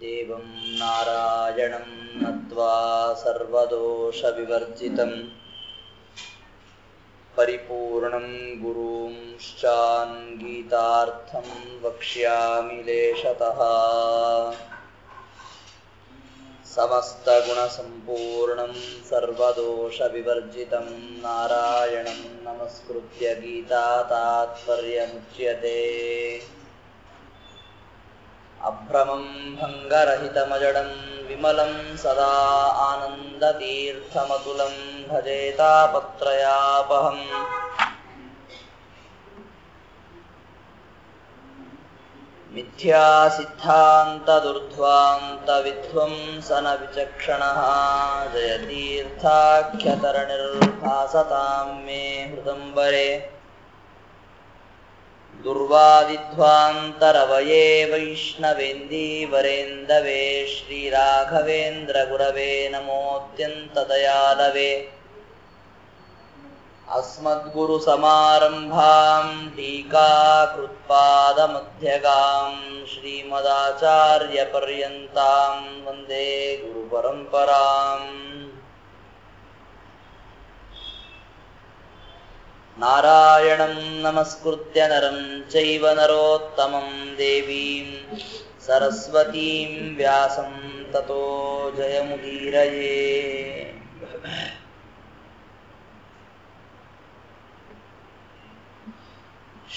ದೇವಂ ನಾರಾಯಣಂ ನತ್ವಾ ಸರ್ವದೋಷವಿವರ್ಜಿತಂ ಪರಿಪೂರ್ಣಂ ಗುರುಂಶ್ಚಾನ್ ಗೀತಾರ್ಥಂ ವಕ್ಷ್ಯಾಮಿ ಲೇಷತಃ ಸಮಸ್ತಗುಣಸಂಪೂರ್ಣಂ ಸರ್ವದೋಷವಿವರ್ಜಿತಂ ನಾರಾಯಣಂ ನಮಸ್ಕೃತ್ಯ ಗೀತಾ ತಾತ್ಪರ್ಯಮುಚ್ಯತೆ. ಅಭ್ರಮಂ ಭಂಗರಹಿತಮಜಡಂ ವಿಮಲಂ ಸದಾ ಆನಂದತೀರ್ಥಮತುಲಂ ಭಜೇತಾಪತ್ರಯಾಪಹಂ. ಮಿಥ್ಯಾಸಿದ್ಧಾಂತದುರ್ಧ್ವಾಂತವಿಧ್ವಂಸನ ವಿಚಕ್ಷಣಃ ಜಯತೀರ್ಥಾಖ್ಯತರಣಿರ್ಭಾಸತಾಂ ಮೇ ಹೃದಂಬರೆ. ದುರ್ವಾದಿಧ್ವಾಂತರವಯೇ ವೈಷ್ಣವೇಂದೀವರೇಂದವೇ ಶ್ರೀರಾಘವೇಂದ್ರ ಗುರವೇ ನಮೋತ್ಯಂತದಯಾಲವೇ. ಅಸ್ಮದ್ಗುರು ಸಮಾರಂಭಾಂ ಟೀಕಾಕೃತ್ಪಾದಮಧ್ಯಗಾಂ ಶ್ರೀಮದಾಚಾರ್ಯ ಪರ್ಯಂತಾಂ ವಂದೇ ಗುರು ಪರಂಪರಾಂ. ನಾರಾಯಣಂ ನಮಸ್ಕೃತ್ಯ ನರಂ ಚೈವ ನರೋತ್ತಮಂ ದೇವೀಂ ಸರಸ್ವತೀಂ ವ್ಯಾಸಂ ತತೋ ಜಯಮುದೀರಯೇ.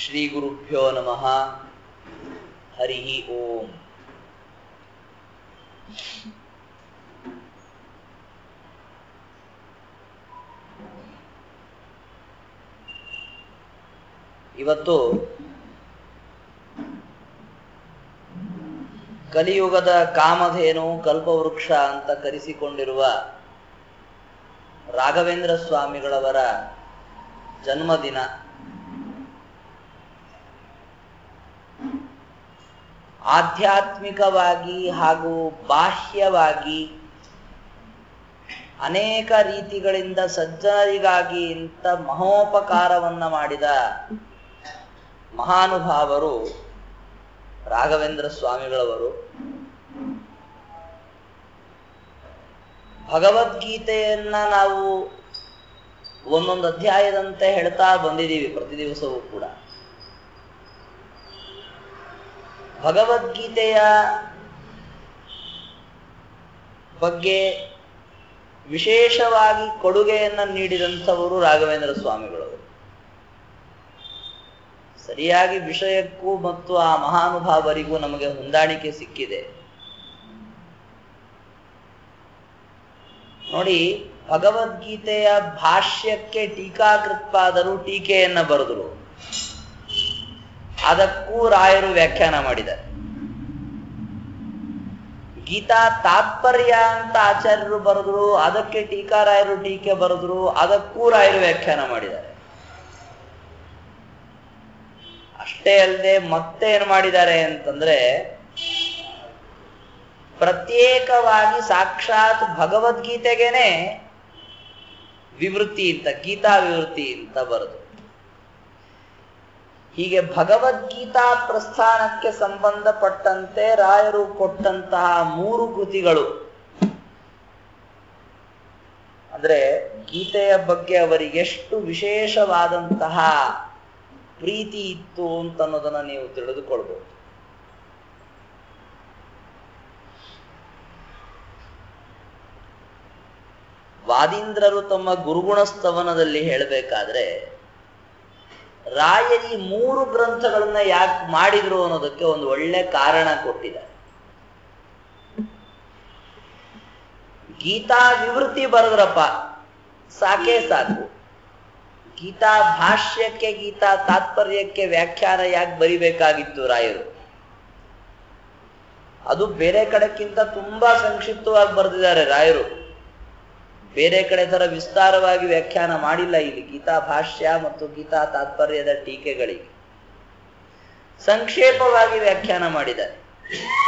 ಶ್ರೀ ಗುರುಭ್ಯೋ ನಮಃ. ಹರಿ ಓಂ. ಇವತ್ತು ಕಲಿಯುಗದ ಕಾಮಧೇನು ಕಲ್ಪವೃಕ್ಷ ಅಂತ ಕರೆಸಿಕೊಂಡಿರುವ ರಾಘವೇಂದ್ರ ಸ್ವಾಮಿಗಳವರ ಜನ್ಮದಿನ. ಆಧ್ಯಾತ್ಮಿಕವಾಗಿ ಹಾಗೂ ಬಾಹ್ಯವಾಗಿ ಅನೇಕ ರೀತಿಗಳಿಂದ ಸಜ್ಜನರಿಗಾಗಿ ಇಂಥ ಮಹೋಪಕಾರವನ್ನ ಮಾಡಿದ ಮಹಾನುಭಾವರು ರಾಘವೇಂದ್ರ ಸ್ವಾಮಿಗಳವರು. ಭಗವದ್ಗೀತೆಯನ್ನ ನಾವು ಒಂದೊಂದು ಅಧ್ಯಾಯದಂತೆ ಹೇಳ್ತಾ ಬಂದಿದ್ದೀವಿ ಪ್ರತಿ ದಿವಸವೂ ಕೂಡ. ಭಗವದ್ಗೀತೆಯ ಬಗ್ಗೆ ವಿಶೇಷವಾಗಿ ಕೊಡುಗೆಯನ್ನು ನೀಡಿದಂಥವರು ರಾಘವೇಂದ್ರ ಸ್ವಾಮಿಗಳವರು. ಸರಿಯಾಗಿ ವಿಷಯಕ್ಕೂ ಮತ್ತು ಆ ಮಹಾನುಭಾವರಿಗೂ ನಮಗೆ ಹೊಂದಾಣಿಕೆ ಸಿಕ್ಕಿದೆ. ನೋಡಿ, ಭಗವದ್ಗೀತೆಯ ಭಾಷ್ಯಕ್ಕೆ ಟೀಕಾಕೃತ್ಪಾದರು ಟೀಕೆಯನ್ನ ಬರೆದರು. ಅದಕ್ಕೂ ರಾಯರು ವ್ಯಾಖ್ಯಾನ ಮಾಡಿದ್ದಾರೆ. ಗೀತಾ ತಾತ್ಪರ್ಯ ಅಂತ ಆಚಾರ್ಯರು ಬರೆದ್ರು, ಅದಕ್ಕೆ ಟೀಕಾರಾಯರು ಟೀಕೆ ಬರೆದ್ರು, ಅದಕ್ಕೂ ರಾಯರು ವ್ಯಾಖ್ಯಾನ ಮಾಡಿದ್ದಾರೆ. ಅಷ್ಟೇ ಅಲ್ಲದೆ ಮತ್ತೆ ಏನ್ ಮಾಡಿದ್ದಾರೆ ಅಂತಂದ್ರೆ, ಪ್ರತ್ಯೇಕವಾಗಿ ಸಾಕ್ಷಾತ್ ಭಗವದ್ಗೀತೆಗೇನೆ ವಿವೃತ್ತಿ ಅಂತ, ಗೀತಾ ವಿವೃತ್ತಿ ಅಂತ ಬರೆದು. ಹೀಗೆ ಭಗವದ್ಗೀತಾ ಪ್ರಸ್ಥಾನಕ್ಕೆ ಸಂಬಂಧಪಟ್ಟಂತೆ ರಾಯರು ಕೊಟ್ಟಂತಹ 3 ಕೃತಿಗಳು, ಅಂದ್ರೆ ಗೀತೆಯ ಬಗ್ಗೆ ಅವರಿಗೆ ಎಷ್ಟು ವಿಶೇಷವಾದಂತಹ ಪ್ರೀತಿ ಇತ್ತು ಅಂತ ಅನ್ನೋದನ್ನ ನೀವು ತಿಳಿದುಕೊಳ್ಬಹುದು. ವಾದೀಂದ್ರರು ತಮ್ಮ ಗುರುಗುಣ ಸ್ತವನದಲ್ಲಿ ಹೇಳಬೇಕಾದ್ರೆ ರಾಯರಿ 3 ಗ್ರಂಥಗಳನ್ನ ಯಾಕೆ ಮಾಡಿದ್ರು ಅನ್ನೋದಕ್ಕೆ ಒಂದು ಒಳ್ಳೆ ಕಾರಣ ಕೊಟ್ಟಿದ್ದಾರೆ. ಗೀತಾ ವಿವೃತ್ತಿ ಬರೆದ್ರಪ್ಪ, ಸಾಕೇ ಸಾಕು. ಗೀತಾ ಭಾಷ್ಯಕ್ಕೆ ಗೀತಾ ತಾತ್ಪರ್ಯಕ್ಕೆ ವ್ಯಾಖ್ಯಾನ ಯಾಕೆ ಬರಿಬೇಕಾಗಿತ್ತು ರಾಯರು? ಅದು ಬೇರೆ ಕಡೆಕ್ಕಿಂತ ತುಂಬಾ ಸಂಕ್ಷಿಪ್ತವಾಗಿ ಬರೆದಿದ್ದಾರೆ ರಾಯರು. ಬೇರೆ ಕಡೆ ತರ ವಿಸ್ತಾರವಾಗಿ ವ್ಯಾಖ್ಯಾನ ಮಾಡಿಲ್ಲ. ಇಲ್ಲಿ ಗೀತಾ ಭಾಷ್ಯ ಮತ್ತು ಗೀತಾ ತಾತ್ಪರ್ಯದ ಟೀಕೆಗಳಿಗೆ ಸಂಕ್ಷೇಪವಾಗಿ ವ್ಯಾಖ್ಯಾನ ಮಾಡಿದ್ದಾರೆ.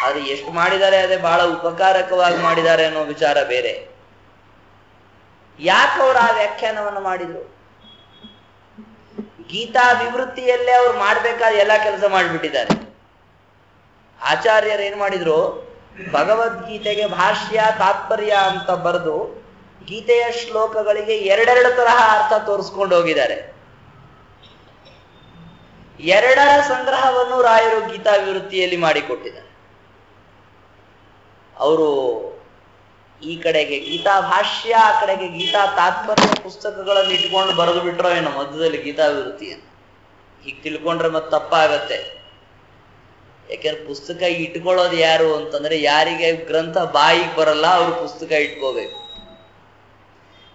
ಆದ್ರೆ ಎಷ್ಟು ಮಾಡಿದ್ದಾರೆ ಅದೇ ಬಹಳ ಉಪಕಾರಕವಾಗಿ ಮಾಡಿದ್ದಾರೆ ಅನ್ನೋ ವಿಚಾರ ಬೇರೆ. ಯಾಕೆ ಅವರು ಆ ವ್ಯಾಖ್ಯಾನವನ್ನು ಮಾಡಿದ್ರು? ಗೀತಾ ವಿವೃತ್ತಿಯಲ್ಲೇ ಅವ್ರು ಮಾಡ್ಬೇಕಾದ ಎಲ್ಲ ಕೆಲಸ ಮಾಡಿಬಿಟ್ಟಿದ್ದಾರೆ. ಆಚಾರ್ಯರು ಏನ್ ಮಾಡಿದ್ರು, ಭಗವದ್ಗೀತೆಗೆ ಭಾಷ್ಯ ತಾತ್ಪರ್ಯ ಅಂತ ಬರೆದು ಗೀತೆಯ ಶ್ಲೋಕಗಳಿಗೆ ಎರಡೆರಡು ತರಹ ಅರ್ಥ ತೋರಿಸ್ಕೊಂಡು ಹೋಗಿದ್ದಾರೆ. ಎರಡರ ಸಂಗ್ರಹವನ್ನು ರಾಯರು ಗೀತಾ ವಿವೃತ್ತಿಯಲ್ಲಿ ಮಾಡಿಕೊಟ್ಟಿದ್ದಾರೆ. ಅವರು ಈ ಕಡೆಗೆ ಗೀತಾ ಭಾಷ್ಯ, ಆ ಕಡೆಗೆ ಗೀತಾ ತಾತ್ಪರ್ಯ ಪುಸ್ತಕಗಳನ್ನು ಇಟ್ಕೊಂಡು ಬರೆದು ಬಿಟ್ರೋ ಏನೋ ಮಧ್ಯದಲ್ಲಿ ಗೀತಾ ವಿವೃತ್ತಿಯನ್ನು. ಹೀಗೆ ತಿಳ್ಕೊಂಡ್ರೆ ಮತ್ತೆ ತಪ್ಪಾಗತ್ತೆ. ಯಾಕೆಂದ್ರೆ ಪುಸ್ತಕ ಇಟ್ಕೊಳ್ಳೋದು ಯಾರು ಅಂತಂದ್ರೆ, ಯಾರಿಗೆ ಗ್ರಂಥ ಬಾಯಿಗೆ ಬರಲ್ಲ ಅವರು ಪುಸ್ತಕ ಇಟ್ಕೋಬೇಕು.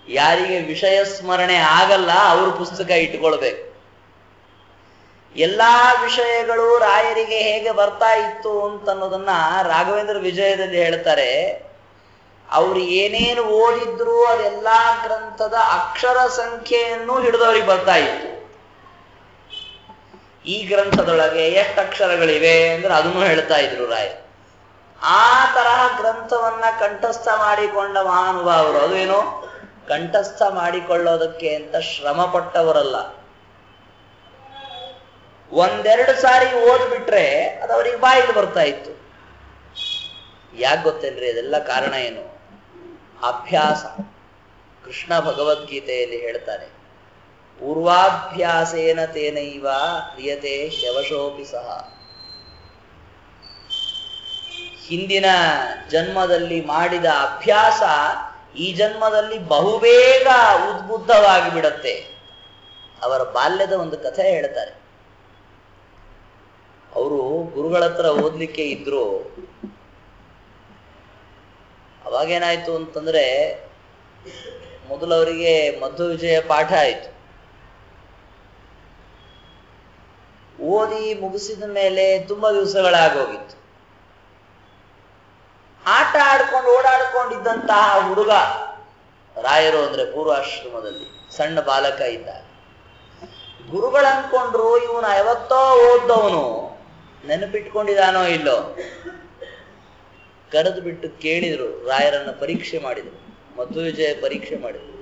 ಯಾರಿಗೆ ವಿಷಯ ಸ್ಮರಣೆ ಆಗಲ್ಲ ಅವರು ಪುಸ್ತಕ ಇಟ್ಕೊಳ್ಬೇಕು. ಎಲ್ಲಾ ವಿಷಯಗಳು ರಾಯರಿಗೆ ಹೇಗೆ ಬರ್ತಾ ಇತ್ತು ಅಂತನ್ನೋದನ್ನ ರಾಘವೇಂದ್ರ ವಿಜಯದಲ್ಲಿ ಹೇಳ್ತಾರೆ. ಅವ್ರು ಏನೇನು ಓದಿದ್ರು ಅದೆಲ್ಲಾ ಗ್ರಂಥದ ಅಕ್ಷರ ಸಂಖ್ಯೆಯನ್ನು ಹಿಡಿದವ್ರಿಗೆ ಬರ್ತಾ ಇತ್ತು. ಈ ಗ್ರಂಥದೊಳಗೆ ಎಷ್ಟು ಅಕ್ಷರಗಳಿವೆ ಅಂದ್ರೆ ಅದನ್ನು ಹೇಳ್ತಾ ಇದ್ರು ರಾಯ. ಆ ತರಹ ಗ್ರಂಥವನ್ನ ಕಂಠಸ್ಥ ಮಾಡಿಕೊಂಡ ಮಹಾನುಭಾವರು. ಅದೇನೋ ಕಂಠಸ್ಥ ಮಾಡಿಕೊಳ್ಳೋದಕ್ಕೆ ಅಂತ ಶ್ರಮ ಪಟ್ಟವರಲ್ಲ. ಒಂದೆರಡು ಸಾರಿ ಓದ್ಬಿಟ್ರೆ ಅದು ಅವ್ರಿಗೆ ಬಾಯಿಗೆ ಬರ್ತಾ ಇತ್ತು. ಯಾಕೆ ಗೊತ್ತೇನ್ರಿ? ಅದೆಲ್ಲ ಕಾರಣ ಏನು? ಅಭ್ಯಾಸ. ಕೃಷ್ಣ ಭಗವದ್ಗೀತೆಯಲ್ಲಿ ಹೇಳ್ತಾರೆ, ಪೂರ್ವಾಭ್ಯಾಸೇನ ತೇನೈವ ಕ್ರಿಯತೆ ಶವಶೋಪಿ ಸಹ. ಹಿಂದಿನ ಜನ್ಮದಲ್ಲಿ ಮಾಡಿದ ಅಭ್ಯಾಸ ಈ ಜನ್ಮದಲ್ಲಿ ಬಹುಬೇಗ ಉದ್ಬುದ್ಧವಾಗಿ ಬಿಡತ್ತೆ. ಅವರ ಬಾಲ್ಯದ ಒಂದು ಕಥೆ ಹೇಳ್ತಾರೆ. ಅವರು ಗುರುಗಳ ಹತ್ರ ಓದ್ಲಿಕ್ಕೆ ಇದ್ರು. ಅವಾಗೇನಾಯ್ತು ಅಂತಂದ್ರೆ, ಮೊದಲವರಿಗೆ ಮಧ್ವ ವಿಜಯ ಪಾಠ ಆಯ್ತು. ಓದಿ ಮುಗಿಸಿದ ಮೇಲೆ ತುಂಬಾ ದಿವಸಗಳಾಗೋಗಿತ್ತು. ಆಟ ಆಡ್ಕೊಂಡು ಓಡಾಡ್ಕೊಂಡಿದ್ದಂತಹ ಹುಡುಗ ರಾಯರು ಅಂದ್ರೆ ಪೂರ್ವಾಶ್ರಮದಲ್ಲಿ ಸಣ್ಣ ಬಾಲಕ ಇದ್ದ. ಗುರುಗಳು ಅನ್ಕೊಂಡ್ರು ಇವನು ಯಾವತ್ತೋ ಓದ್ದವನು, ನೆನಪಿಟ್ಕೊಂಡಿದಾನೋ ಇಲ್ಲೋ. ಕರೆದು ಬಿಟ್ಟು ಕೇಳಿದ್ರು, ರಾಯರನ್ನ ಪರೀಕ್ಷೆ ಮಾಡಿದ್ರು, ಮಧ್ವ ವಿಜಯ ಪರೀಕ್ಷೆ ಮಾಡಿದ್ರು.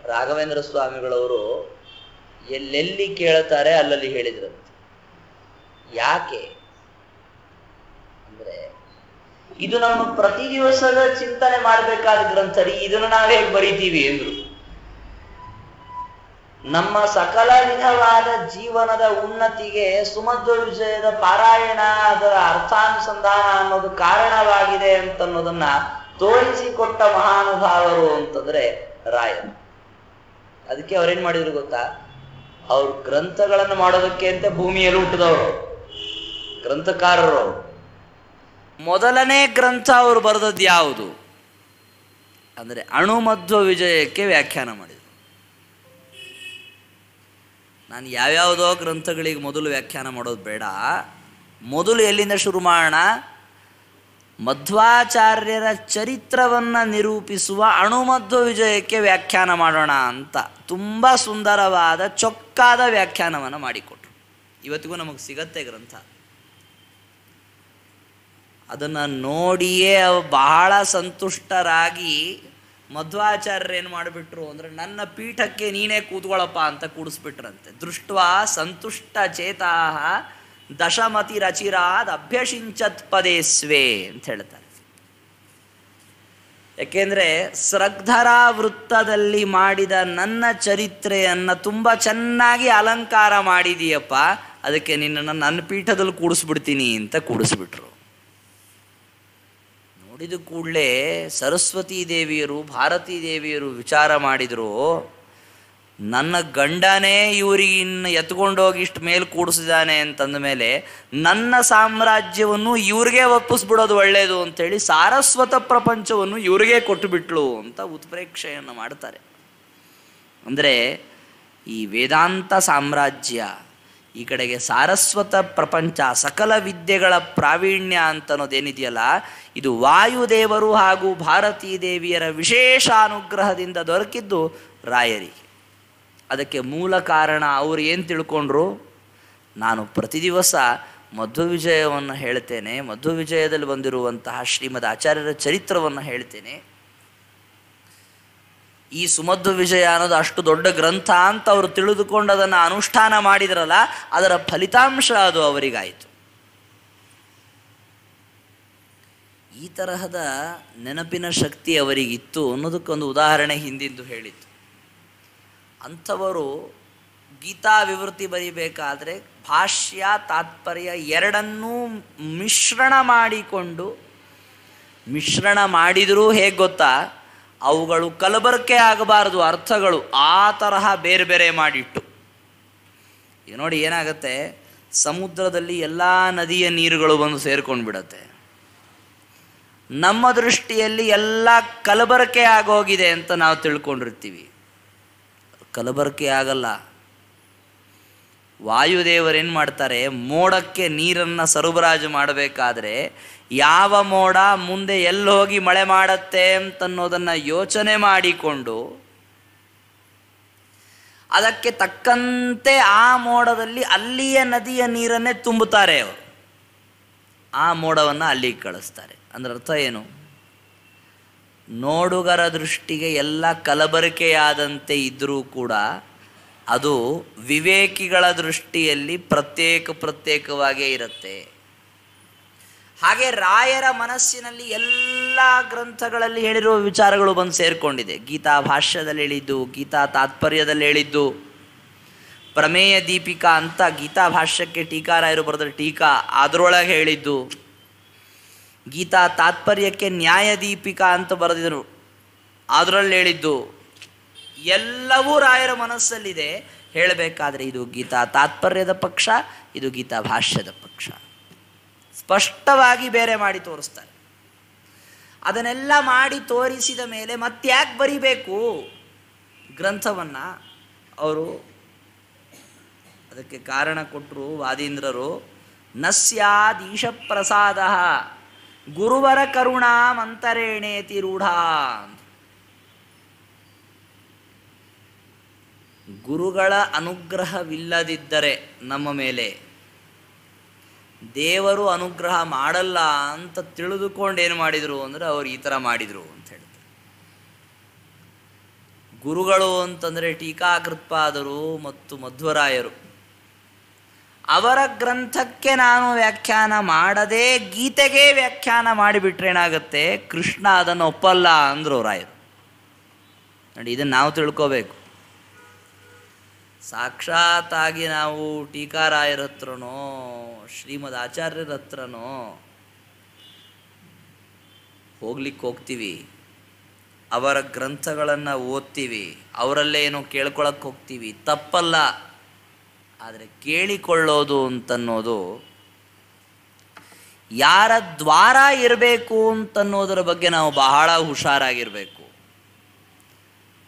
ರಾಘವೇಂದ್ರ ಸ್ವಾಮಿಗಳವರು ಎಲ್ಲೆಲ್ಲಿ ಕೇಳ್ತಾರೆ ಅಲ್ಲಲ್ಲಿ ಹೇಳಿದ್ರಂತೆ. ಯಾಕೆ ಅಂದ್ರೆ, ಇದು ನಮ್ಮ ಪ್ರತಿ ದಿವಸದ ಚಿಂತನೆ ಮಾಡಬೇಕಾದ ಗ್ರಂಥ ರೀ, ಇದನ್ನು ನಾವೇ ಬರಿತೀವಿ ಎಂದ್ರು. ನಮ್ಮ ಸಕಲ ವಿಧವಾದ ಜೀವನದ ಉನ್ನತಿಗೆ ಸುಮಧ್ವ ವಿಜಯದ ಪಾರಾಯಣ, ಅದರ ಅರ್ಥಾನುಸಂಧಾನ ಅನ್ನೋದು ಕಾರಣವಾಗಿದೆ ಅಂತನ್ನೋದನ್ನ ತೋರಿಸಿಕೊಟ್ಟ ಮಹಾನುಭಾವರು ಅಂತಂದ್ರೆ ರಾಯರು. ಅದಕ್ಕೆ ಅವ್ರೇನ್ ಮಾಡಿದ್ರು ಗೊತ್ತಾ? ಅವ್ರು ಗ್ರಂಥಗಳನ್ನು ಮಾಡೋದಕ್ಕೆ ಅಂತ ಭೂಮಿಯಲ್ಲಿ ಹುಟ್ಟಿದವರು ಗ್ರಂಥಕಾರರು. ಮೊದಲನೇ ಗ್ರಂಥ ಅವರು ಬರೆದದ್ದು ಯಾವುದು ಅಂದ್ರೆ ಅಣುಮಧ್ವ ವಿಜಯಕ್ಕೆ ವ್ಯಾಖ್ಯಾನ ಮಾಡಿದರು. ನಾನು ಯಾವ್ಯಾವುದೋ ಗ್ರಂಥಗಳಿಗೆ ಮೊದಲು ವ್ಯಾಖ್ಯಾನ ಮಾಡೋದು ಬೇಡ, ಮೊದಲು ಎಲ್ಲಿಂದ ಶುರು ಮಾಡೋಣ? ಮಧ್ವಾಚಾರ್ಯರ ಚರಿತ್ರವನ್ನು ನಿರೂಪಿಸುವ ಅಣುಮಧ್ವ ವಿಜಯಕ್ಕೆ ವ್ಯಾಖ್ಯಾನ ಮಾಡೋಣ ಅಂತ ತುಂಬ ಸುಂದರವಾದ ಚೊಕ್ಕಾದ ವ್ಯಾಖ್ಯಾನವನ್ನು ಮಾಡಿಕೊಟ್ರು. ಇವತ್ತಿಗೂ ನಮಗೆ ಸಿಗತ್ತೆ ಗ್ರಂಥ. ಅದನ್ನು ನೋಡಿಯೇ ಬಹಳ ಸಂತುಷ್ಟರಾಗಿ ಮಧ್ವಾಚಾರ್ಯರು ಏನು ಮಾಡಿಬಿಟ್ರು ಅಂದರೆ, ನನ್ನ ಪೀಠಕ್ಕೆ ನೀನೇ ಕೂತ್ಕೊಳ್ಳಪ್ಪ ಅಂತ ಕೂಡಿಸ್ಬಿಟ್ರಂತೆ. ದೃಷ್ಟ್ವಾ ಸಂತುಷ್ಟ ಚೇತಾಹ ದಶಮತಿ ರಚಿರಾದ್ ಅಭ್ಯಸಿಂಚತ್ ಪದೇ ಸ್ವೇ ಅಂತ ಹೇಳ್ತಾರೆ. ಯಾಕೆಂದ್ರೆ ಸ್ರಗ್ಧರ ವೃತ್ತದಲ್ಲಿ ಮಾಡಿದ ನನ್ನ ಚರಿತ್ರೆಯನ್ನು ತುಂಬ ಚೆನ್ನಾಗಿ ಅಲಂಕಾರ ಮಾಡಿದೀಯಪ್ಪ, ಅದಕ್ಕೆ ನಿನ್ನನ್ನು ನನ್ನ ಪೀಠದಲ್ಲಿ ಕೂಡಿಸ್ಬಿಡ್ತೀನಿ ಅಂತ ಕೂಡಿಸ್ಬಿಟ್ರು. ನೋಡಿದ ಕೂಡಲೇ ಸರಸ್ವತೀ ದೇವಿಯರು ಭಾರತೀ ದೇವಿಯರು ವಿಚಾರ ಮಾಡಿದ್ರು, ನನ್ನ ಗಂಡನೇ ಇವರಿಗೆ ಇನ್ನು ಎತ್ಕೊಂಡೋಗಿ ಇಷ್ಟು ಮೇಲೆ ಕೂಡಿಸಿದಾನೆ ಅಂತಂದ ಮೇಲೆ ನನ್ನ ಸಾಮ್ರಾಜ್ಯವನ್ನು ಇವ್ರಿಗೆ ಒಪ್ಪಿಸ್ಬಿಡೋದು ಒಳ್ಳೆಯದು ಅಂತೇಳಿ ಸಾರಸ್ವತ ಪ್ರಪಂಚವನ್ನು ಇವ್ರಿಗೆ ಕೊಟ್ಟು ಬಿಟ್ಲು ಅಂತ ಉತ್ಪ್ರೇಕ್ಷೆಯನ್ನು ಮಾಡ್ತಾರೆ. ಅಂದರೆ ಈ ವೇದಾಂತ ಸಾಮ್ರಾಜ್ಯ, ಈ ಕಡೆಗೆ ಸಾರಸ್ವತ ಪ್ರಪಂಚ, ಸಕಲ ವಿದ್ಯೆಗಳ ಪ್ರಾವೀಣ್ಯ ಅಂತನ್ನೋದೇನಿದೆಯಲ್ಲ, ಇದು ವಾಯುದೇವರು ಹಾಗೂ ಭಾರತೀ ದೇವಿಯರ ವಿಶೇಷ ಅನುಗ್ರಹದಿಂದ ದೊರಕಿದ್ದು ರಾಯರಿಗೆ. ಅದಕ್ಕೆ ಮೂಲ ಕಾರಣ ಅವರು ಏನು ತಿಳ್ಕೊಂಡ್ರು? ನಾನು ಪ್ರತಿ ದಿವಸ ಮಧ್ವ ವಿಜಯವನ್ನು ಹೇಳ್ತೇನೆ, ಮಧ್ವ ವಿಜಯದಲ್ಲಿ ಬಂದಿರುವಂತಹ ಶ್ರೀಮದ್ ಆಚಾರ್ಯರ ಚರಿತ್ರವನ್ನು ಹೇಳ್ತೇನೆ. ಈ ಸುಮಧ್ವ ವಿಜಯ ಅನ್ನೋದು ಅಷ್ಟು ದೊಡ್ಡ ಗ್ರಂಥ ಅಂತ ಅವರು ತಿಳಿದುಕೊಂಡು ಅದನ್ನು ಅನುಷ್ಠಾನ ಮಾಡಿದ್ರಲ್ಲ, ಅದರ ಫಲಿತಾಂಶ ಅದು ಅವರಿಗಾಯಿತು. ಈ ತರಹದ ನೆನಪಿನ ಶಕ್ತಿ ಅವರಿಗಿತ್ತು ಅನ್ನೋದಕ್ಕೊಂದು ಉದಾಹರಣೆ ಹಿಂದಿಂದು ಹೇಳಿತ್ತು. ಅಂಥವರು ಗೀತಾ ವಿವೃತಿ ಬರೀಬೇಕಾದ್ರೆ ಭಾಷ್ಯ ತಾತ್ಪರ್ಯ ಎರಡನ್ನೂ ಮಿಶ್ರಣ ಮಾಡಿದರೂ ಹೇಗೆ ಗೊತ್ತಾ, ಅವುಗಳು ಕಲಬರಕೆ ಆಗಬಾರದು, ಅರ್ಥಗಳು ಆ ತರಹ ಬೇರೆ ಬೇರೆ ಮಾಡಿಟ್ಟು. ಈಗ ನೋಡಿ ಏನಾಗುತ್ತೆ, ಸಮುದ್ರದಲ್ಲಿ ಎಲ್ಲ ನದಿಯ ನೀರುಗಳು ಬಂದು ಸೇರ್ಕೊಂಡು ಬಿಡತ್ತೆ. ನಮ್ಮ ದೃಷ್ಟಿಯಲ್ಲಿ ಎಲ್ಲ ಕಲಬರಕೆ ಆಗೋಗಿದೆ ಅಂತ ನಾವು ತಿಳ್ಕೊಂಡಿರ್ತೀವಿ. ಕಲಬರಕೆ ಆಗಲ್ಲ. ವಾಯುದೇವರೇನು ಮಾಡ್ತಾರೆ, ಮೋಡಕ್ಕೆ ನೀರನ್ನು ಸರಬರಾಜು ಮಾಡಬೇಕಾದ್ರೆ ಯಾವ ಮೋಡ ಮುಂದೆ ಎಲ್ಲಿ ಹೋಗಿ ಮಳೆ ಮಾಡತ್ತೆ ಅಂತನ್ನೋದನ್ನು ಯೋಚನೆ ಮಾಡಿಕೊಂಡು ಅದಕ್ಕೆ ತಕ್ಕಂತೆ ಆ ಮೋಡದಲ್ಲಿ ಅಲ್ಲಿಯ ನದಿಯ ನೀರನ್ನೇ ತುಂಬುತ್ತಾರೆ ಅವರು. ಆ ಮೋಡವನ್ನು ಅಲ್ಲಿಗೆ ಕಳಿಸ್ತಾರೆ. ಅಂದ್ರೆ ಅರ್ಥ ಏನು, ನೋಡುಗರ ದೃಷ್ಟಿಗೆ ಎಲ್ಲ ಕಲಬರಿಕೆಯಾದಂತೆ ಇದ್ದರೂ ಕೂಡ ಅದು ವಿವೇಕಿಗಳ ದೃಷ್ಟಿಯಲ್ಲಿ ಪ್ರತ್ಯೇಕವಾಗೇ ಇರುತ್ತೆ. ಹಾಗೆ ರಾಯರ ಮನಸ್ಸಿನಲ್ಲಿ ಎಲ್ಲ ಗ್ರಂಥಗಳಲ್ಲಿ ಹೇಳಿರುವ ವಿಚಾರಗಳು ಬಂದು ಸೇರಿಕೊಂಡಿದೆ. ಗೀತಾ ಭಾಷ್ಯದಲ್ಲಿ ಹೇಳಿದ್ದು, ಗೀತಾ ತಾತ್ಪರ್ಯದಲ್ಲಿ ಹೇಳಿದ್ದು, ಪ್ರಮೇಯ ದೀಪಿಕಾ ಅಂತ ಗೀತಾ ಭಾಷ್ಯಕ್ಕೆ ಟೀಕಾರಾಯರು ಬರೆದ ಟೀಕಾ ಅದರೊಳಗೆ ಹೇಳಿದ್ದು, ಗೀತಾ ತಾತ್ಪರ್ಯಕ್ಕೆ ನ್ಯಾಯ ದೀಪಿಕಾ ಅಂತ ಬರೆದಿದ್ರು ಅದರಲ್ಲಿ ಹೇಳಿದ್ದು, ಎಲ್ಲವೂ ರಾಯರ ಮನಸ್ಸಲ್ಲಿದೆ. ಹೇಳಬೇಕಾದ್ರೆ ಇದು ಗೀತಾ ತಾತ್ಪರ್ಯದ ಪಕ್ಷ, ಇದು ಗೀತಾ ಭಾಷ್ಯದ ಪಕ್ಷ, ಸ್ಪಷ್ಟವಾಗಿ ಬೇರೆ ಮಾಡಿ ತೋರಿಸ್ತಾರೆ. ಅದನ್ನೆಲ್ಲ ಮಾಡಿ ತೋರಿಸಿದ ಮೇಲೆ ಮತ್ತ್ಯಾಕೆ ಬರಿಬೇಕು ಗ್ರಂಥವನ್ನು? ಅವರು ಅದಕ್ಕೆ ಕಾರಣ ಕೊಟ್ಟರು ವಾದೀಂದ್ರರು. ನಸ್ಯಾದೀಶ ಪ್ರಸಾದ ಗುರುವರ ಕರುಣಾ ಮಂತರೇಣೇತಿ ರೂಢ. ಗುರುಗಳ ಅನುಗ್ರಹವಿಲ್ಲದಿದ್ದರೆ ನಮ್ಮ ಮೇಲೆ ದೇವರು ಅನುಗ್ರಹ ಮಾಡಲ್ಲ ಅಂತ ತಿಳಿದುಕೊಂಡು ಏನು ಮಾಡಿದರು ಅಂದರೆ ಅವರು ಈ ಥರ ಮಾಡಿದರು ಅಂತ ಹೇಳ್ತಾರೆ. ಗುರುಗಳು ಅಂತಂದರೆ ಟೀಕಾಕೃತ್ಪಾದರು ಮತ್ತು ಮಧ್ವರಾಯರು. ಅವರ ಗ್ರಂಥಕ್ಕೆ ನಾನು ವ್ಯಾಖ್ಯಾನ ಮಾಡದೆ ಗೀತೆಗೆ ವ್ಯಾಖ್ಯಾನ ಮಾಡಿಬಿಟ್ರೆ ಏನಾಗುತ್ತೆ, ಕೃಷ್ಣ ಅದನ್ನು ಒಪ್ಪಲ್ಲ ಅಂದರು ರಾಯರು. ನೋಡಿ, ಇದನ್ನು ನಾವು ತಿಳ್ಕೋಬೇಕು. ಸಾಕ್ಷಾತ್ತಾಗಿ ನಾವು ಟೀಕಾರಾಯರ ಹತ್ರನೋ ಶ್ರೀಮದ್ ಆಚಾರ್ಯರ ಹತ್ರನೋ ಹೋಗ್ತೀವಿ, ಅವರ ಗ್ರಂಥಗಳನ್ನು ಓದ್ತೀವಿ, ಅವರಲ್ಲೇನೋ ಕೇಳ್ಕೊಳಕ್ಕೆ ಹೋಗ್ತೀವಿ, ತಪ್ಪಲ್ಲ. ಆದರೆ ಕೇಳಿಕೊಳ್ಳೋದು ಅಂತನ್ನೋದು ಯಾರ ದ್ವಾರ ಇರಬೇಕು ಅಂತನ್ನೋದರ ಬಗ್ಗೆ ನಾವು ಬಹಳ ಹುಷಾರಾಗಿರಬೇಕು.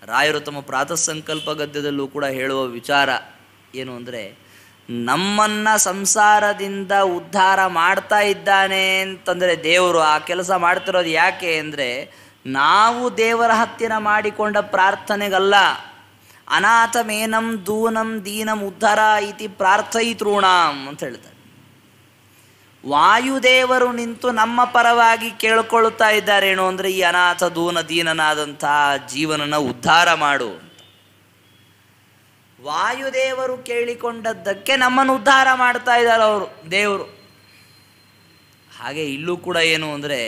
ರಾಯರು ತಮ್ಮ ಪ್ರಾತಃ ಸಂಕಲ್ಪ ಗದ್ಯದಲ್ಲೂ ಕೂಡ ಹೇಳುವ ವಿಚಾರ ಏನು ಅಂದರೆ, ನಮ್ಮನ್ನು ಸಂಸಾರದಿಂದ ಉದ್ಧಾರ ಮಾಡ್ತಾ ಇದ್ದಾನೆ ಅಂತಂದರೆ ದೇವರು ಆ ಕೆಲಸ ಮಾಡ್ತಿರೋದು ಯಾಕೆ ಅಂದರೆ, ನಾವು ದೇವರ ಹತ್ತಿರ ಮಾಡಿಕೊಂಡ ಪ್ರಾರ್ಥನೆಗಲ್ಲ. ಅನಾಥಮೇನಂ ದೂನಂ ದೀನಂ ಉದ್ಧಾರ ಇತಿ ಪ್ರಾರ್ಥಯಿತೃಣಾಂ ಅಂತ ಹೇಳ್ತಾರೆ. ವಾಯುದೇವರು ನಿಂತು ನಮ್ಮ ಪರವಾಗಿ ಕೇಳ್ಕೊಳ್ತಾ ಇದ್ದಾರೇನು ಅಂದರೆ, ಈ ಅನಾಥ ದೂನ ದೀನನಾದಂಥ ಜೀವನನ ಉದ್ಧಾರ ಮಾಡು ಅಂತ. ವಾಯುದೇವರು ಕೇಳಿಕೊಂಡದ್ದಕ್ಕೆ ನಮ್ಮನ್ನು ಉದ್ಧಾರ ಮಾಡ್ತಾ ಇದ್ದಾರೆ ಅವರು, ದೇವರು. ಹಾಗೆ ಇಲ್ಲೂ ಕೂಡ ಏನು ಅಂದರೆ,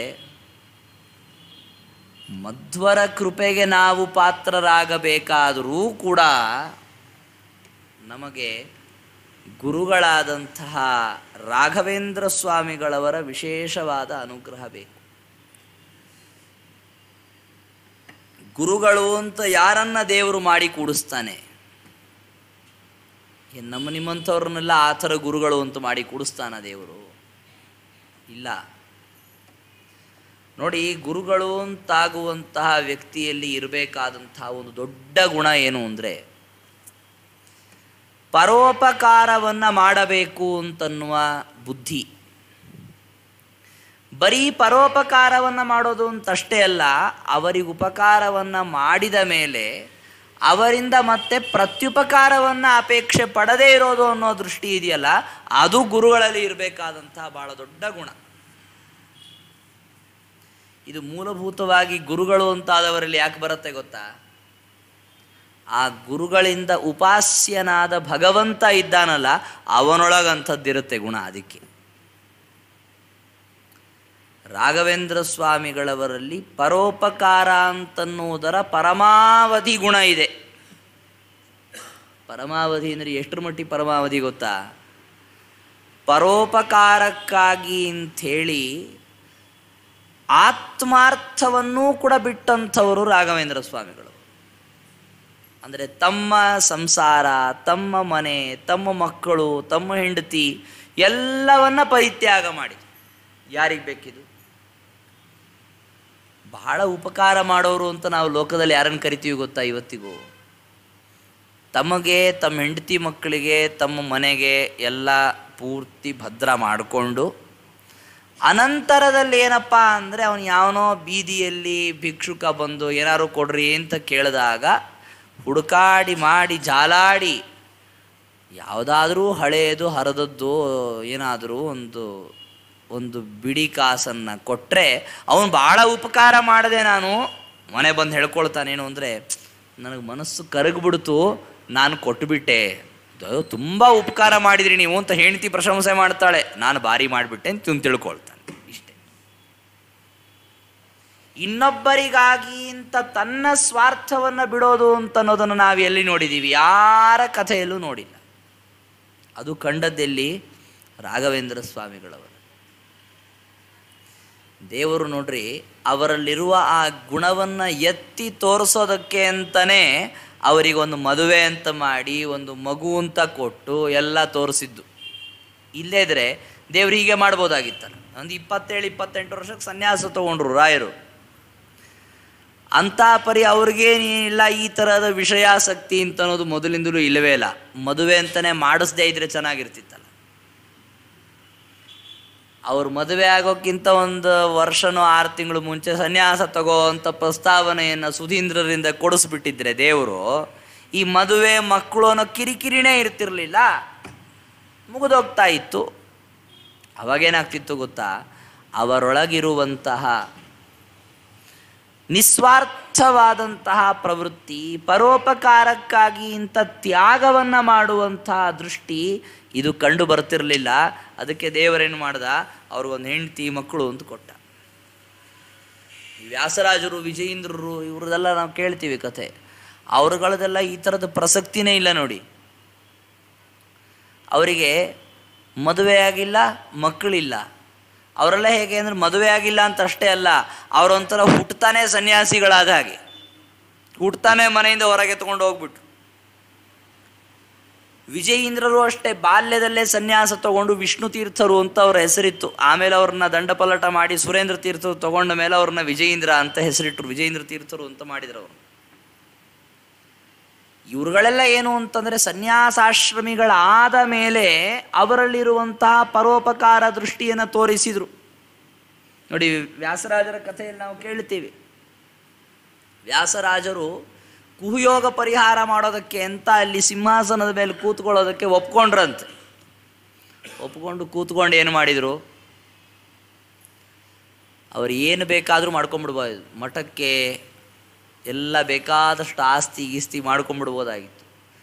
ಮಧ್ವರ ಕೃಪೆಗೆ ನಾವು ಪಾತ್ರರಾಗಬೇಕಾದರೂ ಕೂಡ ನಮಗೆ ಗುರುಗಳಾದಂತಹ ರಾಘವೇಂದ್ರ ಸ್ವಾಮಿಗಳವರ ವಿಶೇಷವಾದ ಅನುಗ್ರಹ ಬೇಕು. ಗುರುಗಳು ಅಂತ ಯಾರನ್ನ ದೇವರು ಮಾಡಿ ಕೂಡಿಸ್ತಾನೆ? ನಮ್ಮ ನಿಮ್ಮಂಥವ್ರನ್ನೆಲ್ಲ ಆ ಥರ ಗುರುಗಳು ಅಂತ ಮಾಡಿ ಕೂಡಿಸ್ತಾನ ದೇವರು? ಇಲ್ಲ. ನೋಡಿ, ಗುರುಗಳು ಅಂತಾಗುವಂತಹ ವ್ಯಕ್ತಿಯಲ್ಲಿ ಇರಬೇಕಾದಂತಹ ಒಂದು ದೊಡ್ಡ ಗುಣ ಏನು ಅಂದರೆ, ಪರೋಪಕಾರವನ್ನು ಮಾಡಬೇಕು ಅಂತನ್ನುವ ಬುದ್ಧಿ. ಬರೀ ಪರೋಪಕಾರವನ್ನು ಮಾಡೋದು ಅಂತಷ್ಟೇ ಅಲ್ಲ, ಅವರಿಗೆ ಉಪಕಾರವನ್ನು ಮಾಡಿದ ಮೇಲೆ ಅವರಿಂದ ಮತ್ತೆ ಪ್ರತ್ಯುಪಕಾರವನ್ನು ಅಪೇಕ್ಷೆ ಪಡದೇ ಇರೋದು ಅನ್ನೋ ದೃಷ್ಟಿ ಇದೆಯಲ್ಲ, ಅದು ಗುರುಗಳಲ್ಲಿ ಇರಬೇಕಾದಂತಹ ಬಹಳ ದೊಡ್ಡ ಗುಣ. ಇದು ಮೂಲಭೂತವಾಗಿ ಗುರುಗಳು ಅಂತಾದವರಲ್ಲಿ ಯಾಕೆ ಬರುತ್ತೆ ಗೊತ್ತಾ? ಆ ಗುರುಗಳಿಂದ ಉಪಾಸ್ಯನಾದ ಭಗವಂತ ಇದ್ದಾನಲ್ಲ, ಅವನೊಳಗಂಥದ್ದಿರುತ್ತೆ ಗುಣ. ಅದಕ್ಕೆ ರಾಘವೇಂದ್ರ ಸ್ವಾಮಿಗಳವರಲ್ಲಿ ಪರೋಪಕಾರ ಅಂತನ್ನುವುದರ ಪರಮಾವಧಿ ಗುಣ ಇದೆ. ಪರಮಾವಧಿ ಅಂದರೆ ಎಷ್ಟರ ಮಟ್ಟಿಗೆ ಪರಮಾವಧಿ ಗೊತ್ತಾ? ಪರೋಪಕಾರಕ್ಕಾಗಿ ಅಂಥೇಳಿ ಆತ್ಮಾರ್ಥವನ್ನೂ ಕೂಡ ಬಿಟ್ಟಂಥವರು ರಾಘವೇಂದ್ರ ಸ್ವಾಮಿಗಳು. ಅಂದರೆ ತಮ್ಮ ಸಂಸಾರ, ತಮ್ಮ ಮನೆ, ತಮ್ಮ ಮಕ್ಕಳು, ತಮ್ಮ ಹೆಂಡತಿ ಎಲ್ಲವನ್ನ ಪರಿತ್ಯಾಗ ಮಾಡಿದ್ರು. ಯಾರಿಗೆ ಬೇಕಿದು? ಬಹಳ ಉಪಕಾರ ಮಾಡೋರು ಅಂತ ನಾವು ಲೋಕದಲ್ಲಿ ಯಾರನ್ನು ಕರಿತೀವಿ ಗೊತ್ತಾ? ಇವತ್ತಿಗೂ ತಮಗೆ, ತಮ್ಮ ಹೆಂಡತಿ ಮಕ್ಕಳಿಗೆ, ತಮ್ಮ ಮನೆಗೆ ಎಲ್ಲ ಪೂರ್ತಿ ಭದ್ರ ಮಾಡಿಕೊಂಡು ಅನಂತರದಲ್ಲಿ ಏನಪ್ಪ ಅಂದರೆ ಅವನು ಯಾವನೋ ಬೀದಿಯಲ್ಲಿ ಭಿಕ್ಷುಕ ಬಂದು ಏನಾದ್ರು ಕೊಡ್ರಿ ಅಂತ ಕೇಳಿದಾಗ ಹುಡುಕಾಡಿ ಮಾಡಿ ಜಾಲಾಡಿ ಯಾವುದಾದ್ರೂ ಹಳೆಯದು ಹರಿದದ್ದು ಏನಾದರೂ ಒಂದು ಬಿಡಿ ಕಾಸನ್ನು ಕೊಟ್ಟರೆ ಅವನು ಭಾಳ ಉಪಕಾರ ಮಾಡಿದೆ, ನಾನು ಮನೆ ಬಂದು ಹೇಳ್ಕೊಳ್ತಾನೇನು ಅಂದರೆ ನನಗೆ ಮನಸ್ಸು ಕರಗಿಬಿಡ್ತು, ನಾನು ಕೊಟ್ಟುಬಿಟ್ಟೆ, ತುಂಬ ಉಪಕಾರ ಮಾಡಿದ್ರಿ ನೀವು ಅಂತ ಹೆಂಡತಿ ಪ್ರಶಂಸೆ ಮಾಡ್ತಾಳೆ, ನಾನು ಭಾರಿ ಮಾಡಿಬಿಟ್ಟೆ ಅಂತ ತಿಳ್ಕೊಳ್ತಾನೆ. ಇಷ್ಟೇ. ಇನ್ನೊಬ್ಬರಿಗಾಗಿ ಅಂತ ತನ್ನ ಸ್ವಾರ್ಥವನ್ನು ಬಿಡೋದು ಅಂತ ಅನ್ನೋದನ್ನು ನಾವು ಎಲ್ಲಿ ನೋಡಿದ್ದೀವಿ? ಯಾರ ಕಥೆಯಲ್ಲೂ ನೋಡಿಲ್ಲ. ಅದು ಕಂಡದ್ದೆಲ್ಲಿ? ರಾಘವೇಂದ್ರ ಸ್ವಾಮಿಗಳವರು. ದೇವರು ನೋಡ್ರಿ, ಅವರಲ್ಲಿರುವ ಆ ಗುಣವನ್ನು ಎತ್ತಿ ತೋರಿಸೋದಕ್ಕೆ ಅಂತಲೇ ಅವರಿಗೊಂದು ಮದುವೆ ಅಂತ ಮಾಡಿ ಒಂದು ಮಗು ಅಂತ ಕೊಟ್ಟು ಎಲ್ಲ ತೋರಿಸಿದ್ದು. ಇಲ್ಲೇ ಇದ್ರೆ ದೇವ್ರು ಹೀಗೆ ಮಾಡ್ಬೋದಾಗಿತ್ತಲ್ಲ. ಒಂದು 27-28 ವರ್ಷಕ್ಕೆ ಸನ್ಯಾಸ ತಗೊಂಡ್ರು ರಾಯರು. ಅಂಥ ಪರಿ ಅವ್ರಿಗೇನಿಲ್ಲ ಈ ಥರದ ವಿಷಯಾಸಕ್ತಿ ಅಂತ ಅನ್ನೋದು ಮೊದಲಿಂದಲೂ ಇಲ್ಲವೇ ಇಲ್ಲ. ಮದುವೆ ಅಂತಲೇ ಮಾಡಿಸ್ದೇ ಇದ್ರೆ ಚೆನ್ನಾಗಿರ್ತಿತ್ತಲ್ಲ. ಅವ್ರು ಮದುವೆ ಆಗೋಕ್ಕಿಂತ ಒಂದು ವರ್ಷನೋ 6 ತಿಂಗಳು ಮುಂಚೆ ಸನ್ಯಾಸ ತಗೋ ಅಂತ ಪ್ರಸ್ತಾವನೆಯನ್ನು ಸುಧೀಂದ್ರರಿಂದ ಕೊಡಿಸ್ಬಿಟ್ಟಿದ್ರೆ ದೇವರು, ಈ ಮದುವೆ ಮಕ್ಕಳು ಅನ್ನೋ ಕಿರಿಕಿರಿನೇ ಇರ್ತಿರಲಿಲ್ಲ, ಮುಗಿದೋಗ್ತಾ ಇತ್ತು. ಅವಾಗೇನಾಗ್ತಿತ್ತು ಗೊತ್ತಾ? ಅವರೊಳಗಿರುವಂತಹ ನಿಸ್ವಾರ್ಥವಾದಂತಹ ಪ್ರವೃತ್ತಿ, ಪರೋಪಕಾರಕ್ಕಾಗಿ ಇಂಥ ತ್ಯಾಗವನ್ನು ಮಾಡುವಂತಹ ದೃಷ್ಟಿ ಇದು ಕಂಡು ಬರ್ತಿರಲಿಲ್ಲ. ಅದಕ್ಕೆ ದೇವರೇನು ಮಾಡ್ದ? ಅವ್ರಿಗೊಂದು ಹೆಂಡತಿ ಮಕ್ಕಳು ಅಂತ ಕೊಟ್ಟ. ವ್ಯಾಸರಾಜರು, ವಿಜಯೇಂದ್ರರು ಇವ್ರದೆಲ್ಲ ನಾವು ಕೇಳ್ತೀವಿ ಕಥೆ. ಅವ್ರುಗಳದೆಲ್ಲ ಈ ಥರದ ಪ್ರಸಕ್ತಿನೇ ಇಲ್ಲ ನೋಡಿ. ಅವರಿಗೆ ಮದುವೆ ಆಗಿಲ್ಲ, ಮಕ್ಕಳಿಲ್ಲ. ಅವರೆಲ್ಲ ಹೇಗೆ ಅಂದರೆ ಮದುವೆ ಆಗಿಲ್ಲ ಅಂತ ಅಷ್ಟೇ ಅಲ್ಲ, ಅವರೊಂಥರ ಹುಟ್ಟತಾನೆ ಸನ್ಯಾಸಿಗಳಾದ ಹಾಗೆ, ಹುಟ್ಟತಾನೆ ಮನೆಯಿಂದ ಹೊರಗೆ ತಗೊಂಡು ಹೋಗ್ಬಿಟ್ರು. ವಿಜಯೇಂದ್ರರು ಅಷ್ಟೇ ಬಾಲ್ಯದಲ್ಲೇ ಸನ್ಯಾಸ ತಗೊಂಡು ವಿಷ್ಣು ತೀರ್ಥರು ಅಂತ ಅವ್ರ ಹೆಸರಿತ್ತು. ಆಮೇಲೆ ಅವ್ರನ್ನ ದಂಡಪಲ್ಲಟ ಮಾಡಿ ಸುರೇಂದ್ರ ತೀರ್ಥರು ತಗೊಂಡ ಮೇಲೆ ಅವ್ರನ್ನ ವಿಜಯೇಂದ್ರ ಅಂತ ಹೆಸರಿಟ್ಟರು, ವಿಜಯೇಂದ್ರ ತೀರ್ಥರು ಅಂತ ಮಾಡಿದ್ರು ಅವರು. ಇವ್ರುಗಳೆಲ್ಲ ಏನು ಅಂತಂದರೆ ಸನ್ಯಾಸಾಶ್ರಮಿಗಳಾದ ಮೇಲೆ ಅವರಲ್ಲಿರುವಂತಹ ಪರೋಪಕಾರ ದೃಷ್ಟಿಯನ್ನು ತೋರಿಸಿದರು. ನೋಡಿ, ವ್ಯಾಸರಾಜರ ಕಥೆಯಲ್ಲಿ ನಾವು ಕೇಳ್ತೀವಿ. ವ್ಯಾಸರಾಜರು ಕುಹಯೋಗ ಪರಿಹಾರ ಮಾಡೋದಕ್ಕೆ ಅಂತ ಅಲ್ಲಿ ಸಿಂಹಾಸನದ ಮೇಲೆ ಕೂತ್ಕೊಳ್ಳೋದಕ್ಕೆ ಒಪ್ಕೊಂಡ್ರಂತೆ. ಕೂತ್ಕೊಂಡು ಏನು ಮಾಡಿದರು? ಅವರು ಏನು ಬೇಕಾದರೂ ಮಾಡ್ಕೊಂಬಿಡ್ಬೋದು. ಮಠಕ್ಕೆ ಎಲ್ಲ ಬೇಕಾದಷ್ಟು ಆಸ್ತಿ ಗೀಸ್ತಿ ಮಾಡ್ಕೊಂಬಿಡ್ಬೋದಾಗಿತ್ತು.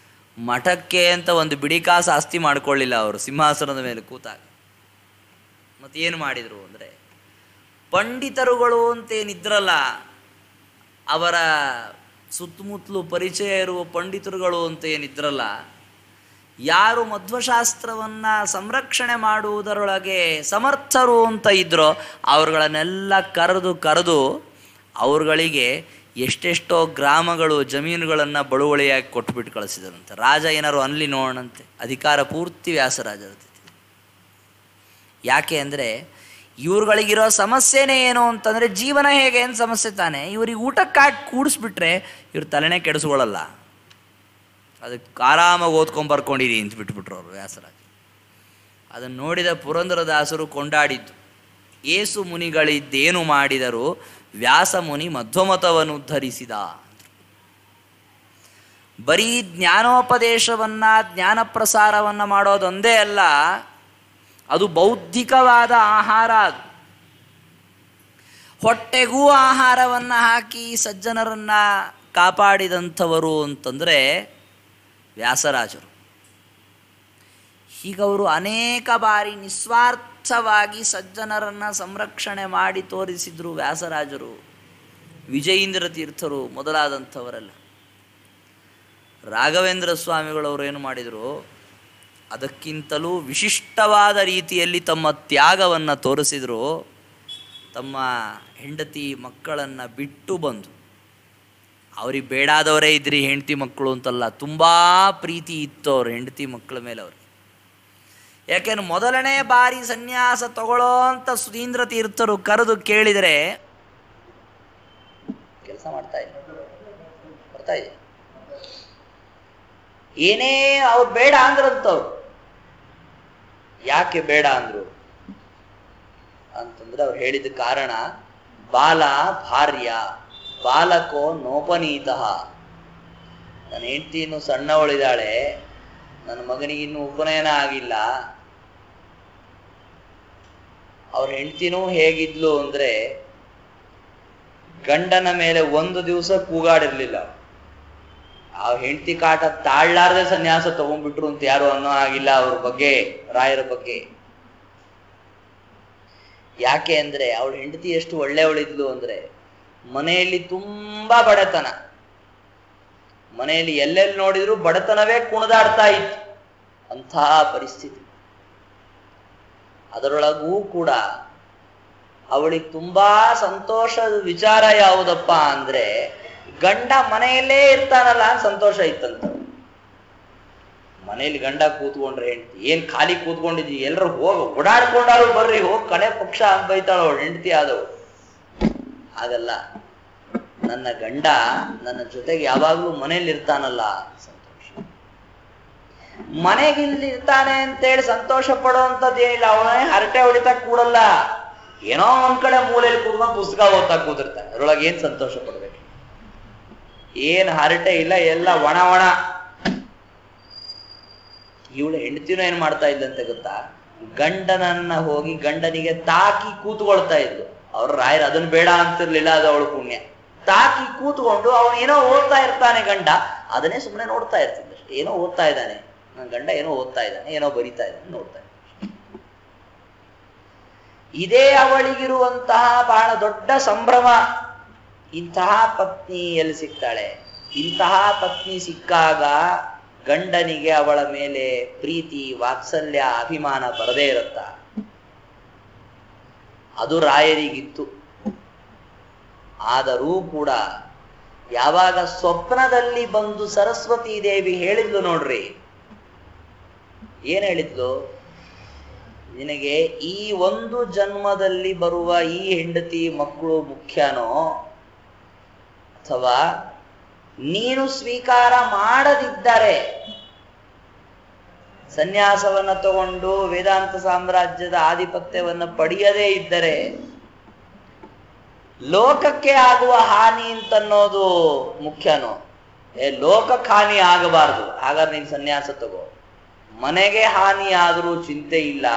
ಮಠಕ್ಕೆ ಅಂತ ಒಂದು ಬಿಡಿ ಕಾಸು ಆಸ್ತಿ ಮಾಡ್ಕೊಳ್ಳಿಲ್ಲ ಅವರು ಸಿಂಹಾಸನದ ಮೇಲೆ ಕೂತಾಗ. ಮತ್ತೇನು ಮಾಡಿದರು ಅಂದರೆ, ಪಂಡಿತರುಗಳು ಅಂತೇನಿದ್ರಲ್ಲ, ಅವರ ಸುತ್ತಮುತ್ತಲು ಪರಿಚಯ ಇರುವ ಪಂಡಿತರುಗಳು ಅಂತ ಏನಿದ್ರಲ್ಲ, ಯಾರು ಮಧ್ವಶಾಸ್ತ್ರವನ್ನು ಸಂರಕ್ಷಣೆ ಮಾಡುವುದರೊಳಗೆ ಸಮರ್ಥರು ಅಂತ ಇದ್ರೋ ಅವ್ರುಗಳನ್ನೆಲ್ಲ ಕರೆದು ಅವ್ರುಗಳಿಗೆ ಎಷ್ಟೆಷ್ಟೋ ಗ್ರಾಮಗಳು, ಜಮೀನುಗಳನ್ನು ಬಳುವಳಿಯಾಗಿ ಕೊಟ್ಬಿಟ್ಟು ಕಳಿಸಿದರಂತೆ. ರಾಜ ಏನಾರು ಅನ್ಲಿ ನೋಡೋಣಂತೆ. ಅಧಿಕಾರ ಪೂರ್ತಿ ವ್ಯಾಸರಾಜರದ್ದು. ಯಾಕೆ ಅಂದರೆ ಇವ್ರುಗಳಿಗಿರೋ ಸಮಸ್ಯೆನೇ ಏನು ಅಂತಂದರೆ, ಜೀವನ ಹೇಗೆ ಅಂತ ಸಮಸ್ಯೆ ತಾನೆ. ಇವ್ರಿಗೆ ಊಟಕ್ಕಾಗಿ ಕೂಡಿಸ್ಬಿಟ್ರೆ ಇವ್ರು ತಲೆನೇ ಕೆಡಿಸ್ಕೊಳ್ಳಲ್ಲ. ಅದಕ್ಕೆ ಆರಾಮಾಗಿ ಓದ್ಕೊಂಬರ್ಕೊಂಡಿರಿ ಅಂತ ಬಿಟ್ಬಿಟ್ರು ಅವರು ವ್ಯಾಸರಾಜ. ಅದನ್ನು ನೋಡಿದ ಪುರಂದರದಾಸರು ಕೊಂಡಾಡಿದ್ದು, ಏಸು ಮುನಿಗಳಿದ್ದೇನು ಮಾಡಿದರು, ವ್ಯಾಸ ಮುನಿ ಮಧ್ವಮತವನ್ನು ಉದ್ಧರಿಸಿದ. ಬರೀ ಜ್ಞಾನೋಪದೇಶವನ್ನು, ಜ್ಞಾನ ಪ್ರಸಾರವನ್ನು ಮಾಡೋದೊಂದೇ ಅಲ್ಲ, ಅದು ಬೌದ್ಧಿಕವಾದ ಆಹಾರ. ಅದು ಹೊಟ್ಟೆಗೂ ಆಹಾರವನ್ನು ಹಾಕಿ ಸಜ್ಜನರನ್ನು ಕಾಪಾಡಿದಂಥವರು ಅಂತಂದರೆ ವ್ಯಾಸರಾಜರು. ಹೀಗವರು ಅನೇಕ ಬಾರಿ ನಿಸ್ವಾರ್ಥ ಸಮರ್ಥವಾಗಿ ಸಜ್ಜನರನ್ನು ಸಂರಕ್ಷಣೆ ಮಾಡಿ ತೋರಿಸಿದ್ರು ವ್ಯಾಸರಾಜರು, ವಿಜಯೀಂದ್ರ ತೀರ್ಥರು ಮೊದಲಾದಂಥವರೆಲ್ಲ. ರಾಘವೇಂದ್ರ ಸ್ವಾಮಿಗಳವರು ಏನು ಮಾಡಿದರು, ಅದಕ್ಕಿಂತಲೂ ವಿಶಿಷ್ಟವಾದ ರೀತಿಯಲ್ಲಿ ತಮ್ಮ ತ್ಯಾಗವನ್ನು ತೋರಿಸಿದರು. ತಮ್ಮ ಹೆಂಡತಿ ಮಕ್ಕಳನ್ನು ಬಿಟ್ಟು ಬಂದು, ಅವ್ರಿಗೆ ಬೇಡಾದವರೇ ಇದ್ರಿ ಹೆಂಡತಿ ಮಕ್ಕಳು ಅಂತಲ್ಲ, ತುಂಬ ಪ್ರೀತಿ ಇತ್ತು ಅವ್ರ ಹೆಂಡತಿ ಮಕ್ಕಳ ಮೇಲೆ ಅವ್ರಿಗೆ. ಯಾಕೆಂದ್ರೆ ಮೊದಲನೇ ಬಾರಿ ಸನ್ಯಾಸ ತಗೊಳ್ಳೋ ಅಂತ ಸುಧೀಂದ್ರ ತೀರ್ಥರು ಕರೆದು ಕೇಳಿದರೆ ಕೆಲಸ ಮಾಡ್ತಾ ಇದೆ. ಏನೇ ಅವ್ರು ಬೇಡ ಅಂದ್ರಂತವ್ರು. ಯಾಕೆ ಬೇಡ ಅಂದ್ರು ಅಂತಂದ್ರೆ ಅವ್ರು ಹೇಳಿದ ಕಾರಣ, ಬಾಲ ಭಾರ್ಯ ಬಾಲಕೋ ನೋಪನೀತ. ನನ್ನ ಹೆಂಡತಿ ಇನ್ನು ಸಣ್ಣವಳಿದ್ದಾಳೆ, ನನ್ನ ಮಗನಿಗೆ ಇನ್ನೂ ಉಪನಯನ ಆಗಿಲ್ಲ. ಅವ್ರ ಹೆಂಡತಿನೂ ಹೇಗಿದ್ಲು ಅಂದ್ರೆ, ಗಂಡನ ಮೇಲೆ ಒಂದು ದಿವಸ ಕೂಗಾಡಿರ್ಲಿಲ್ಲ. ಆ ಹೆಂಡತಿ ಕಾಟ ತಾಳ್ಲಾರ್ದೆ ಸನ್ಯಾಸ ತಗೊಂಡ್ಬಿಟ್ರು ಅಂತ ಯಾರು ಅನ್ನೋ ಆಗಿಲ್ಲ ಅವ್ರ ಬಗ್ಗೆ, ರಾಯರ ಬಗ್ಗೆ. ಯಾಕೆ ಅಂದ್ರೆ ಅವಳ ಹೆಂಡತಿ ಎಷ್ಟು ಒಳ್ಳೆಯವಳಿದ್ಲು ಅಂದ್ರೆ, ಮನೆಯಲ್ಲಿ ತುಂಬಾ ಬಡತನ, ಮನೆಯಲ್ಲಿ ಎಲ್ಲೆಲ್ಲಿ ನೋಡಿದ್ರು ಬಡತನವೇ ಕುಣಿದಾಡ್ತಾ ಇತ್ತು, ಅಂತಹ ಪರಿಸ್ಥಿತಿ. ಅದರೊಳಗೂ ಕೂಡ ಅವಳಿಗೆ ತುಂಬಾ ಸಂತೋಷದ ವಿಚಾರ ಯಾವುದಪ್ಪ ಅಂದ್ರೆ, ಗಂಡ ಮನೆಯಲ್ಲೇ ಇರ್ತಾನಲ್ಲ ಅಂತ ಸಂತೋಷ ಇತ್ತಂತ. ಮನೇಲಿ ಗಂಡ ಕೂತ್ಕೊಂಡ್ರೆ ಹೆಂಡತಿ, ಏನ್ ಖಾಲಿ ಕೂತ್ಕೊಂಡಿದ್ವಿ, ಎಲ್ಲರೂ ಹೋಗ ಓಡಾಡ್ಕೊಂಡಾರು ಬರ್ರಿ, ಹೋಗಿ ಕಡೆ ಪಕ್ಷ ಅಂತ ಬೈತಾಳ ಅವಳು ಹೆಂಡತಿ ಆದವಳು. ಹಾಗಲ್ಲ, ನನ್ನ ಗಂಡ ನನ್ನ ಜೊತೆಗೆ ಯಾವಾಗ್ಲೂ ಮನೇಲಿ ಇರ್ತಾನಲ್ಲ ಸಂತೋಷ. ಮನೆಗಿಲ್ಲಿ ಇರ್ತಾನೆ ಅಂತೇಳಿ ಸಂತೋಷ ಪಡುವಂಥದ್ದೇನಿಲ್ಲ. ಅವನೇ ಹರಟೆ ಹೊಡಿತಾ ಕೂಡಲ್ಲ, ಏನೋ ಒಂದ್ ಕಡೆ ಮೂಲೆಯಲ್ಲಿ ಕೂತ್ಕೊಂಡು ಪುಸ್ತಕ ಓದ್ತಾ ಕೂತಿರ್ತಾನೆ. ಅದ್ರೊಳಗೆ ಏನ್ ಸಂತೋಷ ಪಡ್ಬೇಕು? ಏನ್ ಹರಟೆ ಇಲ್ಲ, ಎಲ್ಲ ಒಣ ಒಣ. ಇವಳು ಹೆಂಡತಿನೂ ಏನ್ ಮಾಡ್ತಾ ಇದ್ದಂತೆ ಗೊತ್ತಾ, ಗಂಡನನ್ನ ಹೋಗಿ ಗಂಡನಿಗೆ ತಾಕಿ ಕೂತ್ಕೊಳ್ತಾ ಇದ್ಲು. ಅವ್ರ ರಾಯರು ಅದನ್ನ ಬೇಡ ಅಂತಿರ್ಲಿಲ್ಲ, ಅದು ಅವಳು ಪುಣ್ಯ. ತಾಕಿ ಕೂತ್ಕೊಂಡು ಅವನು ಏನೋ ಓದ್ತಾ ಇರ್ತಾನೆ, ಗಂಡ ಅದನ್ನೇ ಸುಮ್ಮನೆ ನೋಡ್ತಾ ಇರ್ತಿದ್ದಷ್ಟು. ಏನೋ ಓದ್ತಾ ಇದ್ದಾನೆ ನನ್ನ ಗಂಡ, ಏನೋ ಓದ್ತಾ ಇದ್ದಾನೆ, ಏನೋ ಬರಿತಾ ಇದ್ದಾನೆ, ನೋಡ್ತಾ ಇದ್ದಾನೆ. ಇದೇ ಅವಳಿಗಿರುವಂತಹ ಬಹಳ ದೊಡ್ಡ ಸಂಭ್ರಮ. ಇಂತಹ ಪತ್ನಿ ಎಲ್ಲಿ ಸಿಗ್ತಾಳೆ? ಇಂತಹ ಪತ್ನಿ ಸಿಕ್ಕಾಗ ಗಂಡನಿಗೆ ಅವಳ ಮೇಲೆ ಪ್ರೀತಿ, ವಾತ್ಸಲ್ಯ, ಅಭಿಮಾನ ಬರದೇ ಇರುತ್ತ. ಅದು ರಾಯರಿಗಿತ್ತು. ಆದರೂ ಕೂಡ ಯಾವಾಗ ಸ್ವಪ್ನದಲ್ಲಿ ಬಂದು ಸರಸ್ವತೀ ದೇವಿ ಹೇಳಿದ್ಲು ನೋಡ್ರಿ, ಏನ್ ಹೇಳಿದ್ಲು? ನಿನಗೆ ಈ ಒಂದು ಜನ್ಮದಲ್ಲಿ ಬರುವ ಈ ಹೆಂಡತಿ ಮಕ್ಕಳು ಮುಖ್ಯನೋ, ಅಥವಾ ನೀನು ಸ್ವೀಕಾರ ಮಾಡದಿದ್ದರೆ, ಸನ್ಯಾಸವನ್ನ ತಗೊಂಡು ವೇದಾಂತ ಸಾಮ್ರಾಜ್ಯದ ಆಧಿಪತ್ಯವನ್ನ ಪಡೆಯದೇ ಇದ್ದರೆ ಲೋಕಕ್ಕೆ ಆಗುವ ಹಾನಿ ಅಂತನ್ನೋದು ಮುಖ್ಯನೋ? ಲೋಕಕ್ಕೆ ಹಾನಿ ಆಗಬಾರ್ದು, ಹಾಗಾದ್ರೆ ನೀನು ಸನ್ಯಾಸ ತಗೋ. ಮನೆಗೆ ಹಾನಿ ಆದರೂ ಚಿಂತೆ ಇಲ್ಲ,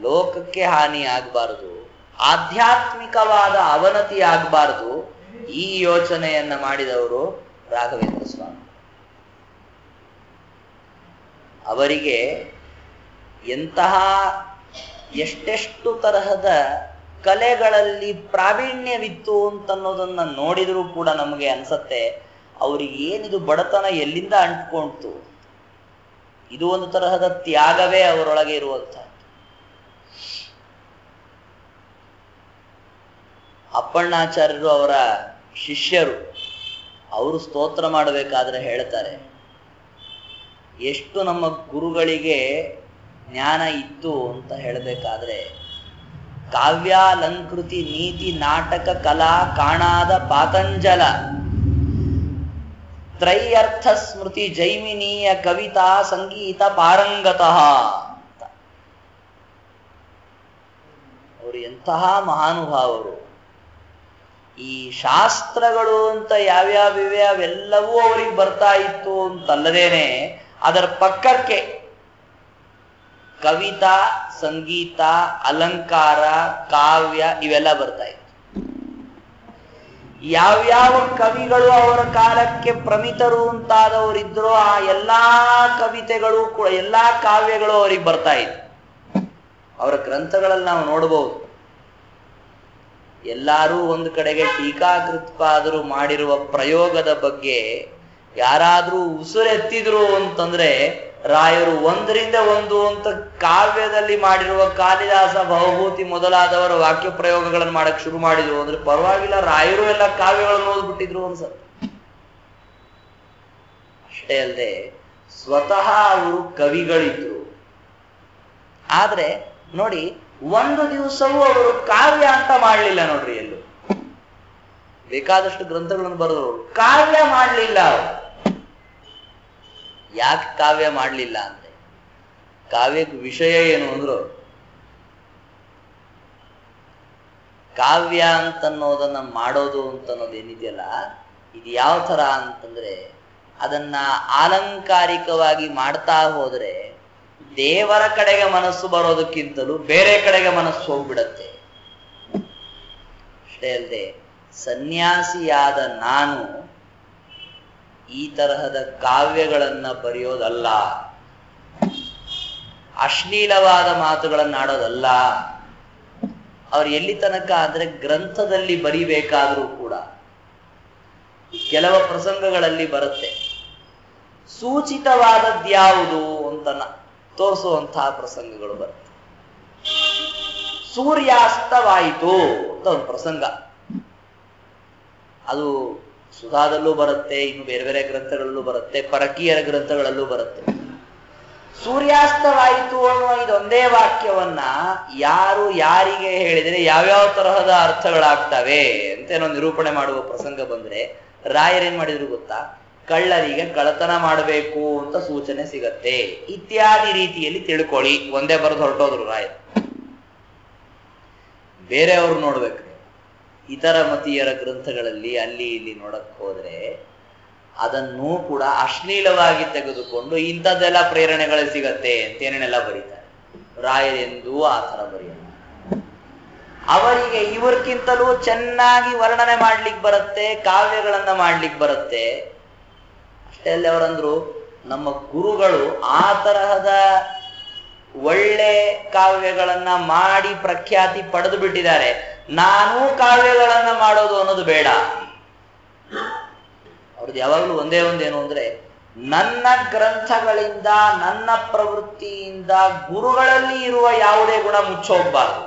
ಲೋಕಕ್ಕೆ ಹಾನಿ ಆಗಬಾರದು, ಆಧ್ಯಾತ್ಮಿಕವಾದ ಅವನತಿ ಆಗಬಾರದು. ಈ ಯೋಚನೆಯನ್ನ ಮಾಡಿದವರು ರಾಘವೇಂದ್ರ ಸ್ವಾಮಿ. ಅವರಿಗೆ ಎಂತಹ ಎಷ್ಟೆಷ್ಟು ತರಹದ ಕಲೆಗಳಲ್ಲಿ ಪ್ರಾವೀಣ್ಯವಿತ್ತು ಅಂತನ್ನೋದನ್ನ ನೋಡಿದರೂ ಕೂಡ ನಮಗೆ ಅನ್ಸತ್ತೆ, ಅವ್ರಿಗೆ ಏನಿದು ಬಡತನ ಎಲ್ಲಿಂದ ಅಂಟ್ಕೊಂತು. ಇದು ಒಂದು ತರಹದ ತ್ಯಾಗವೇ ಅವರೊಳಗೆ ಇರುವಂಥ. ಅಪ್ಪಣ್ಣಾಚಾರ್ಯರು ಅವರ ಶಿಷ್ಯರು, ಅವರು ಸ್ತೋತ್ರ ಮಾಡಬೇಕಾದ್ರೆ ಹೇಳ್ತಾರೆ, ಎಷ್ಟು ನಮ್ಮ ಗುರುಗಳಿಗೆ ಜ್ಞಾನ ಇತ್ತು ಅಂತ ಹೇಳಬೇಕಾದ್ರೆ, ಕಾವ್ಯಾಲಂಕೃತಿ ನೀತಿ ನಾಟಕ ಕಲಾ ಕಾಣಾದ ಪಾತಂಜಲ ತ್ರೈಯರ್ಥ ಸ್ಮೃತಿ ಜೈಮಿನೀಯ ಕವಿತಾ ಸಂಗೀತ ಪಾರಂಗತಃ. ಅವರು ಎಂತಹ ಮಹಾನುಭಾವರು. ಈ ಶಾಸ್ತ್ರಗಳು ಅಂತ ಯಾವ್ಯಾವಿವೆ ಅವೆಲ್ಲವೂ ಅವ್ರಿಗೆ ಬರ್ತಾ ಇತ್ತು ಅಂತಲ್ಲದೇನೆ, ಅದರ ಪಕ್ಕಕ್ಕೆ ಕವಿತಾ, ಸಂಗೀತ, ಅಲಂಕಾರ, ಕಾವ್ಯ ಇವೆಲ್ಲ ಬರ್ತಾ ಇತ್ತು. ಯಾವ್ಯಾವ ಕವಿಗಳು ಅವರ ಕಾಲಕ್ಕೆ ಪ್ರಮಿತರು ಅಂತಾದವರಿದ್ರು, ಆ ಎಲ್ಲಾ ಕವಿತೆಗಳು ಕೂಡ, ಎಲ್ಲಾ ಕಾವ್ಯಗಳು ಅವರಿಗೆ ಬರ್ತಾ ಇತ್ತು. ಅವರ ಗ್ರಂಥಗಳಲ್ಲಿ ನಾವು ನೋಡಬಹುದು. ಎಲ್ಲರೂ ಒಂದು ಕಡೆಗೆ ಟೀಕಾಕೃತ್ಪಾದರು ಮಾಡಿರುವ ಪ್ರಯೋಗದ ಬಗ್ಗೆ ಯಾರಾದ್ರೂ ಉಸಿರೆತ್ತಿದ್ರು ಅಂತಂದ್ರೆ ರಾಯರು ಒಂದರಿಂದ ಒಂದು ಅಂತ ಕಾವ್ಯದಲ್ಲಿ ಮಾಡಿರುವ ಕಾಳಿದಾಸ, ಭವಭೂತಿ ಮೊದಲಾದವರ ವಾಕ್ಯ ಪ್ರಯೋಗಗಳನ್ನು ಮಾಡಕ್ ಶುರು ಮಾಡಿದ್ರು ಅಂದ್ರೆ ಪರವಾಗಿಲ್ಲ, ರಾಯರು ಎಲ್ಲ ಕಾವ್ಯಗಳನ್ನು ಓದ್ಬಿಟ್ಟಿದ್ರು ಅನ್ಸತ್ತೆ. ಅಷ್ಟೇ ಅಲ್ಲದೆ ಸ್ವತಃ ಅವರು ಕವಿಗಳಿದ್ರು. ಆದ್ರೆ ನೋಡಿ, ಒಂದು ದಿವಸವೂ ಅವರು ಕಾವ್ಯ ಅಂತ ಮಾಡ್ಲಿಲ್ಲ ನೋಡ್ರಿ. ಎಲ್ಲೂ ಬೇಕಾದಷ್ಟು ಗ್ರಂಥಗಳನ್ನು ಬರೆದ್ರು, ಕಾವ್ಯ ಮಾಡ್ಲಿಲ್ಲ ಅವರು. ಯಾಕೆ ಕಾವ್ಯ ಮಾಡ್ಲಿಲ್ಲ ಅಂದ್ರೆ, ಕಾವ್ಯಕ್ಕೆ ವಿಷಯ ಏನು ಅಂದ್ರು, ಕಾವ್ಯ ಅಂತನ್ನೋದನ್ನ ಮಾಡೋದು ಅಂತನ್ನೋದು ಏನಿದೆಯಲ್ಲ, ಇದು ಯಾವ ತರ ಅಂತಂದ್ರೆ ಅದನ್ನ ಆಲಂಕಾರಿಕವಾಗಿ ಮಾಡ್ತಾ ಹೋದ್ರೆ ದೇವರ ಕಡೆಗೆ ಮನಸ್ಸು ಬರೋದಕ್ಕಿಂತಲೂ ಬೇರೆ ಕಡೆಗೆ ಮನಸ್ಸು ಹೋಗ್ಬಿಡತ್ತೆ. ಅಷ್ಟೇ ಅಲ್ಲದೆ ಸನ್ಯಾಸಿಯಾದ ನಾನು ಈ ತರಹದ ಕಾವ್ಯಗಳನ್ನ ಬರೆಯೋದಲ್ಲ, ಅಶ್ಲೀಲವಾದ ಮಾತುಗಳನ್ನಾಡೋದಲ್ಲ. ಅವ್ರು ಎಲ್ಲಿ ತನಕ ಅಂದ್ರೆ ಗ್ರಂಥದಲ್ಲಿ ಬರಿಬೇಕಾದ್ರೂ ಕೂಡ ಕೆಲವು ಪ್ರಸಂಗಗಳಲ್ಲಿ ಬರುತ್ತೆ, ಸೂಚಿತವಾದದ್ಯಾವುದು ಅಂತ ತೋರಿಸುವಂತಹ ಪ್ರಸಂಗಗಳು ಬರುತ್ತೆ. ಸೂರ್ಯಾಸ್ತವಾಯಿತು ಅಂತ ಒಂದು ಪ್ರಸಂಗ, ಅದು ಸುಧಾದಲ್ಲೂ ಬರುತ್ತೆ, ಇನ್ನು ಬೇರೆ ಬೇರೆ ಗ್ರಂಥಗಳಲ್ಲೂ ಬರುತ್ತೆ, ಪರಕೀಯರ ಗ್ರಂಥಗಳಲ್ಲೂ ಬರುತ್ತೆ. ಸೂರ್ಯಾಸ್ತವಾಯಿತು ಅನ್ನುವ ಇದೊಂದೇ ವಾಕ್ಯವನ್ನ ಯಾರು ಯಾರಿಗೆ ಹೇಳಿದರೆ ಯಾವ್ಯಾವ ತರಹದ ಅರ್ಥಗಳಾಗ್ತವೆ ಅಂತ ಏನೋ ನಿರೂಪಣೆ ಮಾಡುವ ಪ್ರಸಂಗ ಬಂದ್ರೆ ರಾಯರೇನ್ ಮಾಡಿದ್ರು ಗೊತ್ತಾ, ಕಳ್ಳರಿಗೆ ಕಳ್ಳತನ ಮಾಡಬೇಕು ಅಂತ ಸೂಚನೆ ಸಿಗತ್ತೆ ಇತ್ಯಾದಿ ರೀತಿಯಲ್ಲಿ ತಿಳ್ಕೊಳ್ಳಿ ಒಂದೇ ಬರೆದು ಹೊರಟೋದ್ರು ರಾಯರು. ಬೇರೆಯವರು ನೋಡ್ಬೇಕು, ಇತರ ಮತೀಯರ ಗ್ರಂಥಗಳಲ್ಲಿ ಅಲ್ಲಿ ಇಲ್ಲಿ ನೋಡಕ್ ಹೋದ್ರೆ ಅದನ್ನೂ ಕೂಡ ಅಶ್ಲೀಲವಾಗಿ ತೆಗೆದುಕೊಂಡು ಇಂಥದ್ದೆಲ್ಲ ಪ್ರೇರಣೆಗಳು ಸಿಗತ್ತೆ ಅಂತೇನೆಲ್ಲ ಬರೀತಾರೆ. ರಾಯರೆಂದೂ ಆ ಥರ ಬರೆಯಲ್ಲ. ಅವರಿಗೆ ಇವ್ರಿಗಿಂತಲೂ ಚೆನ್ನಾಗಿ ವರ್ಣನೆ ಮಾಡ್ಲಿಕ್ಕೆ ಬರುತ್ತೆ, ಕಾವ್ಯಗಳನ್ನ ಮಾಡ್ಲಿಕ್ಕೆ ಬರುತ್ತೆ. ಅಷ್ಟೇ ಅಲ್ಲೇ ಅವರಂದ್ರು, ನಮ್ಮ ಗುರುಗಳು ಆ ತರಹದ ಒಳ್ಳೆ ಕಾವ್ಯಗಳನ್ನ ಮಾಡಿ ಪ್ರಖ್ಯಾತಿ ಪಡೆದು ಬಿಟ್ಟಿದ್ದಾರೆ, ನಾನೂ ಕಾವ್ಯಗಳನ್ನ ಮಾಡೋದು ಅನ್ನೋದು ಬೇಡ. ಅವ್ರದ್ದು ಯಾವಾಗಲೂ ಒಂದೇ ಒಂದೇನು ಅಂದ್ರೆ, ನನ್ನ ಗ್ರಂಥಗಳಿಂದ ನನ್ನ ಪ್ರವೃತ್ತಿಯಿಂದ ಗುರುಗಳಲ್ಲಿ ಇರುವ ಯಾವುದೇ ಗುಣ ಮುಚ್ಚೋಗ್ಬಾರ್ದು.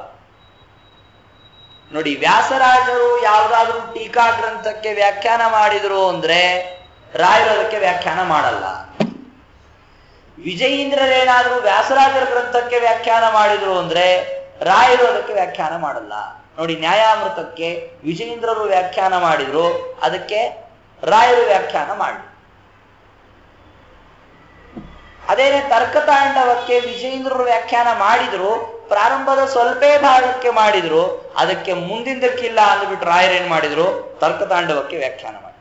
ನೋಡಿ, ವ್ಯಾಸರಾಜರು ಯಾವುದಾದ್ರೂ ಟೀಕಾ ಗ್ರಂಥಕ್ಕೆ ವ್ಯಾಖ್ಯಾನ ಮಾಡಿದ್ರು ಅಂದ್ರೆ ರಾಯರು ಅದಕ್ಕೆ ವ್ಯಾಖ್ಯಾನ ಮಾಡಲ್ಲ. ವಿಜಯೀಂದ್ರರೇನಾದ್ರೂ ವ್ಯಾಸರಾಜರ ಗ್ರಂಥಕ್ಕೆ ವ್ಯಾಖ್ಯಾನ ಮಾಡಿದ್ರು ಅಂದ್ರೆ ರಾಯರು ಅದಕ್ಕೆ ವ್ಯಾಖ್ಯಾನ ಮಾಡಲ್ಲ. ನೋಡಿ, ನ್ಯಾಯಾಮೃತಕ್ಕೆ ವಿಜಯೀಂದ್ರರು ವ್ಯಾಖ್ಯಾನ ಮಾಡಿದ್ರು, ಅದಕ್ಕೆ ರಾಯರು ವ್ಯಾಖ್ಯಾನ ಮಾಡಿ. ಅದೇನೆ ತರ್ಕತಾಂಡವಕ್ಕೆ ವಿಜಯೇಂದ್ರರು ವ್ಯಾಖ್ಯಾನ ಮಾಡಿದ್ರು, ಪ್ರಾರಂಭದ ಸ್ವಲ್ಪೇ ಭಾಗಕ್ಕೆ ಮಾಡಿದ್ರು, ಅದಕ್ಕೆ ಮುಂದಿಂದಕ್ಕಿಲ್ಲ ಅಂದ್ಬಿಟ್ಟು ರಾಯರೇನ್ ಮಾಡಿದ್ರು, ತರ್ಕತಾಂಡವಕ್ಕೆ ವ್ಯಾಖ್ಯಾನ ಮಾಡಿ.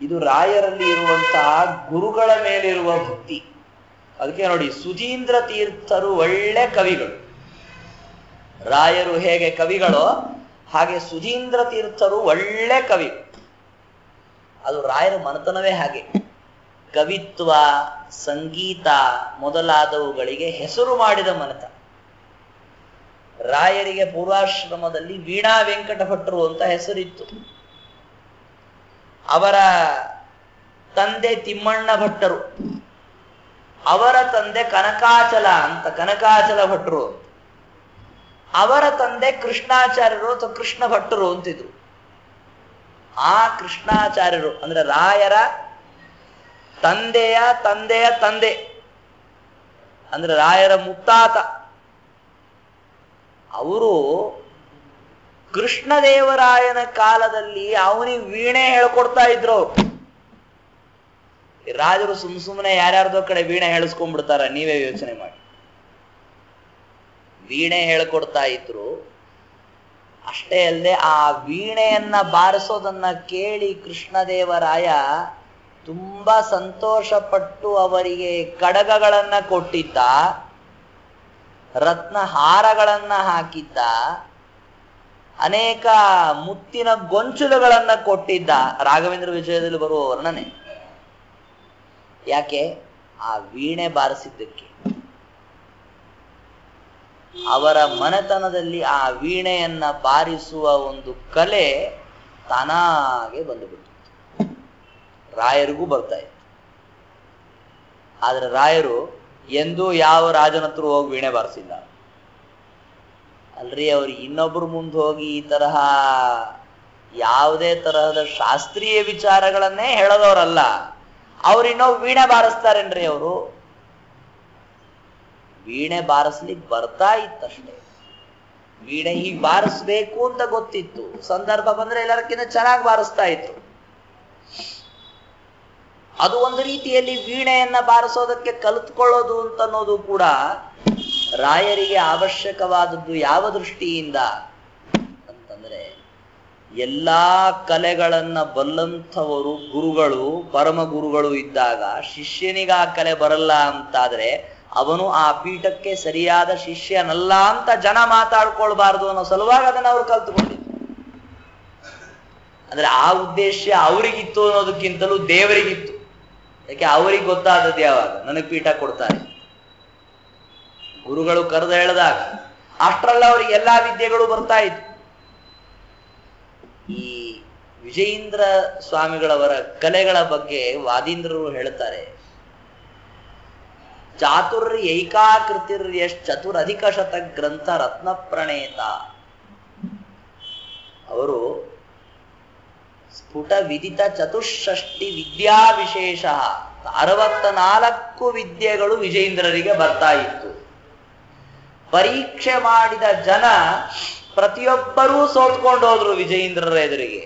ಇದು ರಾಯರಲ್ಲಿ ಇರುವಂತಹ ಗುರುಗಳ ಮೇಲಿರುವ ಭಕ್ತಿ. ಅದಕ್ಕೆ ನೋಡಿ, ಸುಧೀಂದ್ರ ತೀರ್ಥರು ಒಳ್ಳೆ ಕವಿಗಳು. ರಾಯರು ಹೇಗೆ ಕವಿಗಳೋ ಹಾಗೆ ಸುಧೀಂದ್ರ ತೀರ್ಥರು ಒಳ್ಳೆ ಕವಿ. ಅದು ರಾಯರ ಮನತನವೇ ಹಾಗೆ. ಕವಿತ್ವ, ಸಂಗೀತ ಮೊದಲಾದವುಗಳಿಗೆ ಹೆಸರು ಮಾಡಿದ ಮನತ. ರಾಯರಿಗೆ ಪೂರ್ವಾಶ್ರಮದಲ್ಲಿ ವೀಣಾ ವೆಂಕಟ ಭಟ್ರು ಅಂತ ಹೆಸರಿತ್ತು. ಅವರ ತಂದೆ ತಿಮ್ಮಣ್ಣ ಭಟ್ಟರು, ಅವರ ತಂದೆ ಕನಕಾಚಲ ಅಂತ ಕನಕಾಚಲ ಭಟ್ರು, ಅವರ ತಂದೆ ಕೃಷ್ಣಾಚಾರ್ಯರು ಅಥವಾ ಕೃಷ್ಣ ಭಟ್ಟರು ಅಂತಿದ್ರು. ಆ ಕೃಷ್ಣಾಚಾರ್ಯರು ಅಂದ್ರೆ ರಾಯರ ತಂದೆಯ ತಂದೆಯ ತಂದೆ ಅಂದ್ರೆ ರಾಯರ ಮುತ್ತಾತ. ಅವರು ಕೃಷ್ಣದೇವರಾಯನ ಕಾಲದಲ್ಲಿ ಅವನಿಗೆ ವೀಣೆ ಹೇಳ್ಕೊಡ್ತಾ ಇದ್ರು. ರಾಜರು ಸುಮ್ಮನೆ ಯಾರ್ಯಾರ್ದೋ ಕಡೆ ವೀಣೆ ಹೇಳಿಸ್ಕೊಂಡ್ಬಿಡ್ತಾರ, ನೀವೇ ಯೋಚನೆ ಮಾಡಿ. ವೀಣೆ ಹೇಳ್ಕೊಡ್ತಾ ಇದ್ರು. ಅಷ್ಟೇ ಅಲ್ಲದೆ ಆ ವೀಣೆಯನ್ನ ಬಾರಿಸೋದನ್ನ ಕೇಳಿ ಕೃಷ್ಣದೇವರಾಯ ತುಂಬಾ ಸಂತೋಷ ಪಟ್ಟು ಅವರಿಗೆ ಕಡಗಗಳನ್ನ ಕೊಟ್ಟಿದ್ದ, ರತ್ನ ಹಾರಗಳನ್ನ ಹಾಕಿದ್ದ, ಅನೇಕ ಮುತ್ತಿನ ಗೊಂಚಲುಗಳನ್ನ ಕೊಟ್ಟಿದ್ದ. ರಾಘವೇಂದ್ರ ವಿಜಯದಲ್ಲಿ ಬರುವ ವರ್ಣನೆ. ಯಾಕೆ? ಆ ವೀಣೆ ಬಾರಿಸಿದ್ದಕ್ಕೆ. ಅವರ ಮನೆತನದಲ್ಲಿ ಆ ವೀಣೆಯನ್ನ ಬಾರಿಸುವ ಒಂದು ಕಲೆ ತಾನಾಗೆ ಬಂದುಬಿಟ್ಟು ರಾಯರಿಗೂ ಬರ್ತಾ ಇತ್ತು. ಆದ್ರೆ ರಾಯರು ಎಂದೂ ಯಾವ ರಾಜನ ಹತ್ರ ಹೋಗಿ ವೀಣೆ ಬಾರಿಸಿಲ್ಲ. ಅಲ್ರಿ, ಅವ್ರು ಇನ್ನೊಬ್ರು ಮುಂದೆ ಹೋಗಿ ಈ ತರಹ ಯಾವುದೇ ತರಹದ ಶಾಸ್ತ್ರೀಯ ವಿಚಾರಗಳನ್ನೇ ಹೇಳದವ್ರಲ್ಲ. ಅವ್ರು ಇನ್ನೊಬ್ಬ ವೀಣೆ ಬಾರಿಸ್ತಾರೇನ್ರಿ? ಅವರು ವೀಣೆ ಬಾರಿಸ್ಲಿಕ್ಕೆ ಬರ್ತಾ ಇತ್ತಷ್ಟೇ. ವೀಣೆ ಹೀಗೆ ಬಾರಿಸ್ಬೇಕು ಅಂತ ಗೊತ್ತಿತ್ತು. ಸಂದರ್ಭ ಬಂದ್ರೆ ಎಲ್ಲರಕ್ಕಿಂತ ಚೆನ್ನಾಗಿ ಬಾರಿಸ್ತಾ ಇತ್ತು. ಅದು ಒಂದು ರೀತಿಯಲ್ಲಿ ವೀಣೆಯನ್ನ ಬಾರಿಸೋದಕ್ಕೆ ಕಲಿತ್ಕೊಳ್ಳೋದು ಅಂತ ಅನ್ನೋದು ಕೂಡ ರಾಯರಿಗೆ ಅವಶ್ಯಕವಾದದ್ದು. ಯಾವ ದೃಷ್ಟಿಯಿಂದ ಅಂತಂದ್ರೆ, ಎಲ್ಲಾ ಕಲೆಗಳನ್ನ ಬಲ್ಲಂಥವರು ಗುರುಗಳು, ಪರಮ ಗುರುಗಳು ಇದ್ದಾಗ ಶಿಷ್ಯನಿಗೆ ಆ ಕಲೆ ಬರಲ್ಲ ಅಂತಾದ್ರೆ ಅವನು ಆ ಪೀಠಕ್ಕೆ ಸರಿಯಾದ ಶಿಷ್ಯನಲ್ಲ ಅಂತ ಜನ ಮಾತಾಡ್ಕೊಳ್ಬಾರ್ದು ಅನ್ನೋ ಸಲುವಾಗಿ ಅದನ್ನ ಅವ್ರು ಕಲ್ತುಕೊಂಡಿದ್ರು. ಅಂದ್ರೆ ಆ ಉದ್ದೇಶ ಅವರಿಗಿತ್ತು ಅನ್ನೋದಕ್ಕಿಂತಲೂ ದೇವರಿಗಿತ್ತು. ಯಾಕೆ ಅವರಿಗೆ ಗೊತ್ತಾದದ್ದು ಯಾವಾಗ? ನನಗೆ ಪೀಠ ಕೊಡ್ತಾರೆ ಗುರುಗಳು ಕರೆದು ಹೇಳಿದಾಗ. ಅಷ್ಟರಲ್ಲ ಅವ್ರಿಗೆ ಎಲ್ಲಾ ವಿದ್ಯೆಗಳು ಬರ್ತಾ ಇತ್ತು. ಈ ವಿಜಯೇಂದ್ರ ಸ್ವಾಮಿಗಳವರ ಕಲೆಗಳ ಬಗ್ಗೆ ವಾದೀಂದ್ರರು ಹೇಳ್ತಾರೆ, ಚಾತುರ್ಯೈಕಾಕೃತಿರ್ಯಶ್ಚತುರಧಿಕ ಶತ ಗ್ರಂಥ ರತ್ನ ಪ್ರಣೇತ. ಅವರು ಸ್ಫುಟ ವಿದಿತ ಚತುಷ್ಷಷ್ಟಿ ವಿದ್ಯಾ ವಿಶೇಷ, 64 ವಿದ್ಯೆಗಳು ವಿಜಯೇಂದ್ರರಿಗೆ ಬರ್ತಾ ಇತ್ತು. ಪರೀಕ್ಷೆ ಮಾಡಿದ ಜನ ಪ್ರತಿಯೊಬ್ಬರೂ ಸೋತ್ಕೊಂಡು ಹೋದ್ರು ವಿಜಯೇಂದ್ರರ ಎದುರಿಗೆ.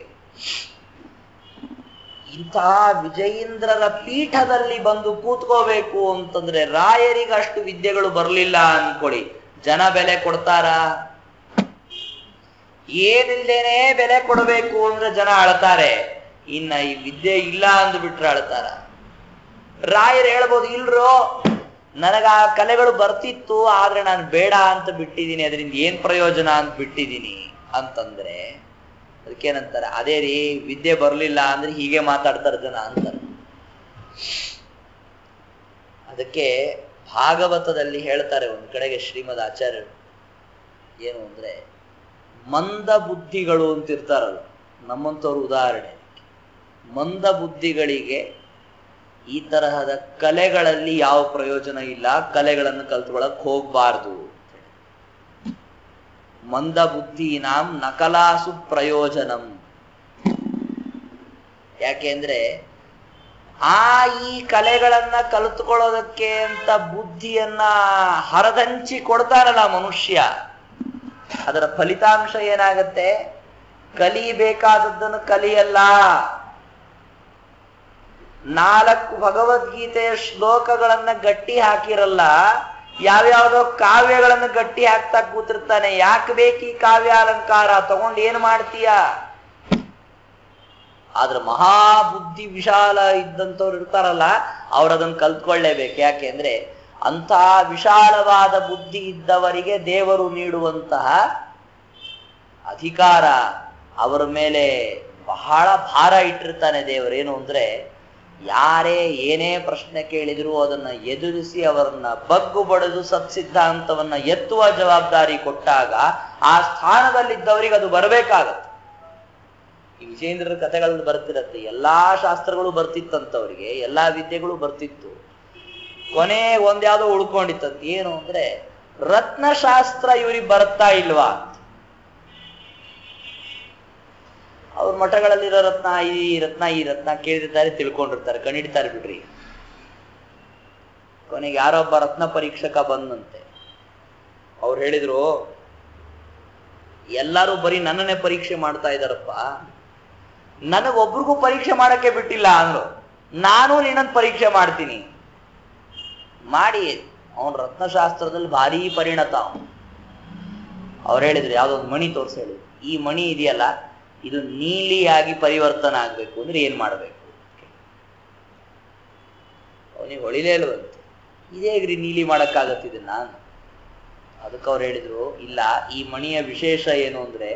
ಇಂತಹ ವಿಜಯೇಂದ್ರರ ಪೀಠದಲ್ಲಿ ಬಂದು ಕೂತ್ಕೋಬೇಕು ಅಂತಂದ್ರೆ ರಾಯರಿಗೆ ಅಷ್ಟು ವಿದ್ಯೆಗಳು ಬರಲಿಲ್ಲ ಅನ್ಕೊಳ್ಳಿ, ಜನ ಬೆಲೆ ಕೊಡ್ತಾರ? ಏನಿಲ್ದೇನೆ ಬೆಲೆ ಕೊಡಬೇಕು ಅಂದ್ರೆ ಜನ ಅಳ್ತಾರೆ. ಇನ್ನ ಈ ವಿದ್ಯೆ ಇಲ್ಲ ಅಂದ್ಬಿಟ್ರೆ ಅಳ್ತಾರ. ರಾಯರು ಹೇಳ್ಬೋದು, ಇಲ್ರೋ ನನಗ ಆ ಕಲೆಗಳು ಬರ್ತಿತ್ತು, ಆದ್ರೆ ನಾನು ಬೇಡ ಅಂತ ಬಿಟ್ಟಿದ್ದೀನಿ, ಅದರಿಂದ ಏನ್ ಪ್ರಯೋಜನ ಅಂತ ಬಿಟ್ಟಿದ್ದೀನಿ ಅಂತಂದ್ರೆ ಅದಕ್ಕೇನಂತಾರೆ, ಅದೇ ರೀ ವಿದ್ಯೆ ಬರ್ಲಿಲ್ಲ ಅಂದ್ರೆ ಹೀಗೆ ಮಾತಾಡ್ತಾರೆ ಜನ ಅಂತಾರೆ. ಅದಕ್ಕೆ ಭಾಗವತದಲ್ಲಿ ಹೇಳ್ತಾರೆ ಒಂದು ಕಡೆಗೆ ಶ್ರೀಮದ್ ಆಚಾರ್ಯರು, ಏನು ಅಂದ್ರೆ ಮಂದ ಬುದ್ಧಿಗಳು ಅಂತ ಇರ್ತಾರಲ್ಲ, ನಮ್ಮಂಥವ್ರು ಉದಾಹರಣೆ. ಮಂದ ಬುದ್ಧಿಗಳಿಗೆ ಈ ತರಹದ ಕಲೆಗಳಲ್ಲಿ ಯಾವ ಪ್ರಯೋಜನ ಇಲ್ಲ, ಕಲೆಗಳನ್ನು ಕಲ್ತ್ಕೊಳಕ್ ಹೋಗ್ಬಾರ್ದು. ಮಂದ ಬುದ್ಧೀನಾಂ ನಕಲಾಸು ಪ್ರಯೋಜನಂ. ಯಾಕೆಂದ್ರೆ ಈ ಕಲೆಗಳನ್ನ ಕಲಿತುಕೊಳ್ಳೋದಕ್ಕೆ ಅಂತ ಬುದ್ಧಿಯನ್ನ ಹರದಂಚಿ ಕೊಡ್ತಾರಲ್ಲ ಮನುಷ್ಯ, ಅದರ ಫಲಿತಾಂಶ ಏನಾಗತ್ತೆ? ಕಲಿಬೇಕಾದದ್ದನ್ನು ಕಲಿಯಲ್ಲ. 4 ಭಗವದ್ಗೀತೆಯ ಶ್ಲೋಕಗಳನ್ನ ಗಟ್ಟಿ ಹಾಕಿರಲ್ಲ, ಯಾವ್ಯಾವ್ದೋ ಕಾವ್ಯಗಳನ್ನು ಗಟ್ಟಿ ಹಾಕ್ತಾ ಕೂತಿರ್ತಾನೆ. ಯಾಕೆ ಬೇಕು ಈ ಕಾವ್ಯ ಅಲಂಕಾರ? ತಗೊಂಡು ಏನ್ ಮಾಡ್ತೀಯ? ಆದ್ರೆ ಮಹಾಬುದ್ಧಿ ವಿಶಾಲ ಇದ್ದಂಥವ್ರು ಇರ್ತಾರಲ್ಲ, ಅವ್ರು ಅದನ್ನ ಕಲ್ತ್ಕೊಳ್ಳೇಬೇಕು. ಯಾಕೆಂದ್ರೆ ಅಂಥ ವಿಶಾಲವಾದ ಬುದ್ಧಿ ಇದ್ದವರಿಗೆ ದೇವರು ನೀಡುವಂತಹ ಅಧಿಕಾರ, ಅವರ ಮೇಲೆ ಬಹಳ ಭಾರ ಇಟ್ಟಿರ್ತಾನೆ ದೇವರು. ಏನು ಅಂದ್ರೆ ಯಾರೇ ಏನೇ ಪ್ರಶ್ನೆ ಕೇಳಿದ್ರು ಅದನ್ನ ಎದುರಿಸಿ ಅವರನ್ನ ಬಗ್ಗು ಬಡಿದು ಸತ್ಸಿದ್ಧಾಂತವನ್ನ ಎತ್ತುವ ಜವಾಬ್ದಾರಿ ಕೊಟ್ಟಾಗ ಆ ಸ್ಥಾನದಲ್ಲಿದ್ದವರಿಗೆ ಅದು ಬರಬೇಕಾಗತ್ತೆ. ಈ ವಿಜಯೇಂದ್ರರ ಕಥೆಗಳಲ್ಲಿ ಬರ್ತಿರತ್ತೆ, ಎಲ್ಲಾ ಶಾಸ್ತ್ರಗಳು ಬರ್ತಿತ್ತಂತವ್ರಿಗೆ, ಎಲ್ಲಾ ವಿದ್ಯೆಗಳು ಬರ್ತಿತ್ತು. ಕೊನೆ ಒಂದ್ಯಾವುದೋ ಉಳ್ಕೊಂಡಿತ್ತಂತ. ಏನು ಅಂದ್ರೆ ರತ್ನಶಾಸ್ತ್ರ ಇವ್ರಿಗೆ ಬರ್ತಾ ಇಲ್ವಾ? ಅವ್ರ ಮಠಗಳಲ್ಲಿರೋ ರತ್ನ ಈ ರತ್ನ ಕೇಳಿರ್ತಾರೆ, ತಿಳ್ಕೊಂಡಿರ್ತಾರೆ, ಕಣ್ಣಿಡ್ತಾರೆ ಬಿಡ್ರಿ. ಕೊನೆಗೆ ಯಾರೊಬ್ಬ ರತ್ನ ಪರೀಕ್ಷಕ ಬಂದಂತೆ. ಅವ್ರು ಹೇಳಿದ್ರು, ಎಲ್ಲರೂ ಬರೀ ನನ್ನನ್ನೇ ಪರೀಕ್ಷೆ ಮಾಡ್ತಾ ಇದ್ದಾರಪ್ಪ, ನನಗೊಬ್ರಿಗೂ ಪರೀಕ್ಷೆ ಮಾಡಕ್ಕೆ ಬಿಟ್ಟಿಲ್ಲ ಅಂದ್ರು. ನಾನು ನಿನ್ನನ್ನು ಪರೀಕ್ಷೆ ಮಾಡ್ತೀನಿ ಮಾಡಿ. ಅವನ್ ರತ್ನಶಾಸ್ತ್ರದಲ್ಲಿ ಭಾರಿ ಪರಿಣತ. ಅವ್ರು ಹೇಳಿದ್ರು, ಯಾವ್ದೊಂದು ಮಣಿ ತೋರಿಸಿ ಹೇಳಿದ್ರು, ಈ ಮಣಿ ಇದೆಯಲ್ಲ ಇದು ನೀಲಿಯಾಗಿ ಪರಿವರ್ತನ ಆಗ್ಬೇಕು ಅಂದ್ರೆ ಏನ್ ಮಾಡ್ಬೇಕು? ಅವನಿಗೆ ಹೊಳಿಲೇ ಇಲ್ವಂತೆ. ಇದೇಗ್ರಿ ನೀಲಿ ಮಾಡಕ್ಕಾಗತ್ತಿದೆ ನಾನು? ಅದಕ್ಕೆ ಅವ್ರು ಹೇಳಿದ್ರು, ಇಲ್ಲ, ಈ ಮಣಿಯ ವಿಶೇಷ ಏನು ಅಂದ್ರೆ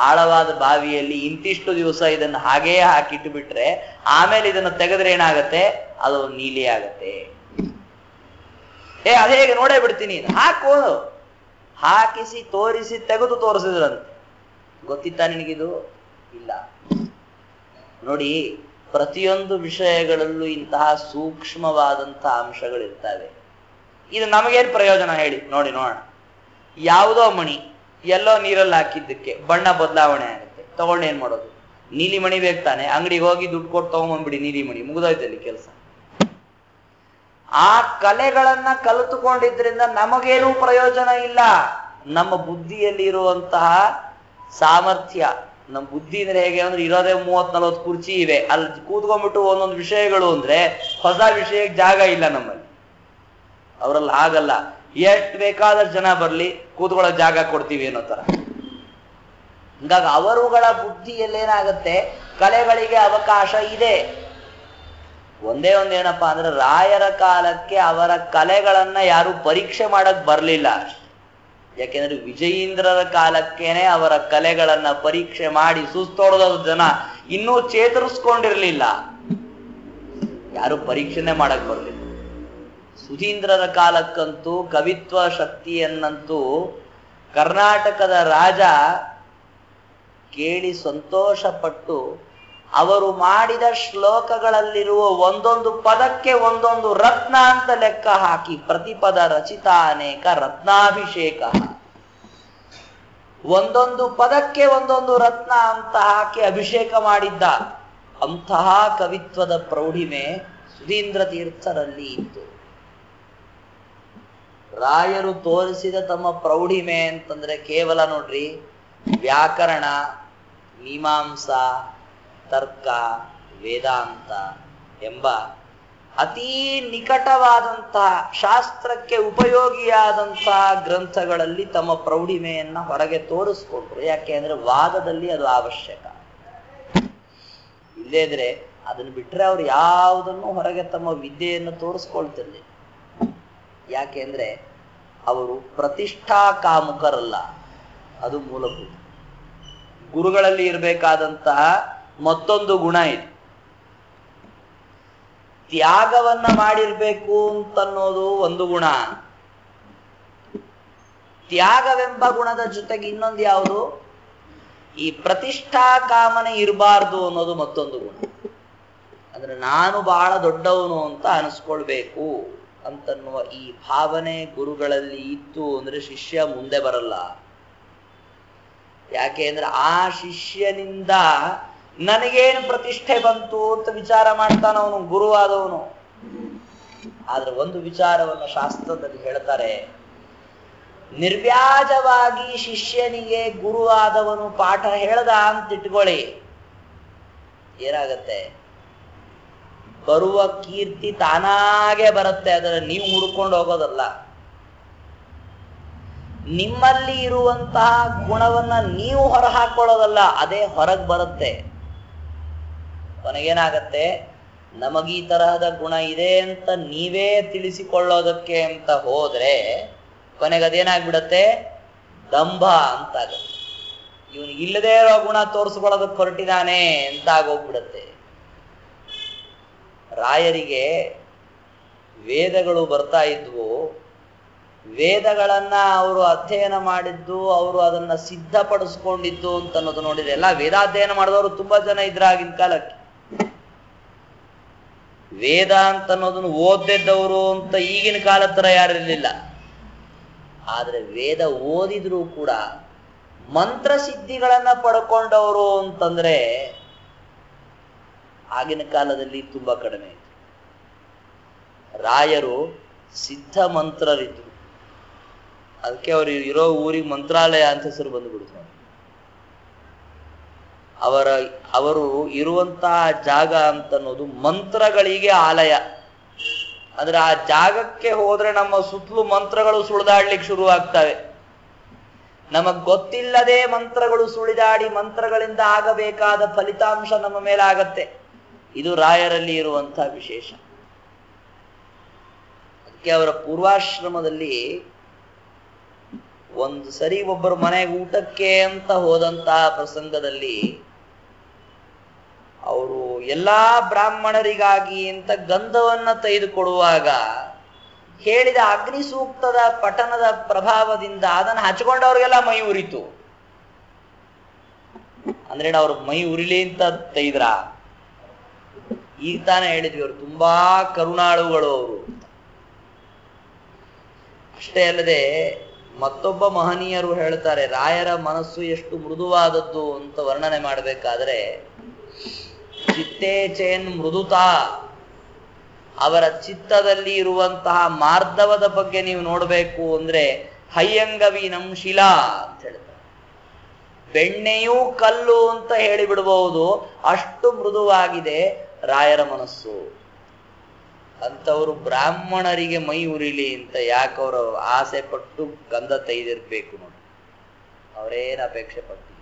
ಆಳವಾದ ಬಾವಿಯಲ್ಲಿ ಇಂತಿಷ್ಟು ದಿವಸ ಇದನ್ನ ಹಾಗೇ ಹಾಕಿಟ್ಟು ಬಿಟ್ರೆ ಆಮೇಲೆ ಇದನ್ನ ತೆಗೆದ್ರೆ ಏನಾಗತ್ತೆ? ಅದು ನೀಲಿ ಆಗತ್ತೆ. ಅದೇ ನೋಡೇ ಬಿಡ್ತೀನಿ, ಹಾಕು. ಹಾಕಿಸಿ ತೋರಿಸಿ ತೆಗೆದು ತೋರಿಸಿದ್ರಂತೆ. ಗೊತ್ತಿತ್ತಾ ನಿನಗಿದು? ಇಲ್ಲ. ನೋಡಿ, ಪ್ರತಿಯೊಂದು ವಿಷಯಗಳಲ್ಲೂ ಇಂತಹ ಸೂಕ್ಷ್ಮವಾದಂತಹ ಅಂಶಗಳಿರ್ತವೆ. ಇದು ನಮಗೇನು ಪ್ರಯೋಜನ ಹೇಳಿ ನೋಡಿ ನೋಡೋಣ. ಯಾವುದೋ ಮಣಿ ಎಲ್ಲೋ ನೀರಲ್ಲಿ ಹಾಕಿದ್ದಕ್ಕೆ ಬಣ್ಣ ಬದಲಾವಣೆ ಆಗುತ್ತೆ, ತಗೊಂಡು ಏನ್ ಮಾಡೋದು? ನೀಲಿ ಮಣಿ ಬೇಕು ತಾನೆ, ಅಂಗಡಿಗೆ ಹೋಗಿ ದುಡ್ಡು ಕೊಟ್ಟು ತಗೊಂಡ್ಬಂದ್ಬಿಡಿ ನೀಲಿ ಮಣಿ, ಮುಗಿದೋಯ್ತಲ್ಲಿ ಕೆಲಸ. ಆ ಕಲೆಗಳನ್ನ ಕಲಿತುಕೊಂಡಿದ್ರಿಂದ ನಮಗೇನೂ ಪ್ರಯೋಜನ ಇಲ್ಲ. ನಮ್ಮ ಬುದ್ಧಿಯಲ್ಲಿ ಇರುವಂತಹ ಸಾಮರ್ಥ್ಯ, ನಮ್ಮ ಬುದ್ಧಿ ಅಂದ್ರೆ ಹೇಗೆ ಅಂದ್ರೆ ಇರೋದೇ 30-40 ಕುರ್ಚಿ ಇವೆ, ಅಲ್ಲಿ ಕೂತ್ಕೊಂಡ್ಬಿಟ್ಟು ಒಂದೊಂದು ವಿಷಯಗಳು ಅಂದ್ರೆ ಹೊಸ ವಿಷಯಕ್ಕೆ ಜಾಗ ಇಲ್ಲ ನಮ್ಮಲ್ಲಿ. ಅವರಲ್ಲಿ ಹಾಗಲ್ಲ, ಎಷ್ಟು ಬೇಕಾದಷ್ಟು ಜನ ಬರ್ಲಿ ಕೂತ್ಕೊಳ್ಳೋ ಜಾಗ ಕೊಡ್ತೀವಿ ಅನ್ನೋ ತರ. ಹೀಗಾಗಿ ಅವರುಗಳ ಬುದ್ಧಿಯಲ್ಲೇನಾಗತ್ತೆ, ಕಲೆಗಳಿಗೆ ಅವಕಾಶ ಇದೆ. ಒಂದೇ ಒಂದೇನಪ್ಪಾ ಅಂದ್ರೆ ರಾಯರ ಕಾಲಕ್ಕೆ ಅವರ ಕಲೆಗಳನ್ನ ಯಾರು ಪರೀಕ್ಷೆ ಮಾಡಕ್ ಬರ್ಲಿಲ್ಲ. ಯಾಕೆಂದ್ರೆ ವಿಜಯೀಂದ್ರರ ಕಾಲಕ್ಕೇನೆ ಅವರ ಕಲೆಗಳನ್ನ ಪರೀಕ್ಷೆ ಮಾಡಿ ಸುಸ್ತೊಡೆದ ಜನ ಇನ್ನೂ ಚೇತರಿಸ್ಕೊಂಡಿರ್ಲಿಲ್ಲ, ಯಾರು ಪರೀಕ್ಷೆನೆ ಮಾಡಕ್ ಬರ್ಲಿಲ್ಲ. ಸುಧೀಂದ್ರರ ಕಾಲಕ್ಕಂತೂ ಕವಿತ್ವ ಶಕ್ತಿಯನ್ನಂತೂ ಕರ್ನಾಟಕದ ರಾಜ ಕೇಳಿ ಸಂತೋಷಪಟ್ಟು ಅವರು ಮಾಡಿದ ಶ್ಲೋಕಗಳಲ್ಲಿರುವ ಒಂದೊಂದು ಪದಕ್ಕೆ ಒಂದೊಂದು ರತ್ನ ಅಂತ ಲೆಕ್ಕ ಹಾಕಿ ಪ್ರತಿಪದ ರಚಿತ ಅನೇಕ ರತ್ನಾಭಿಷೇಕ, ಒಂದೊಂದು ಪದಕ್ಕೆ ಒಂದೊಂದು ರತ್ನ ಅಂತ ಹಾಕಿ ಅಭಿಷೇಕ ಮಾಡಿದ್ದ. ಅಂತಹ ಕವಿತ್ವದ ಪ್ರೌಢಿಮೆ ಸುಧೀಂದ್ರ ತೀರ್ಥರಲ್ಲಿ ಇತ್ತು. ರಾಯರು ತೋರಿಸಿದ ತಮ್ಮ ಪ್ರೌಢಿಮೆ ಅಂತಂದ್ರೆ ಕೇವಲ ನೋಡ್ರಿ, ವ್ಯಾಕರಣ, ಮೀಮಾಂಸಾ, ತರ್ಕ, ವೇದಾಂತ ಎಂಬ ಅತೀ ನಿಕಟವಾದಂತಹ ಶಾಸ್ತ್ರಕ್ಕೆ ಉಪಯೋಗಿಯಾದಂತಹ ಗ್ರಂಥಗಳಲ್ಲಿ ತಮ್ಮ ಪ್ರೌಢಿಮೆಯನ್ನ ಹೊರಗೆ ತೋರಿಸ್ಕೊಂಡ್ರು. ಯಾಕೆ ಅಂದ್ರೆ ವಾದದಲ್ಲಿ ಅದು ಅವಶ್ಯಕ. ಇಲ್ಲೇ ಇದ್ರೆ ಅದನ್ನು ಬಿಟ್ರೆ ಅವ್ರು ಯಾವುದನ್ನು ಹೊರಗೆ ತಮ್ಮ ವಿದ್ಯೆಯನ್ನು ತೋರಿಸ್ಕೊಳ್ತಿರ್ಲಿಲ್ಲ. ಯಾಕೆ ಅಂದ್ರೆ ಅವರು ಪ್ರತಿಷ್ಠಾ ಕಾಮುಕರಲ್ಲ, ಅದು ಮೂಲಭೂತ. ಗುರುಗಳಲ್ಲಿ ಇರಬೇಕಾದಂತಹ ಮತ್ತೊಂದು ಗುಣ ಇದೆ, ತ್ಯಾಗವನ್ನ ಮಾಡಿರ್ಬೇಕು ಅಂತನ್ನೋದು ಒಂದು ಗುಣ. ತ್ಯಾಗವೆಂಬ ಗುಣದ ಜೊತೆಗೆ ಇನ್ನೊಂದು ಯಾವುದು, ಈ ಪ್ರತಿಷ್ಠಾ ಕಾಮನೆ ಇರಬಾರ್ದು ಅನ್ನೋದು ಮತ್ತೊಂದು ಗುಣ. ಅಂದ್ರೆ ನಾನು ಬಹಳ ದೊಡ್ಡವನು ಅಂತ ಅನಿಸ್ಕೊಳ್ಬೇಕು ಅಂತನ್ನುವ ಈ ಭಾವನೆ ಗುರುಗಳಲ್ಲಿ ಇತ್ತು ಅಂದ್ರೆ ಶಿಷ್ಯ ಮುಂದೆ ಬರಲ್ಲ. ಯಾಕೆ ಅಂದ್ರೆ ಆ ಶಿಷ್ಯನಿಂದ ನನಗೇನು ಪ್ರತಿಷ್ಠೆ ಬಂತು ಅಂತ ವಿಚಾರ ಮಾಡ್ತಾನವನು ಗುರುವಾದವನು. ಆದ್ರೆ ಒಂದು ವಿಚಾರವನ್ನು ಶಾಸ್ತ್ರದಲ್ಲಿ ಹೇಳ್ತಾರೆ, ನಿರ್ವ್ಯಾಜವಾಗಿ ಶಿಷ್ಯನಿಗೆ ಗುರುವಾದವನು ಪಾಠ ಹೇಳ್ದ ಅಂತ ಇಟ್ಕೊಳ್ಳಿ, ಏನಾಗತ್ತೆ, ಬರುವ ಕೀರ್ತಿ ತಾನಾಗೆ ಬರುತ್ತೆ. ಅದರ ನೀವು ಹುಡ್ಕೊಂಡು ಹೋಗೋದಲ್ಲ. ನಿಮ್ಮಲ್ಲಿ ಇರುವಂತಹ ಗುಣವನ್ನ ನೀವು ಹೊರ ಹಾಕೊಳ್ಳೋದಲ್ಲ, ಅದೇ ಹೊರಗೆ ಬರುತ್ತೆ. ಕೊನೆಗೇನಾಗತ್ತೆ, ನಮಗೀ ತರಹದ ಗುಣ ಇದೆ ಅಂತ ನೀವೇ ತಿಳಿಸಿಕೊಳ್ಳೋದಕ್ಕೆ ಅಂತ ಹೋದ್ರೆ ಕೊನೆಗದೇನಾಗ್ಬಿಡತ್ತೆ, ದಂಭ ಅಂತಾಗತ್ತೆ. ಇವನಿಗೆ ಇಲ್ಲದೇ ಇರೋ ಗುಣ ತೋರಿಸ್ಕೊಳ್ಳೋದಕ್ಕೆ ಹೊರಟಿದ್ದಾನೆ ಅಂತ ಆಗೋಗ್ಬಿಡತ್ತೆ. ರಾಯರಿಗೆ ವೇದಗಳು ಬರ್ತಾ ಇದ್ವು, ವೇದಗಳನ್ನ ಅವರು ಅಧ್ಯಯನ ಮಾಡಿದ್ದು, ಅವರು ಅದನ್ನ ಸಿದ್ಧಪಡಿಸ್ಕೊಂಡಿದ್ದು ಅಂತ ಅನ್ನೋದು ನೋಡಿದ್ರೆ, ಎಲ್ಲ ವೇದಾಧ್ಯಯನ ಮಾಡಿದವರು ತುಂಬಾ ಜನ ಇದ್ರ ಆಗಿನ ಕಾಲಕ್ಕೆ. ವೇದ ಅಂತ ಅನ್ನೋದನ್ನು ಓದಿದ್ದವರು ಅಂತ ಈಗಿನ ಕಾಲದ ತರ ಯಾರಿರ್ಲಿಲ್ಲ. ಆದ್ರೆ ವೇದ ಓದಿದ್ರು ಕೂಡ ಮಂತ್ರ ಸಿದ್ಧಿಗಳನ್ನ ಪಡ್ಕೊಂಡವರು ಅಂತಂದ್ರೆ ಆಗಿನ ಕಾಲದಲ್ಲಿ ತುಂಬಾ ಕಡಿಮೆ ಇತ್ತು. ರಾಯರು ಸಿದ್ಧ ಮಂತ್ರರಿದ್ರು, ಅದಕ್ಕೆ ಅವರು ಇರೋ ಊರಿಗೆ ಮಂತ್ರಾಲಯ ಅಂತ ಹೆಸರು ಬಂದುಬಿಡ್ತು. ಅವರು ಇರುವಂತಹ ಜಾಗ ಅಂತನ್ನೋದು ಮಂತ್ರಗಳಿಗೆ ಆಲಯ. ಅಂದ್ರೆ ಆ ಜಾಗಕ್ಕೆ ಹೋದ್ರೆ ನಮ್ಮ ಸುತ್ತಲೂ ಮಂತ್ರಗಳು ಸುಳಿದಾಡ್ಲಿಕ್ಕೆ ಶುರು ಆಗ್ತವೆ. ನಮಗ್ ಗೊತ್ತಿಲ್ಲದೆ ಮಂತ್ರಗಳು ಸುಳಿದಾಡಿ ಮಂತ್ರಗಳಿಂದ ಆಗಬೇಕಾದ ಫಲಿತಾಂಶ ನಮ್ಮ ಮೇಲೆ ಆಗತ್ತೆ. ಇದು ರಾಯರಲ್ಲಿ ಇರುವಂತಹ ವಿಶೇಷ. ಅದಕ್ಕೆ ಅವರ ಪೂರ್ವಾಶ್ರಮದಲ್ಲಿ ಒಂದು ಸರಿ ಒಬ್ಬರು ಮನೆಗೆ ಊಟಕ್ಕೆ ಅಂತ ಹೋದಂತಹ ಪ್ರಸಂಗದಲ್ಲಿ ಅವರು ಎಲ್ಲಾ ಬ್ರಾಹ್ಮಣರಿಗಾಗಿ ಅಂತ ಗಂಧವನ್ನ ತೆಗೆದುಕೊಡುವಾಗ ಹೇಳಿದ ಅಗ್ನಿ ಸೂಕ್ತದ ಪಠನದ ಪ್ರಭಾವದಿಂದ ಅದನ್ನು ಹಚ್ಕೊಂಡವ್ರಿಗೆಲ್ಲ ಮೈ ಉರಿತು. ಅಂದ್ರೆ ಅವ್ರ ಮೈ ಉರಿಲಿ ಅಂತ ತೈದ್ರ. ಈಗ ತಾನೇ ಹೇಳಿದ್ವಿ ಅವರು ತುಂಬಾ ಕರುಣಾಳುಗಳು ಅವರು. ಅಷ್ಟೇ ಅಲ್ಲದೆ ಮತ್ತೊಬ್ಬ ಮಹನೀಯರು ಹೇಳ್ತಾರೆ, ರಾಯರ ಮನಸ್ಸು ಎಷ್ಟು ಮೃದುವಾದದ್ದು ಅಂತ ವರ್ಣನೆ ಮಾಡಬೇಕಾದ್ರೆ, ಚಿತ್ತೇ ಚೇನ್ ಮೃದುತಾ, ಅವರ ಚಿತ್ತದಲ್ಲಿ ಇರುವಂತಹ ಮಾರ್ಧವದ ಬಗ್ಗೆ ನೀವು ನೋಡಬೇಕು ಅಂದ್ರೆ ಹಯ್ಯಂಗವೀನಂ ಶಿಲಾ ಅಂತ ಹೇಳ್ತಾರೆ. ಬೆಣ್ಣೆಯೂ ಕಲ್ಲು ಅಂತ ಹೇಳಿಬಿಡಬಹುದು, ಅಷ್ಟು ಮೃದುವಾಗಿದೆ ರಾಯರ ಮನಸ್ಸು. ಅಂತವರು ಬ್ರಾಹ್ಮಣರಿಗೆ ಮೈ ಉರಿಲಿ ಅಂತ ಯಾಕವರು ಆಸೆ ಪಟ್ಟು ಗಂಧ ತೆಗೆದಿರ್ಬೇಕು ನೋಡಿ, ಅವರೇನು ಅಪೇಕ್ಷೆ ಪಟ್ಟು.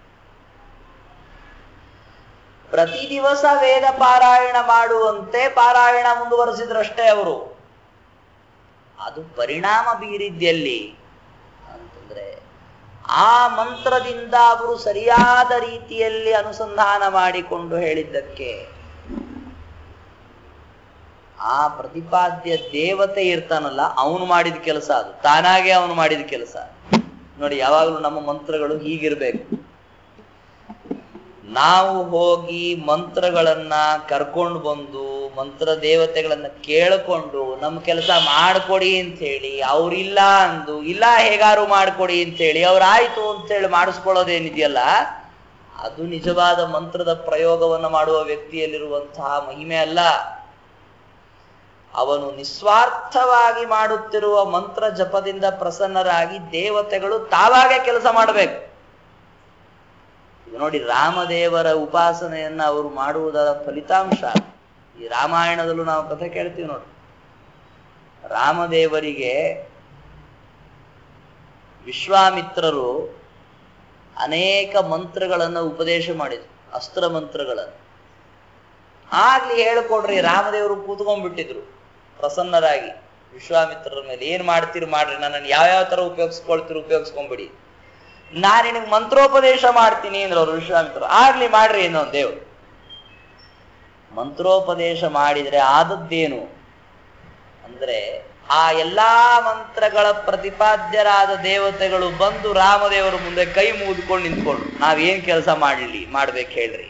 ಪ್ರತಿ ದಿವಸ ವೇದ ಪಾರಾಯಣ ಮಾಡುವಂತೆ ಪಾರಾಯಣ ಮುಂದುವರೆಸಿದ್ರಷ್ಟೇ ಅವರು. ಅದು ಪರಿಣಾಮ ಬೀರಿದ್ಯಲ್ಲಿ ಅಂತಂದ್ರೆ ಆ ಮಂತ್ರದಿಂದ ಅವರು ಸರಿಯಾದ ರೀತಿಯಲ್ಲಿ ಅನುಸಂಧಾನ ಮಾಡಿಕೊಂಡು ಹೇಳಿದ್ದಕ್ಕೆ ಆ ಪ್ರತಿಪಾದ್ಯ ದೇವತೆ ಇರ್ತಾನಲ್ಲ, ಅವನು ಮಾಡಿದ ಕೆಲಸ ಅದು, ತಾನಾಗೆ ಅವನು ಮಾಡಿದ ಕೆಲಸ ನೋಡಿ. ಯಾವಾಗಲೂ ನಮ್ಮ ಮಂತ್ರಗಳು ಹೀಗಿರ್ಬೇಕು. ನಾವು ಹೋಗಿ ಮಂತ್ರಗಳನ್ನ ಕರ್ಕೊಂಡು ಬಂದು ಮಂತ್ರ ದೇವತೆಗಳನ್ನ ಕೇಳಿಕೊಂಡು ನಮ್ಮ ಕೆಲಸ ಮಾಡ್ಕೊಡಿ ಅಂತ ಹೇಳಿ ಅವ್ರಿಲ್ಲ ಅಂದು, ಇಲ್ಲ ಹೇಗಾರು ಮಾಡ್ಕೊಡಿ ಅಂತ ಹೇಳಿ ಅವ್ರಾಯ್ತು ಅಂತ ಹೇಳಿ ಮಾಡಿಸ್ಕೊಳ್ಳೋದೇನಿದೆಯಲ್ಲ, ಅದು ನಿಜವಾದ ಮಂತ್ರದ ಪ್ರಯೋಗವನ್ನು ಮಾಡುವ ವ್ಯಕ್ತಿಯಲ್ಲಿರುವಂತಹ ಮಹಿಮೆ ಅಲ್ಲ. ಅವನು ನಿಸ್ವಾರ್ಥವಾಗಿ ಮಾಡುತ್ತಿರುವ ಮಂತ್ರ ಜಪದಿಂದ ಪ್ರಸನ್ನರಾಗಿ ದೇವತೆಗಳು ತಾವಾಗೆ ಕೆಲಸ ಮಾಡಬೇಕು. ನೋಡಿ, ರಾಮದೇವರ ಉಪಾಸನೆಯನ್ನ ಅವರು ಮಾಡುವುದರ ಫಲಿತಾಂಶ ಈ ರಾಮಾಯಣದಲ್ಲೂ ನಾವು ಕಥೆ ಕೇಳ್ತೀವಿ ನೋಡಿ. ರಾಮದೇವರಿಗೆ ವಿಶ್ವಾಮಿತ್ರರು ಅನೇಕ ಮಂತ್ರಗಳನ್ನು ಉಪದೇಶ ಮಾಡಿದ್ರು, ಅಸ್ತ್ರ ಮಂತ್ರಗಳನ್ನು. ಆಗ್ಲಿ ಹೇಳ್ಕೊಡ್ರಿ, ರಾಮದೇವರು ಕೂತ್ಕೊಂಡ್ಬಿಟ್ಟಿದ್ರು ಪ್ರಸನ್ನರಾಗಿ ವಿಶ್ವಾಮಿತ್ರರ ಮೇಲೆ. ಏನ್ ಮಾಡ್ತೀರಿ ಮಾಡ್ರಿ, ನನ್ನನ್ನು ಯಾವ್ಯಾವ ತರ ಉಪಯೋಗಿಸ್ಕೊಳ್ತೀರಿ ಉಪಯೋಗಿಸ್ಕೊಂಡ್ಬಿಡಿ, ನಾನು ನಿನಗೆ ಮಂತ್ರೋಪದೇಶ ಮಾಡ್ತೀನಿ ಅಂದ್ರೆ ಅವರು ವಿಶ್ವಾಮಿತ್ರರು. ಆಗ್ಲಿ ಮಾಡ್ರಿ ಏನೋ ದೇವರು. ಮಂತ್ರೋಪದೇಶ ಮಾಡಿದ್ರೆ ಆದದ್ದೇನು ಅಂದ್ರೆ ಆ ಎಲ್ಲಾ ಮಂತ್ರಗಳ ಪ್ರತಿಪಾದ್ಯರಾದ ದೇವತೆಗಳು ಬಂದು ರಾಮದೇವರು ಮುಂದೆ ಕೈ ಮುಗಿದುಕೊಂಡು ನಿಂತ್ಕೊಂಡ್ರು. ನಾವೇನ್ ಕೆಲಸ ಮಾಡ್ಬೇಕು ಹೇಳ್ರಿ.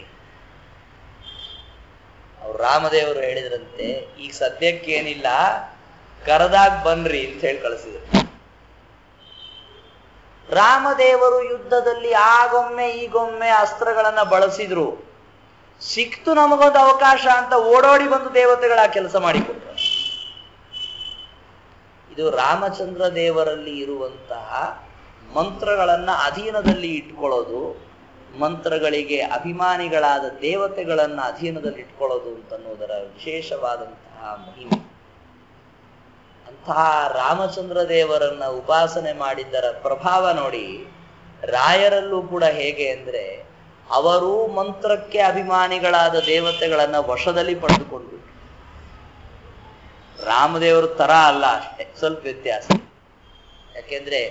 ಅವ್ರು ರಾಮದೇವರು ಹೇಳಿದ್ರಂತೆ, ಈಗ ಸದ್ಯಕ್ಕೇನಿಲ್ಲ, ಕರೆದಾಗ ಬನ್ರಿ ಅಂತ ಹೇಳಿ ಕಳಿಸಿದ್ರು. ರಾಮದೇವರು ಯುದ್ಧದಲ್ಲಿ ಆಗೊಮ್ಮೆ ಈಗೊಮ್ಮೆ ಅಸ್ತ್ರಗಳನ್ನ ಬಳಸಿದ್ರು. ಸಿಕ್ತು ನಮಗೊಂದು ಅವಕಾಶ ಅಂತ ಓಡೋಡಿ ಬಂದು ದೇವತೆಗಳ ಕೆಲಸ ಮಾಡಿಕೊಟ್ರು. ಇದು ರಾಮಚಂದ್ರ ದೇವರಲ್ಲಿ ಇರುವಂತಹ ಮಂತ್ರಗಳನ್ನ ಅಧೀನದಲ್ಲಿ ಇಟ್ಕೊಳ್ಳೋದು, ಮಂತ್ರಗಳಿಗೆ ಅಭಿಮಾನಿಗಳಾದ ದೇವತೆಗಳನ್ನ ಅಧೀನದಲ್ಲಿ ಇಟ್ಕೊಳ್ಳೋದು ಅಂತನ್ನುವುದರ ವಿಶೇಷವಾದಂತಹ ಮಹಿಮೆ. ಅಂತಹ ರಾಮಚಂದ್ರ ದೇವರನ್ನ ಉಪಾಸನೆ ಮಾಡಿದ್ದರ ಪ್ರಭಾವ ನೋಡಿ ರಾಯರಲ್ಲೂ ಕೂಡ ಹೇಗೆ ಅಂದ್ರೆ, ಅವರು ಮಂತ್ರಕ್ಕೆ ಅಭಿಮಾನಿಗಳಾದ ದೇವತೆಗಳನ್ನ ವಶದಲ್ಲಿ ಪಡೆದುಕೊಂಡು, ರಾಮದೇವರು ತರ ಅಲ್ಲ, ಅಷ್ಟೇ ಸ್ವಲ್ಪ ವ್ಯತ್ಯಾಸ. ಯಾಕೆಂದ್ರೆ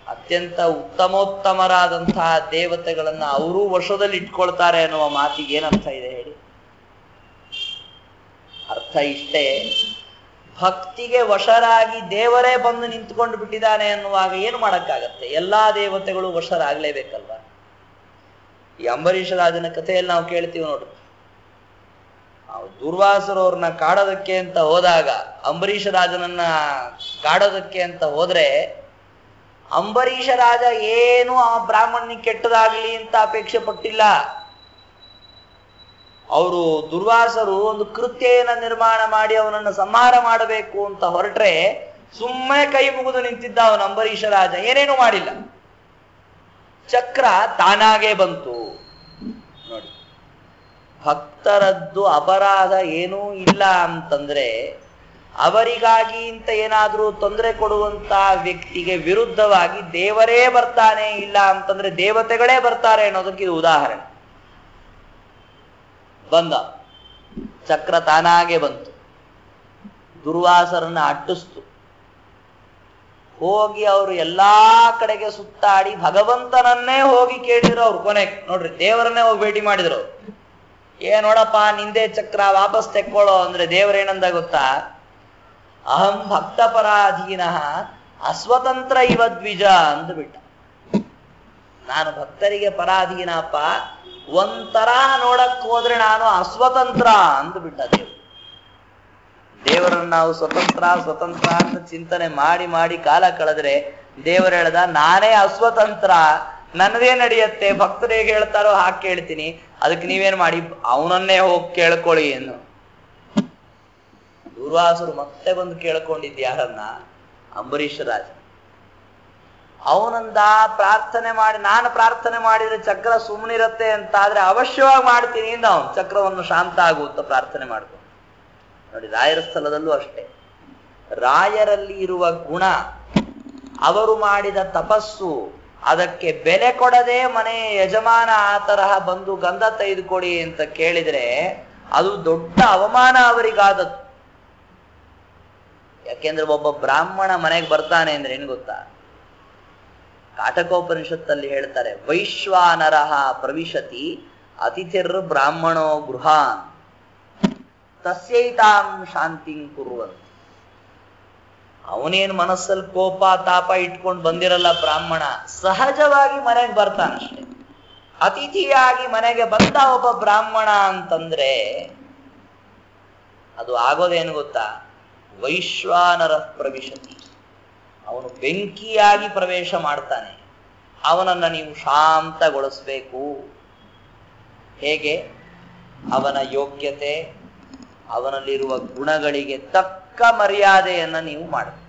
ಅತ್ಯಂತ ಉತ್ತಮೋತ್ತಮರಾದಂತಹ ದೇವತೆಗಳನ್ನ ಅವರೂ ವಶದಲ್ಲಿ ಇಟ್ಕೊಳ್ತಾರೆ ಅನ್ನುವ ಮಾತಿಗೆ ಏನರ್ಥ ಇದೆ ಹೇಳಿ? ಅರ್ಥ ಇಷ್ಟೇ, ಭಕ್ತಿಗೆ ವಶರಾಗಿ ದೇವರೇ ಬಂದು ನಿಂತ್ಕೊಂಡು ಬಿಟ್ಟಿದ್ದಾನೆ ಅನ್ನುವಾಗ ಏನು ಮಾಡಕ್ಕಾಗತ್ತೆ? ಎಲ್ಲಾ ದೇವತೆಗಳು ವಶರಾಗ್ಲೇಬೇಕಲ್ವಾ? ಈ ಅಂಬರೀಷ ರಾಜನ ಕಥೆಯಲ್ಲಿ ನಾವು ಕೇಳ್ತೀವಿ ನೋಡ್ರಿ. ದುರ್ವಾಸರವ್ರನ್ನ ಕಾಡೋದಕ್ಕೆ ಅಂತ ಹೋದಾಗ, ಅಂಬರೀಷ ರಾಜನನ್ನ ಕಾಡೋದಕ್ಕೆ ಅಂತ ಹೋದ್ರೆ, ಅಂಬರೀಷ ರಾಜ ಏನು ಆ ಬ್ರಾಹ್ಮಣನಿಗೆ ಕೆಟ್ಟದಾಗ್ಲಿ ಅಂತ ಅಪೇಕ್ಷೆ ಪಟ್ಟಿಲ್ಲ. ಅವರು ದುರ್ವಾಸರು ಒಂದು ಕೃತ್ಯನ ನಿರ್ಮಾಣ ಮಾಡಿ ಅವನನ್ನು ಸಂಹಾರ ಮಾಡಬೇಕು ಅಂತ ಹೊರಟ್ರೆ ಸುಮ್ಮನೆ ಕೈ ಮುಗಿದು ನಿಂತಿದ್ದ ಅವನು ಅಂಬರೀಷ ರಾಜ, ಏನೇನು ಮಾಡಿಲ್ಲ. ಚಕ್ರ ತಾನಾಗೇ ಬಂತು ನೋಡಿ. ಭಕ್ತರದ್ದು ಅಪರಾಧ ಏನೂ ಇಲ್ಲ ಅಂತಂದ್ರೆ, ಅವರಿಗಾಗಿ ಅಂತ ಏನಾದ್ರೂ ತೊಂದರೆ ಕೊಡುವಂತ ವ್ಯಕ್ತಿಗೆ ವಿರುದ್ಧವಾಗಿ ದೇವರೇ ಬರ್ತಾನೆ, ಇಲ್ಲ ಅಂತಂದ್ರೆ ದೇವತೆಗಳೇ ಬರ್ತಾರೆ ಅನ್ನೋದಕ್ಕೆ ಇದು ಉದಾಹರಣೆ. ಬಂದ ಚಕ್ರ ತಾನಾಗೆ ಬಂತು, ದುರ್ವಾಸರನ್ನ ಅಟ್ಟಿಸ್ತು. ಹೋಗಿ ಅವರು ಎಲ್ಲಾ ಕಡೆಗೆ ಸುತ್ತಾಡಿ ಭಗವಂತನನ್ನೇ ಹೋಗಿ ಕೇಳಿದ್ರು ಅವ್ರು. ಕೊನೆಗೆ ನೋಡ್ರಿ, ದೇವರನ್ನೇ ಹೋಗಿ ಭೇಟಿ ಮಾಡಿದ್ರು. ನೋಡಪ್ಪ ನಿಂದೇ ಚಕ್ರ, ವಾಪಸ್ ತೆಕ್ಕೊಳ್ಳೋ ಅಂದ್ರೆ ದೇವರೇನಂದ ಗೊತ್ತಾ? ಅಹಂ ಭಕ್ತ ಪರಾಧೀನ ಅಸ್ವತಂತ್ರ ಇವ ದ್ವಿಜ ಅಂದ್ಬಿಟ್ಟ. ನಾನು ಭಕ್ತರಿಗೆ ಪರಾಧೀನಪ್ಪ, ಒಂಥರ ನೋಡಕ್ ಹೋದ್ರೆ ನಾನು ಅಸ್ವತಂತ್ರ ಅಂದ್ಬಿಟ್ಟ ದೇವರು. ದೇವರನ್ನು ನಾವು ಸ್ವತಂತ್ರ ಸ್ವತಂತ್ರ ಅಂತ ಚಿಂತನೆ ಮಾಡಿ ಮಾಡಿ ಕಾಲ ಕಳೆದ್ರೆ ದೇವರು ಹೇಳ್ದ ನಾನೇ ಅಸ್ವತಂತ್ರ, ನನ್ನದೇ ನಡೆಯುತ್ತೆ, ಭಕ್ತರು ಹೇಗೆ ಹೇಳ್ತಾರೋ ಹಾಗೆ ಕೇಳ್ತೀನಿ, ಅದಕ್ಕೆ ನೀವೇನ್ ಮಾಡಿ ಅವನನ್ನೇ ಹೋಗಿ ಕೇಳ್ಕೊಳ್ಳಿ ಎಂದು. ದುರ್ವಾಸರು ಮತ್ತೆ ಬಂದು ಕೇಳ್ಕೊಂಡಿದ್ದು ಯಾರನ್ನ? ಅಂಬರೀಷ ರಾಜ. ಅವನಂದ ಪ್ರಾರ್ಥನೆ ಮಾಡಿ, ನಾನು ಪ್ರಾರ್ಥನೆ ಮಾಡಿದ್ರೆ ಚಕ್ರ ಸುಮ್ಮನಿರತ್ತೆ ಅಂತ ಆದ್ರೆ ಅವಶ್ಯವಾಗಿ ಮಾಡ್ತೀನಿ ಅಂತ ಅವನು ಚಕ್ರವನ್ನು ಶಾಂತ ಆಗುತ್ತ ಪ್ರಾರ್ಥನೆ ಮಾಡ್ಕೊಂಡು. ನೋಡಿ, ರಾಯರ ಸ್ಥಳದಲ್ಲೂ ಅಷ್ಟೇ, ರಾಯರಲ್ಲಿ ಇರುವ ಗುಣ, ಅವರು ಮಾಡಿದ ತಪಸ್ಸು, ಅದಕ್ಕೆ ಬೆಲೆ ಕೊಡದೆ ಮನೆ ಯಜಮಾನ ಆ ತರಹ ಬಂದು ಗಂಧ ತೆಗೆದುಕೊಡಿ ಅಂತ ಕೇಳಿದ್ರೆ ಅದು ದೊಡ್ಡ ಅವಮಾನ ಅವರಿಗಾದದ್ದು. ಯಾಕೆಂದ್ರೆ ಒಬ್ಬ ಬ್ರಾಹ್ಮಣ ಮನೆಗೆ ಬರ್ತಾನೆ ಅಂದ್ರೆ ಏನ್ ಗೊತ್ತಾ? ಕಾಟಕೋಪನಿಷತ್ತಲ್ಲಿ ಹೇಳ್ತಾರೆ, ವೈಶ್ವಾನರಹ ಪ್ರವಿಶತಿ ಅತಿಥಿರ್ ಬ್ರಾಹ್ಮಣೋ ಗೃಹಾನ್ ತಸ್ಯೈತಾಂ ಶಾಂತಿಂ ಕುರ್ವಂತಿ. ಅವನೇನು ಮನಸ್ಸಲ್ಲಿ ಕೋಪ ತಾಪ ಇಟ್ಕೊಂಡು ಬಂದಿರಲ್ಲ ಬ್ರಾಹ್ಮಣ, ಸಹಜವಾಗಿ ಮನೆಗೆ ಬರ್ತಾನಷ್ಟೆ. ಅತಿಥಿಯಾಗಿ ಮನೆಗೆ ಬಂದ ಒಬ್ಬ ಬ್ರಾಹ್ಮಣ ಅಂತಂದ್ರೆ ಅದು ಆಗೋದೇನು ಗೊತ್ತಾ? ವೈಶ್ವಾನರ ಪ್ರವಿಶತಿ, ಅವನು ಬೆಂಕಿಯಾಗಿ ಪ್ರವೇಶ ಮಾಡ್ತಾನೆ. ಅವನನ್ನ ನೀವು ಶಾಂತಗೊಳಿಸ್ಬೇಕು. ಹೇಗೆ? ಅವನ ಯೋಗ್ಯತೆ, ಅವನಲ್ಲಿರುವ ಗುಣಗಳಿಗೆ ತಕ್ಕ ಮರ್ಯಾದೆಯನ್ನ ನೀವು ಮಾಡಬೇಕು.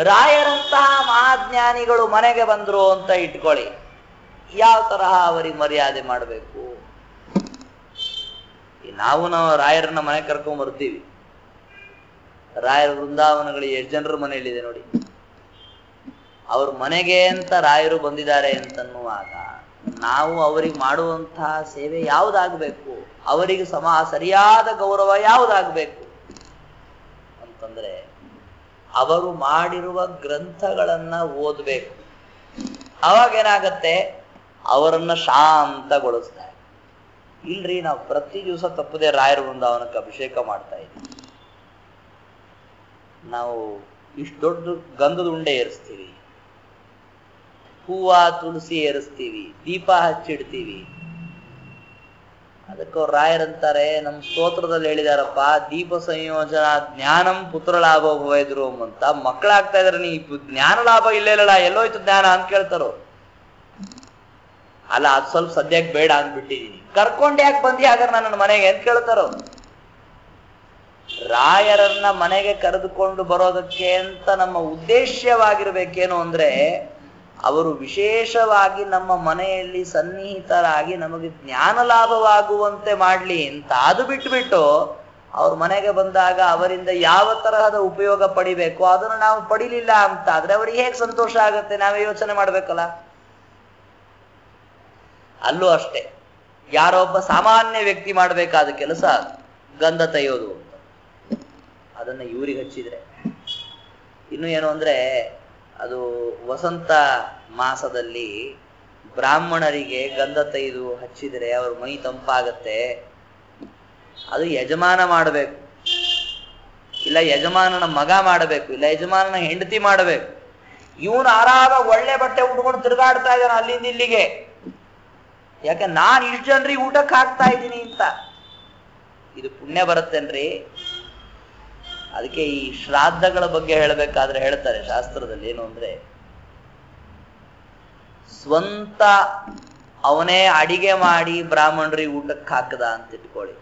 ರಾಯರಂತಹ ಮಹಾಜ್ಞಾನಿಗಳು ಮನೆಗೆ ಬಂದ್ರು ಅಂತ ಇಟ್ಕೊಳ್ಳಿ, ಯಾವ ತರಹ ಅವರಿಗೆ ಮರ್ಯಾದೆ ಮಾಡಬೇಕು? ನಾವು ರಾಯರನ್ನ ಮನೆ ಕರ್ಕೊಂಡ್ ಬರ್ತೀವಿ. ರಾಯರ ವೃಂದಾವನಗಳು ಎಷ್ಟು ಜನರ ಮನೆಯಲ್ಲಿದೆ ನೋಡಿ. ಅವ್ರ ಮನೆಗೆ ಅಂತ ರಾಯರು ಬಂದಿದ್ದಾರೆ ಅಂತನ್ನುವಾಗ ನಾವು ಅವರಿಗೆ ಮಾಡುವಂತಹ ಸೇವೆ ಯಾವುದಾಗಬೇಕು, ಅವರಿಗೆ ಸರಿಯಾದ ಗೌರವ ಯಾವುದಾಗಬೇಕು ಅಂತಂದ್ರೆ ಅವರು ಮಾಡಿರುವ ಗ್ರಂಥಗಳನ್ನ ಓದಬೇಕು. ಅವಾಗೇನಾಗತ್ತೆ? ಅವರನ್ನ ಶಾಂತಗೊಳಿಸ್ತಾರೆ. ಇಲ್ರಿ, ನಾವು ಪ್ರತಿ ದಿವಸ ತಪ್ಪದೆ ರಾಯರ ವೃಂದಾವನಕ್ಕೆ ಅಭಿಷೇಕ ಮಾಡ್ತಾ ಇದ್ದೀವಿ, ನಾವು ಇಷ್ಟು ದೊಡ್ಡ ಗಂಧದ ಉಂಡೆ ಏರಿಸ್ತೀವಿ, ಹೂವ ತುಳಸಿ ಏರಿಸ್ತೀವಿ, ದೀಪ ಹಚ್ಚಿಡ್ತೀವಿ. ಅದಕ್ಕೆ ಅವ್ರು ರಾಯರಂತಾರೆ, ನಮ್ಮ ಸ್ತೋತ್ರದಲ್ಲಿ ಹೇಳಿದಾರಪ್ಪ, ದೀಪ ಸಂಯೋಜನ ಜ್ಞಾನಂ ಪುತ್ರ ಲಾಭ ಹೋಯ್ದ್ರು ಅಂತ. ಮಕ್ಕಳಾಗ್ತಾ ಇದಾರೆ, ನೀ ಜ್ಞಾನ ಲಾಭ ಇಲ್ಲೇಲಲ್ಲ, ಎಲ್ಲೋಯ್ತು ಜ್ಞಾನ ಅಂತ ಕೇಳ್ತಾರೋ. ಅಲ್ಲ, ಅದು ಸ್ವಲ್ಪ ಸದ್ಯಕ್ಕೆ ಬೇಡ ಅಂದ್ಬಿಟ್ಟಿದೀನಿ, ಕರ್ಕೊಂಡ್ ಯಾಕೆ ಬಂದಿ ಹಾಗಾದ್ರೆ ನನ್ನ ಮನೆಗೆ ಅಂತ ಕೇಳ್ತಾರೋ. ರಾಯರನ್ನ ಮನೆಗೆ ಕರೆದುಕೊಂಡು ಬರೋದಕ್ಕೆ ಅಂತ ನಮ್ಮ ಉದ್ದೇಶವಾಗಿರ್ಬೇಕೇನು ಅಂದ್ರೆ ಅವರು ವಿಶೇಷವಾಗಿ ನಮ್ಮ ಮನೆಯಲ್ಲಿ ಸನ್ನಿಹಿತರಾಗಿ ನಮಗೆ ಜ್ಞಾನ ಲಾಭವಾಗುವಂತೆ ಮಾಡ್ಲಿ ಅಂತ. ಅದು ಬಿಟ್ಟು ಅವ್ರ ಮನೆಗೆ ಬಂದಾಗ ಅವರಿಂದ ಯಾವ ತರಹದ ಉಪಯೋಗ ಪಡಿಬೇಕು ಅದನ್ನು ನಾವು ಪಡಿಲಿಲ್ಲ ಅಂತ ಆದ್ರೆ ಅವರಿಗೆ ಹೇಗೆ ಸಂತೋಷ ಆಗುತ್ತೆ? ನಾವೇ ಯೋಚನೆ ಮಾಡ್ಬೇಕಲ್ಲ. ಅಲ್ಲೂ ಅಷ್ಟೇ, ಯಾರೋ ಒಬ್ಬ ಸಾಮಾನ್ಯ ವ್ಯಕ್ತಿ ಮಾಡಬೇಕಾದ ಕೆಲಸ ಗಂಧ ತೆಗೆಯೋದು ಅಂತ, ಅದನ್ನ ಇವ್ರಿಗೆ ಹಚ್ಚಿದ್ರೆ ಇನ್ನು ಏನು ಅಂದ್ರೆ, ಅದು ವಸಂತ ಮಾಸದಲ್ಲಿ ಬ್ರಾಹ್ಮಣರಿಗೆ ಗಂಧ ತೆಗೆದು ಹಚ್ಚಿದರೆ ಅವ್ರ ಮೈ ತಂಪಾಗತ್ತೆ. ಅದು ಯಜಮಾನ ಮಾಡಬೇಕು, ಇಲ್ಲ ಯಜಮಾನನ ಮಗ ಮಾಡಬೇಕು, ಇಲ್ಲ ಯಜಮಾನನ ಹೆಂಡತಿ ಮಾಡಬೇಕು. ಇವನು ಆರಾಮ ಒಳ್ಳೆ ಬಟ್ಟೆ ಉಟ್ಕೊಂಡು ತಿರುಗಾಡ್ತಾ ಇದ್ದಾನೆ ಅಲ್ಲಿಂದ ಇಲ್ಲಿಗೆ, ಯಾಕೆ ನಾನು ಇಷ್ಟು ಜನರಿಗೆ ಊಟಕ್ಕೆ ಹಾಕ್ತಾ ಇದ್ದೀನಿ ಅಂತ. ಇದು ಪುಣ್ಯ ಬರುತ್ತೇನ್ರಿ? ಅದಕ್ಕೆ ಈ ಶ್ರಾದ್ದಗಳ ಬಗ್ಗೆ ಹೇಳಬೇಕಾದ್ರೆ ಹೇಳ್ತಾರೆ ಶಾಸ್ತ್ರದಲ್ಲಿ, ಏನು ಅಂದ್ರೆ ಸ್ವಂತ ಅವನೇ ಅಡಿಗೆ ಮಾಡಿ ಬ್ರಾಹ್ಮಣರಿಗೆ ಊಟಕ್ಕೆ ಹಾಕದ ಅಂತ ಇಟ್ಕೊಳ್ಳಿ,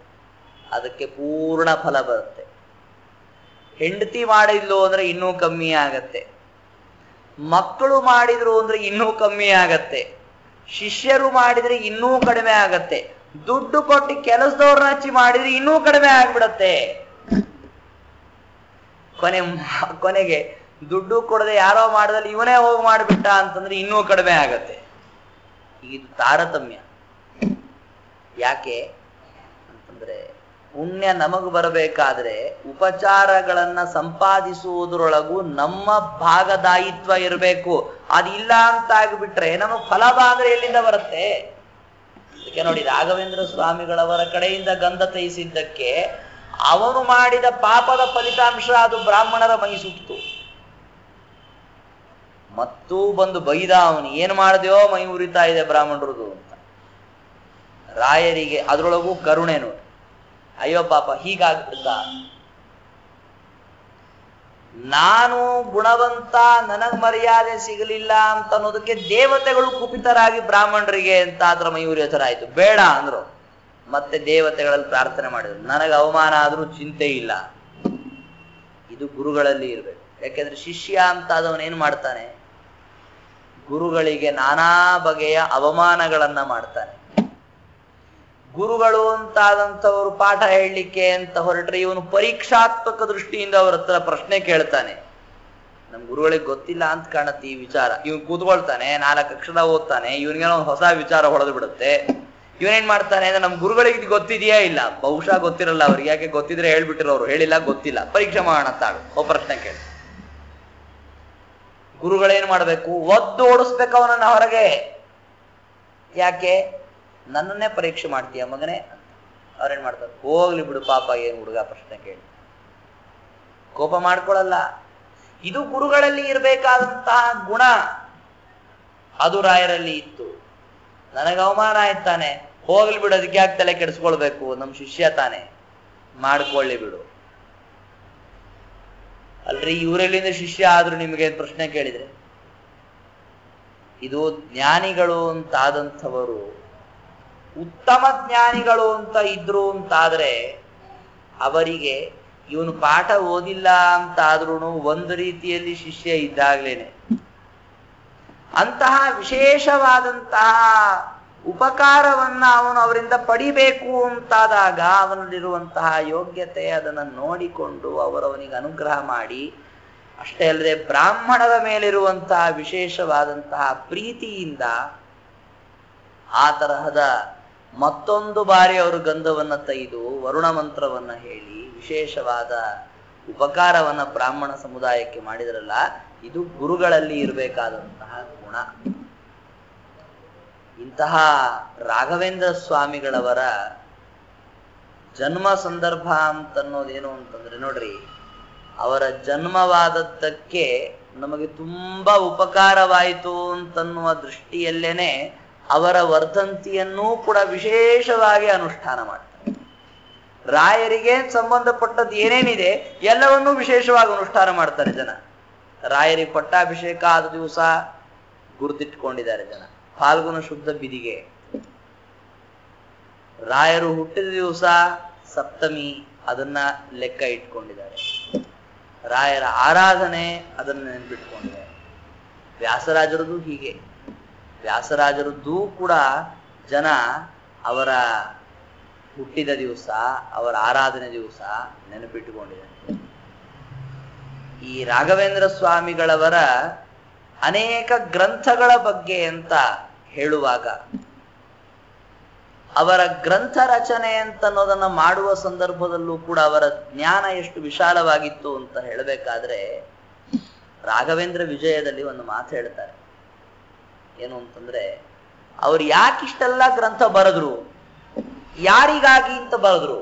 ಅದಕ್ಕೆ ಪೂರ್ಣ ಫಲ ಬರುತ್ತೆ. ಹೆಂಡತಿ ಮಾಡಿದ್ಲು ಅಂದ್ರೆ ಇನ್ನೂ ಕಮ್ಮಿ ಆಗತ್ತೆ, ಮಕ್ಕಳು ಮಾಡಿದ್ರು ಅಂದ್ರೆ ಇನ್ನೂ ಕಮ್ಮಿ ಆಗತ್ತೆ, ಶಿಷ್ಯರು ಮಾಡಿದ್ರೆ ಇನ್ನೂ ಕಡಿಮೆ ಆಗತ್ತೆ, ದುಡ್ಡು ಕೊಟ್ಟು ಕೆಲಸದವ್ರನ್ನ ಹಚ್ಚಿ ಮಾಡಿದ್ರೆ ಇನ್ನೂ ಕಡಿಮೆ ಆಗ್ಬಿಡತ್ತೆ. ಕೊನೆಗೆ ದುಡ್ಡು ಕೊಡದೆ ಯಾರೋ ಮಾಡಿದಲ್ಲಿ ಇವನೇ ಹೋಗಿ ಮಾಡಿಬಿಟ್ಟ ಅಂತಂದ್ರೆ ಇನ್ನೂ ಕಡಿಮೆ ಆಗತ್ತೆ. ಇದು ತಾರತಮ್ಯ. ಯಾಕೆ ಅಂತಂದ್ರೆ ಪುಣ್ಯ ನಮಗ್ ಬರಬೇಕಾದ್ರೆ ಉಪಚಾರಗಳನ್ನ ಸಂಪಾದಿಸುವುದರೊಳಗೂ ನಮ್ಮ ಭಾಗದಾಯಿತ್ವ ಇರಬೇಕು. ಅದಿಲ್ಲ ಅಂತ ಆಗಿಬಿಟ್ರೆ ನಮಗ್ ಫಲ ಅಂದ್ರೆ ಎಲ್ಲಿಂದ ಬರುತ್ತೆ? ಅದಕ್ಕೆ ನೋಡಿ, ರಾಘವೇಂದ್ರ ಸ್ವಾಮಿಗಳವರ ಕಡೆಯಿಂದ ಗಂಧ ತಯಿಸಿದ್ದಕ್ಕೆ ಅವನು ಮಾಡಿದ ಪಾಪದ ಫಲಿತಾಂಶ ಅದು ಬ್ರಾಹ್ಮಣರ ಮೈ ಸುಟ್ಟಿತು. ಮತ್ತೂ ಬಂದು ಬೈದ, ಅವನು ಏನು ಮಾಡಿದೆಯೋ ಮೈ ಉರಿತಾ ಇದೆ ಬ್ರಾಹ್ಮಣರದು ಅಂತ. ರಾಯರಿಗೆ ಅದರೊಳಗೂ ಕರುಣೆ ನೋಡಿ, ಅಯ್ಯೋ ಪಾಪ ಹೀಗಾಗ್ಬಿಡ್ತ, ನಾನು ಗುಣವಂತ, ನನಗ್ ಮರ್ಯಾದೆ ಸಿಗಲಿಲ್ಲ ಅಂತ ಅನ್ನೋದಕ್ಕೆ ದೇವತೆಗಳು ಕುಪಿತರಾಗಿ ಬ್ರಾಹ್ಮಣರಿಗೆ ಅಂತ ಅದರ ಮೈ ಉರಿಯೋ ಥರ ಆಯ್ತು. ಬೇಡ ಅಂದ್ರು. ಮತ್ತೆ ದೇವತೆಗಳಲ್ಲಿ ಪ್ರಾರ್ಥನೆ ಮಾಡಿದ್ರು, ನನಗೆ ಅವಮಾನ ಆದ್ರೂ ಚಿಂತೆ ಇಲ್ಲ. ಇದು ಗುರುಗಳಲ್ಲಿ ಇರ್ಬೇಕು. ಯಾಕೆಂದ್ರೆ ಶಿಷ್ಯ ಅಂತ ಆದವನೇನ್ ಮಾಡ್ತಾನೆ, ಗುರುಗಳಿಗೆ ನಾನಾ ಬಗೆಯ ಅವಮಾನಗಳನ್ನ ಮಾಡ್ತಾನೆ. ಗುರುಗಳು ಅಂತಾದಂಥವ್ರು ಪಾಠ ಹೇಳಲಿಕ್ಕೆ ಅಂತ ಹೊರಟ್ರೆ ಇವನು ಪರೀಕ್ಷಾತ್ಮಕ ದೃಷ್ಟಿಯಿಂದ ಅವ್ರ ಹತ್ರ ಪ್ರಶ್ನೆ ಕೇಳ್ತಾನೆ. ನಮ್ ಗುರುಗಳಿಗೆ ಗೊತ್ತಿಲ್ಲ ಅಂತ ಕಾಣತ್ತೆ ಈ ವಿಚಾರ. ಇವನ್ ಕೂತ್ಕೊಳ್ತಾನೆ, 4 ಅಕ್ಷರ ಓದ್ತಾನೆ, ಇವನಿಗೇನೋ ಒಂದು ಹೊಸ ವಿಚಾರ ಹೊಡೆದು ಬಿಡುತ್ತೆ. ಇವನೇನ್ ಮಾಡ್ತಾನೆ ಅಂದ್ರೆ ನಮ್ ಗುರುಗಳಿಗೆ ಇದು ಗೊತ್ತಿದೆಯಾ ಇಲ್ಲ, ಬಹುಶಃ ಗೊತ್ತಿರಲ್ಲ ಅವ್ರಿಗೆ. ಯಾಕೆ ಗೊತ್ತಿದ್ರೆ ಹೇಳ್ಬಿಟ್ಟಿರೋರು, ಹೇಳಿಲ್ಲ ಗೊತ್ತಿಲ್ಲ, ಪರೀಕ್ಷೆ ಮಾಡೋಣ ತಾಳು ಒಬ್ಬ ಪ್ರಶ್ನೆ ಕೇಳಿ. ಗುರುಗಳೇನ್ ಮಾಡ್ಬೇಕು, ಒದ್ದು ಓಡಿಸ್ಬೇಕು ಅವನನ್ನ ಹೊರಗೆ. ಯಾಕೆ ನನ್ನನ್ನೇ ಪರೀಕ್ಷೆ ಮಾಡ್ತೀಯ ಮಗನೇ ಅಂತ. ಅವ್ರೇನ್ ಮಾಡ್ತಾರೆ, ಹೋಗ್ಲಿ ಬಿಡು ಪಾಪ, ಏನ್ ಹುಡುಗ ಪ್ರಶ್ನೆ ಕೇಳಿ, ಕೋಪ ಮಾಡ್ಕೊಳಲ್ಲ. ಇದು ಗುರುಗಳಲ್ಲಿ ಇರ್ಬೇಕಾದಂತಹ ಗುಣ. ಅದು ರಾಯರಲ್ಲಿ ಇತ್ತು. ನನಗೆ ಅವಮಾನ ಆಯ್ತಾನೆ, ಹೋಗ್ಲಿ ಬಿಡು, ಅದಕ್ಕೆ ಯಾಕೆ ತಲೆ ಕೆಡಿಸ್ಕೊಳ್ಬೇಕು, ನಮ್ ಶಿಷ್ಯ ತಾನೆ, ಮಾಡ್ಕೊಳ್ಳಿ ಬಿಡು. ಅಲ್ರಿ ಇವರೆಲ್ಲಿಂದ ಶಿಷ್ಯ ಆದ್ರೂ ನಿಮಗೆ ಪ್ರಶ್ನೆ ಕೇಳಿದ್ರೆ. ಇದು ಜ್ಞಾನಿಗಳು ಅಂತಾದಂಥವರು, ಉತ್ತಮ ಜ್ಞಾನಿಗಳು ಅಂತ ಇದ್ರು ಅಂತಾದ್ರೆ ಅವರಿಗೆ ಇವನು ಪಾಠ ಓದಿಲ್ಲ ಅಂತ ಆದ್ರೂ ಒಂದು ರೀತಿಯಲ್ಲಿ ಶಿಷ್ಯ ಇದ್ದಾಗ್ಲೇನೆ. ಅಂತಹ ವಿಶೇಷವಾದಂತಹ ಉಪಕಾರವನ್ನ ಅವನು ಅವರಿಂದ ಪಡಿಬೇಕು ಅಂತಾದಾಗ ಅವನಲ್ಲಿರುವಂತಹ ಯೋಗ್ಯತೆ ಅದನ್ನ ನೋಡಿಕೊಂಡು ಅವರವನಿಗೆ ಅನುಗ್ರಹ ಮಾಡಿ, ಅಷ್ಟೇ ಅಲ್ಲದೆ ಬ್ರಾಹ್ಮಣರ ಮೇಲಿರುವಂತಹ ವಿಶೇಷವಾದಂತಹ ಪ್ರೀತಿಯಿಂದ ಆ ತರಹದ ಮತ್ತೊಂದು ಬಾರಿ ಅವರು ಗಂಧವನ್ನ ತೆಗೆದು ವರುಣ ಮಂತ್ರವನ್ನ ಹೇಳಿ ವಿಶೇಷವಾದ ಉಪಕಾರವನ್ನ ಬ್ರಾಹ್ಮಣ ಸಮುದಾಯಕ್ಕೆ ಮಾಡಿದ್ರಲ್ಲ, ಇದು ಗುರುಗಳಲ್ಲಿ ಇರಬೇಕಾದಂತಹ ಗುಣ. ಇಂತಹ ರಾಘವೇಂದ್ರ ಸ್ವಾಮಿಗಳವರ ಜನ್ಮ ಸಂದರ್ಭ ಅಂತನ್ನೋದೇನು ಅಂತಂದ್ರೆ ನೋಡ್ರಿ, ಅವರ ಜನ್ಮವಾದದ್ದಕ್ಕೆ ನಮಗೆ ತುಂಬಾ ಉಪಕಾರವಾಯಿತು ಅಂತನ್ನುವ ದೃಷ್ಟಿಯಲ್ಲೇನೆ ಅವರ ವರ್ಧಂತಿಯನ್ನೂ ಕೂಡ ವಿಶೇಷವಾಗಿ ಅನುಷ್ಠಾನ ಮಾಡ್ತಾರೆ. ರಾಯರಿಗೆ ಸಂಬಂಧಪಟ್ಟದ್ದು ಏನೇನಿದೆ ಎಲ್ಲವನ್ನೂ ವಿಶೇಷವಾಗಿ ಅನುಷ್ಠಾನ ಮಾಡ್ತಾರೆ ಜನ. ರಾಯರಿಗೆ ಪಟ್ಟಾಭಿಷೇಕ ಆದ ದಿವಸ ಗುರುತಿಟ್ಕೊಂಡಿದ್ದಾರೆ ಜನ, ಫಾಲ್ಗುಣ ಶುದ್ಧ ಬಿದಿಗೆ. ರಾಯರು ಹುಟ್ಟಿದ ದಿವಸ ಸಪ್ತಮಿ, ಅದನ್ನ ಲೆಕ್ಕ ಇಟ್ಕೊಂಡಿದ್ದಾರೆ. ರಾಯರ ಆರಾಧನೆ ಅದನ್ನು ನೆನ್ಪಿಟ್ಕೊಂಡಿದ್ದಾರೆ. ವ್ಯಾಸರಾಜರದ್ದು ಹೀಗೆ, ವ್ಯಾಸರಾಜರದ್ದೂ ಕೂಡ ಜನ ಅವರ ಹುಟ್ಟಿದ ದಿವಸ, ಅವರ ಆರಾಧನೆ ದಿವಸ ನೆನಪಿಟ್ಟುಕೊಂಡಿದ್ದಾರೆ. ಈ ರಾಘವೇಂದ್ರ ಸ್ವಾಮಿಗಳವರ ಅನೇಕ ಗ್ರಂಥಗಳ ಬಗ್ಗೆ ಅಂತ ಹೇಳುವಾಗ, ಅವರ ಗ್ರಂಥ ರಚನೆ ಅಂತನ್ನೋದನ್ನ ಮಾಡುವ ಸಂದರ್ಭದಲ್ಲೂ ಕೂಡ ಅವರ ಜ್ಞಾನ ಎಷ್ಟು ವಿಶಾಲವಾಗಿತ್ತು ಅಂತ ಹೇಳಬೇಕಾದ್ರೆ, ರಾಘವೇಂದ್ರ ವಿಜಯದಲ್ಲಿ ಒಂದು ಮಾತು ಹೇಳ್ತಾರೆ. ಏನು ಅಂತಂದ್ರೆ, ಅವ್ರು ಯಾಕಿಷ್ಟೆಲ್ಲ ಗ್ರಂಥ ಬರೆದ್ರು, ಯಾರಿಗಾಗಿ ಅಂತ ಬರೆದ್ರು.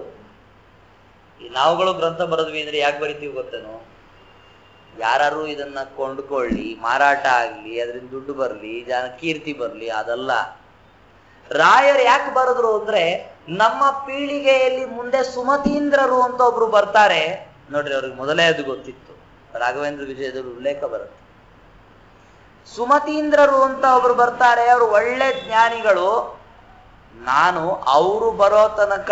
ಈ ನಾವುಗಳು ಗ್ರಂಥ ಬರೆದ್ವಿ ಅಂದ್ರೆ ಯಾಕೆ ಬರಿತೀವಿ ಗೊತ್ತೇನೋ, ಯಾರು ಇದನ್ನ ಕೊಂಡ್ಕೊಳ್ಳಿ, ಮಾರಾಟ ಆಗ್ಲಿ, ಅದರಿಂದ ದುಡ್ಡು ಬರ್ಲಿ, ಜನ ಕೀರ್ತಿ ಬರ್ಲಿ, ಅದಲ್ಲ. ರಾಯರು ಯಾಕೆ ಬರೆದ್ರು ಅಂದ್ರೆ, ನಮ್ಮ ಪೀಳಿಗೆಯಲ್ಲಿ ಮುಂದೆ ಸುಮತೀಂದ್ರರು ಅಂತ ಒಬ್ರು ಬರ್ತಾರೆ ನೋಡ್ರಿ. ಅವ್ರಿಗೆ ಮೊದಲೇ ಅದು ಗೊತ್ತಿತ್ತು, ರಾಘವೇಂದ್ರ ವಿಜಯದಲ್ಲಿ ಉಲ್ಲೇಖ ಬರುತ್ತೆ. ಸುಮತೀಂದ್ರರು ಅಂತ ಒಬ್ರು ಬರ್ತಾರೆ, ಅವರು ಒಳ್ಳೆ ಜ್ಞಾನಿಗಳು. ನಾನು ಅವರು ಬರೋ ತನಕ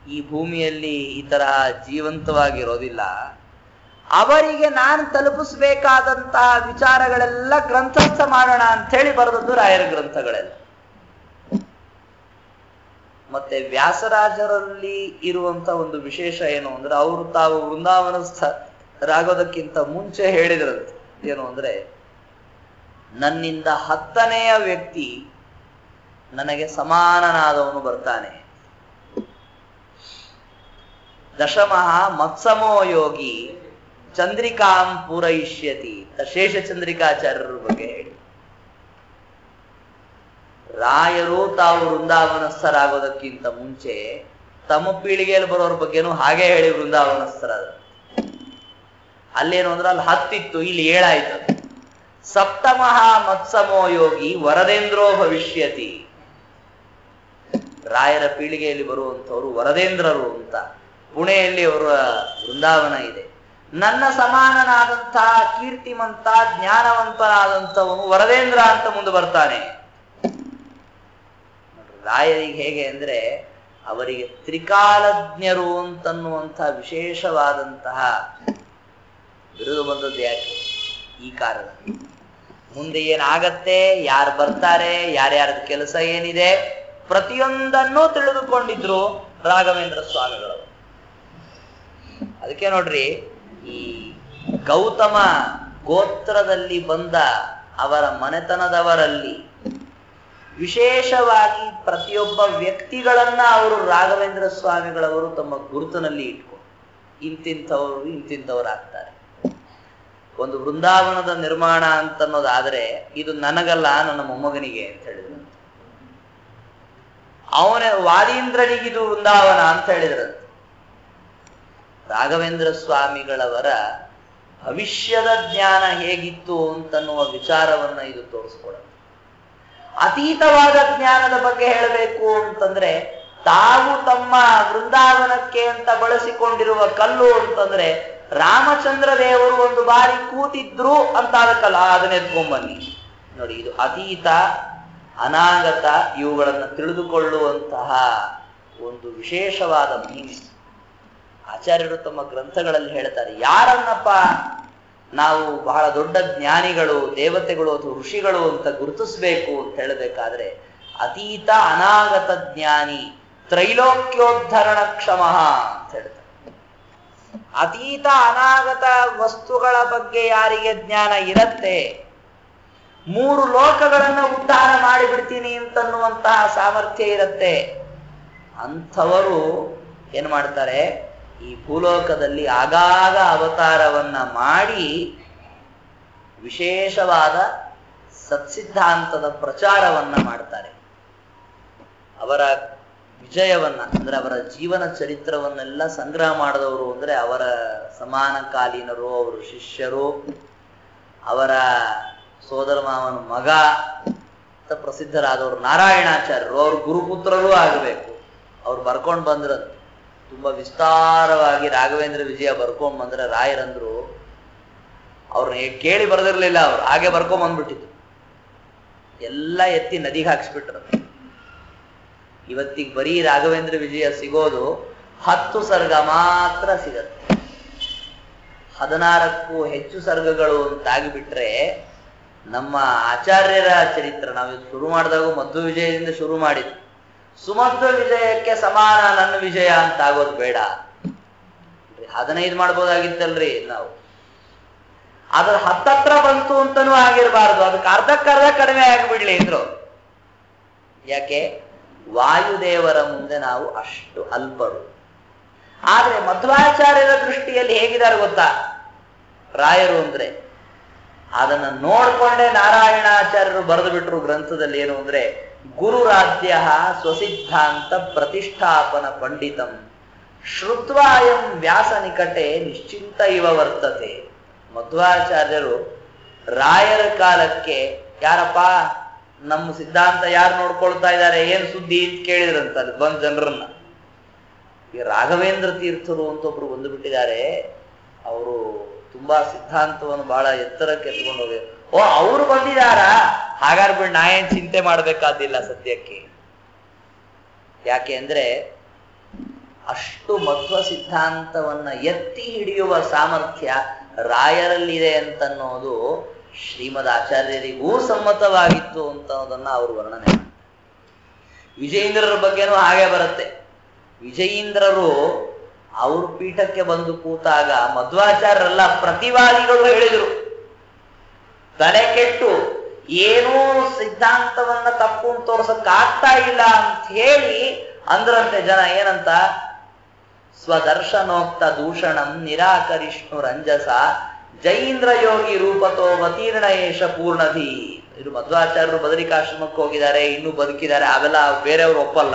ಈ ಭೂಮಿಯಲ್ಲಿ ಈ ತರಹ ಜೀವಂತವಾಗಿರೋದಿಲ್ಲ. ಅವರಿಗೆ ನಾನು ತಲುಪಿಸ್ಬೇಕಾದಂತಹ ವಿಚಾರಗಳೆಲ್ಲ ಗ್ರಂಥಸ್ಥ ಮಾಡೋಣ ಅಂತ ಹೇಳಿ ಬರೆದದ್ದು ರಾಯರ ಗ್ರಂಥಗಳೆಲ್ಲ. ಮತ್ತೆ ವ್ಯಾಸರಾಜರಲ್ಲಿ ಇರುವಂತ ಒಂದು ವಿಶೇಷ ಏನು ಅಂದ್ರೆ, ಅವರು ತಾವು ವೃಂದಾವನಸ್ಥರಾಗೋದಕ್ಕಿಂತ ಮುಂಚೆ ಹೇಳಿದ್ರಂತೆ. ಏನು ಅಂದ್ರೆ, ನನ್ನಿಂದ 10ನೆಯ ವ್ಯಕ್ತಿ ನನಗೆ ಸಮಾನನಾದವನು ಬರ್ತಾನೆ. ದಶಮಃ ಮತ್ಸಮೋ ಯೋಗಿ ಚಂದ್ರಿಕಾಂ ಪೂರಯಿಷ್ಯತಿ. ಶೇಷ ಚಂದ್ರಿಕಾಚಾರ್ಯರ ಬಗ್ಗೆ ಹೇಳಿ. ರಾಯರು ತಾವು ವೃಂದಾವನಸ್ಥರಾಗೋದಕ್ಕಿಂತ ಮುಂಚೆ ತಮ್ಮ ಪೀಳಿಗೆಯಲ್ಲಿ ಬರೋರ ಬಗ್ಗೆನೂ ಹಾಗೆ ಹೇಳಿ ವೃಂದಾವನಸ್ಥರ. ಅಲ್ಲೇನು ಅಂದ್ರೆ ಅಲ್ಲಿ 10 ಇತ್ತು, ಇಲ್ಲಿ 7 ಆಯ್ತು. ಸಪ್ತಮಃ ಮತ್ಸಮೋ ಯೋಗಿ ವರದೇಂದ್ರೋ ಭವಿಷ್ಯತಿ. ರಾಯರ ಪೀಳಿಗೆಯಲ್ಲಿ ಬರುವಂಥವ್ರು ವರದೇಂದ್ರರು ಅಂತ ಪುಣೆಯಲ್ಲಿ ಅವರ ವೃಂದಾವನ ಇದೆ. ನನ್ನ ಸಮಾನನಾದಂತಹ ಕೀರ್ತಿಮಂತ ಜ್ಞಾನವಂತನಾದಂಥವನು ವರದೇಂದ್ರ ಅಂತ ಮುಂದೆ ಬರ್ತಾನೆ. ರಾಯರಿಗೆ ಹೇಗೆ ಅಂದ್ರೆ ಅವರಿಗೆ ತ್ರಿಕಾಲಜ್ಞರು ಅಂತನ್ನುವಂತಹ ವಿಶೇಷವಾದಂತಹ ಬಿರುದು ಬಂದದ್ದು ಯಾಕೆ? ಈ ಕಾರಣ. ಮುಂದೆ ಏನಾಗತ್ತೆ, ಯಾರು ಬರ್ತಾರೆ, ಯಾರ್ಯಾರದ ಕೆಲಸ ಏನಿದೆ, ಪ್ರತಿಯೊಂದನ್ನೂ ತಿಳಿದುಕೊಂಡಿದ್ರು ರಾಘವೇಂದ್ರ ಸ್ವಾಮಿಗಳು. ಅದಕ್ಕೆ ನೋಡ್ರಿ, ಈ ಗೌತಮ ಗೋತ್ರದಲ್ಲಿ ಬಂದ ಅವರ ಮನೆತನದವರಲ್ಲಿ ವಿಶೇಷವಾಗಿ ಪ್ರತಿಯೊಬ್ಬ ವ್ಯಕ್ತಿಗಳನ್ನ ಅವರು ರಾಘವೇಂದ್ರ ಸ್ವಾಮಿಗಳವರು ತಮ್ಮ ಗುರುತಿನಲ್ಲಿ ಇಟ್ಕೊಂಡು ಇಂತಿಂಥವರು ಇಂತಿಂಥವರಾಗ್ತಾರೆ. ಒಂದು ವೃಂದಾವನದ ನಿರ್ಮಾಣ ಅಂತನ್ನೋದಾದ್ರೆ ಇದು ನನಗಲ್ಲ, ನನ್ನ ಮೊಮ್ಮಗನಿಗೆ ಅಂತ ಹೇಳಿದ್ರು. ಅವನ ವಾದೀಂದ್ರನಿಗಿದು ವೃಂದಾವನ ಅಂತ ಹೇಳಿದ್ರಂತೆ. ರಾಘವೇಂದ್ರ ಸ್ವಾಮಿಗಳವರ ಭವಿಷ್ಯದ ಜ್ಞಾನ ಹೇಗಿತ್ತು ಅಂತನ್ನುವ ವಿಚಾರವನ್ನ ಇದು ತೋರಿಸ್ಕೊಡುತ್ತೆ. ಅತೀತವಾದ ಜ್ಞಾನದ ಬಗ್ಗೆ ಹೇಳಬೇಕು ಅಂತಂದ್ರೆ, ತಾವು ತಮ್ಮ ವೃಂದಾವನಕ್ಕೆ ಅಂತ ಬಳಸಿಕೊಂಡಿರುವ ಕಲ್ಲು ಅಂತಂದ್ರೆ ರಾಮಚಂದ್ರ ದೇವರು ಒಂದು ಬಾರಿ ಕೂತಿದ್ರು ಅಂತ ಅದಕ್ಕಲ್ಲ, ಅದನ್ನ ಎತ್ಕೊಂಡ್ಬನ್ನಿ ನೋಡಿ. ಇದು ಅತೀತ ಅನಾಗತ ಇವುಗಳನ್ನು ತಿಳಿದುಕೊಳ್ಳುವಂತಹ ಒಂದು ವಿಶೇಷವಾದ ಮಹಿಮೆ. ಆಚಾರ್ಯರು ತಮ್ಮ ಗ್ರಂಥಗಳಲ್ಲಿ ಹೇಳ್ತಾರೆ, ಯಾರನ್ನಪ್ಪ ನಾವು ಬಹಳ ದೊಡ್ಡ ಜ್ಞಾನಿಗಳು, ದೇವತೆಗಳು ಅಥವಾ ಋಷಿಗಳು ಅಂತ ಗುರುತಿಸ್ಬೇಕು ಅಂತ ಹೇಳಬೇಕಾದ್ರೆ ಅತೀತ ಅನಾಗತ ಜ್ಞಾನಿ, ತ್ರೈಲೋಕ್ಯೋದ್ಧರಣ ಕ್ಷಮ ಅಂತ ಹೇಳ್ತಾರೆ. ಅತೀತ ಅನಾಗತ ವಸ್ತುಗಳ ಬಗ್ಗೆ ಯಾರಿಗೆ ಜ್ಞಾನ ಇರತ್ತೆ, 3 ಲೋಕಗಳನ್ನ ಉದ್ಧಾರ ಮಾಡಿಬಿಡ್ತೀನಿ ಅಂತನ್ನುವಂತಹ ಸಾಮರ್ಥ್ಯ ಇರತ್ತೆ, ಅಂಥವರು ಏನ್ ಮಾಡ್ತಾರೆ, ಈ ಭೂಲೋಕದಲ್ಲಿ ಆಗಾಗ ಅವತಾರವನ್ನ ಮಾಡಿ ವಿಶೇಷವಾದ ಸತ್ಸಿದ್ಧಾಂತದ ಪ್ರಚಾರವನ್ನ ಮಾಡ್ತಾರೆ. ಅವರ ವಿಜಯವನ್ನ ಅಂದ್ರೆ ಅವರ ಜೀವನ ಚರಿತ್ರವನ್ನೆಲ್ಲ ಸಂಗ್ರಹ ಮಾಡಿದವರು ಅಂದ್ರೆ ಅವರ ಸಮಾನಕಾಲೀನರು, ಅವರು ಶಿಷ್ಯರು, ಅವರ ಸೋದರ ಮಾವನ ಮಗ ಅಂತ ಪ್ರಸಿದ್ಧರಾದವರು ನಾರಾಯಣಾಚಾರ್ಯರು, ಅವ್ರ ಗುರುಪುತ್ರರೂ ಆಗಬೇಕು. ಅವ್ರು ಬರ್ಕೊಂಡು ಬಂದ್ರಂತೆ ತುಂಬಾ ವಿಸ್ತಾರವಾಗಿ. ರಾಘವೇಂದ್ರ ವಿಜಯ ಬರ್ಕೊಂಡ್ ಬಂದ್ರೆ ರಾಯರಂದ್ರು ಅವ್ರನ್ನ ಕೇಳಿ ಬರೆದಿರ್ಲಿಲ್ಲ, ಅವ್ರು ಹಾಗೆ ಬರ್ಕೊಂಡ್ ಬಂದ್ಬಿಟ್ಟಿದ್ರು. ಎಲ್ಲ ಎತ್ತಿ ನದಿಗೆ ಹಾಕ್ಸ್ಬಿಟ್ರು. ಇವತ್ತಿಗೆ ಬರೀ ರಾಘವೇಂದ್ರ ವಿಜಯ ಸಿಗೋದು 10 ಸರ್ಗ ಮಾತ್ರ ಸಿಗತ್ತೆ. 16ಕ್ಕೂ ಹೆಚ್ಚು ಸರ್ಗಗಳು ಅಂತಾಗಿಬಿಟ್ರೆ ನಮ್ಮ ಆಚಾರ್ಯರ ಚರಿತ್ರೆ ನಾವು ಶುರು ಮಾಡಿದಾಗ ಮಧ್ವ ವಿಜಯದಿಂದ ಶುರು ಮಾಡಿದ್ವಿ. ಸುಮಧ್ವ ವಿಜಯಕ್ಕೆ ಸಮಾನ ನನ್ನ ವಿಜಯ ಅಂತ ಆಗೋದು ಬೇಡ. 15 ಮಾಡ್ಬೋದಾಗಿತ್ತಲ್ರಿ ನಾವು. ಅದ್ರ 10 ಬಂತು ಅಂತನೂ ಆಗಿರಬಾರ್ದು, ಅದಕ್ಕೆ ಅರ್ಧಕ್ಕರ್ಧ ಕಡಿಮೆ ಆಗಿಬಿಡ್ಲಿ ಅಂದ್ರು. ಯಾಕೆ? ವಾಯುದೇವರ ಮುಂದೆ ನಾವು ಅಷ್ಟು ಅಲ್ಪರು. ಆದ್ರೆ ಮಧ್ವಾಚಾರ್ಯರ ದೃಷ್ಟಿಯಲ್ಲಿ ಹೇಗಿದ್ದಾರೆ ಗೊತ್ತಾ ರಾಯರು ಅಂದ್ರೆ? ಅದನ್ನ ನೋಡ್ಕೊಂಡೆ ನಾರಾಯಣಾಚಾರ್ಯರು ಬರೆದು ಬಿಟ್ರು ಗ್ರಂಥದಲ್ಲಿ. ಏನು ಅಂದ್ರೆ, ಗುರುರಾಧ್ಯ ಸ್ವಸಿದ್ಧಾಂತ ಪ್ರತಿಷ್ಠಾಪನ ಪಂಡಿತಂ ಶ್ರುತ್ವಾಯಂ ವ್ಯಾಸ ನಿಕಟೆ ನಿಶ್ಚಿಂತ ಇವ ವರ್ತತೆ. ಮಧ್ವಾಚಾರ್ಯರು ರಾಯರ ಕಾಲಕ್ಕೆ ಯಾರಪ್ಪ ನಮ್ಮ ಸಿದ್ಧಾಂತ ಯಾರು ನೋಡ್ಕೊಳ್ತಾ ಇದ್ದಾರೆ, ಏನ್ ಸುದ್ದಿ ಅಂತ ಕೇಳಿದ್ರಂತ ಅಲ್ಲಿ ಬಂದ್ ಜನರನ್ನ. ಈ ರಾಘವೇಂದ್ರ ತೀರ್ಥರು ಅಂತ ಒಬ್ರು ಬಂದು ಬಿಟ್ಟಿದ್ದಾರೆ. ಅವರು ತುಂಬಾ ಸಿದ್ಧಾಂತವನ್ನು ಬಹಳ ಎತ್ತರಕ್ಕೆ ಎತ್ಕೊಂಡು ಹೋಗಿ, ಓ ಅವ್ರು ಬಂದಿದಾರ, ಹಾಗಾದ್ರೆ ಬಿಡ್ ನಾ ಏನ್ ಚಿಂತೆ ಮಾಡ್ಬೇಕಾದಿಲ್ಲ ಸದ್ಯಕ್ಕೆ. ಯಾಕೆ ಅಂದ್ರೆ ಅಷ್ಟು ಮಧ್ವ ಸಿದ್ಧಾಂತವನ್ನ ಎತ್ತಿ ಹಿಡಿಯುವ ಸಾಮರ್ಥ್ಯ ರಾಯರಲ್ಲಿದೆ ಅಂತನ್ನೋದು ಶ್ರೀಮದ್ ಆಚಾರ್ಯರಿಗೂ ಸಮ್ಮತವಾಗಿತ್ತು ಅಂತನ್ನೋದನ್ನ ಅವರು ವರ್ಣನೆ ಮಾಡ್ತಾರೆ. ವಿಜಯೇಂದ್ರರ ಬಗ್ಗೆನೂ ಹಾಗೆ ಬರುತ್ತೆ. ವಿಜಯೇಂದ್ರರು ಅವ್ರ ಪೀಠಕ್ಕೆ ಬಂದು ಕೂತಾಗ ಮಧ್ವಾಚಾರ್ಯರೆಲ್ಲ ಪ್ರತಿವಾದಿಗಳು ಹೇಳಿದ್ರು, ತಲೆ ಕೆಟ್ಟು ಏನೂ ಸಿದ್ಧಾಂತವನ್ನ ತಪ್ಪು ತೋರ್ಸಕ್ಕಾಗ್ತಾ ಇಲ್ಲ ಅಂತ ಹೇಳಿ ಅಂದ್ರಂತೆ ಜನ. ಏನಂತ? ಸ್ವದರ್ಶನೋಕ್ತ ದೂಷಣಂ ನಿರಾಕರಿಷ್ಣು ರಂಜಸ ಜೈಂದ್ರ ಯೋಗಿ ರೂಪತೋ ಅವತೀರ್ಣ ಏಷ ಪೂರ್ಣಧಿ. ಇದು ಮಧ್ವಾಚಾರ್ಯರು ಬದರಿಕಾಶ್ರಮಕ್ಕೆ ಹೋಗಿದ್ದಾರೆ, ಇನ್ನೂ ಬದುಕಿದ್ದಾರೆ, ಅವೆಲ್ಲ ಬೇರೆಯವರು ಒಪ್ಪಲ್ಲ.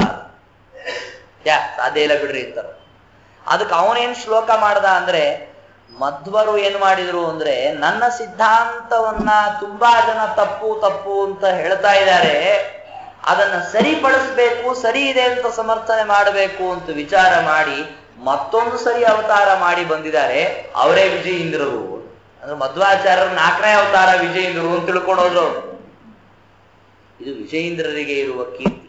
ಸಾಧ್ಯ ಇಲ್ಲ ಬಿಡ್ರಿ ಅಂತಾರ. ಅದಕ್ಕೆ ಅವನೇನ್ ಶ್ಲೋಕ ಮಾಡ್ದ ಅಂದ್ರೆ, ಮಧ್ವರು ಏನ್ ಮಾಡಿದ್ರು ಅಂದ್ರೆ, ನನ್ನ ಸಿದ್ಧಾಂತವನ್ನ ತುಂಬಾ ಜನ ತಪ್ಪು ತಪ್ಪು ಅಂತ ಹೇಳ್ತಾ ಇದ್ದಾರೆ, ಅದನ್ನ ಸರಿಪಡಿಸ್ಬೇಕು, ಸರಿ ಇದೆ ಅಂತ ಸಮರ್ಥನೆ ಮಾಡಬೇಕು ಅಂತ ವಿಚಾರ ಮಾಡಿ ಮತ್ತೊಂದು ಸರಿ ಅವತಾರ ಮಾಡಿ ಬಂದಿದ್ದಾರೆ. ಅವರೇ ವಿಜಯೇಂದ್ರರು. ಅಂದ್ರೆ ಮಧ್ವಾಚಾರ್ಯರ 4ನೇ ಅವತಾರ ವಿಜಯೇಂದ್ರರು ಅಂತ ತಿಳ್ಕೊಂಡೋದ್ರು. ಇದು ವಿಜಯೇಂದ್ರರಿಗೆ ಇರುವ ಕೀರ್ತಿ.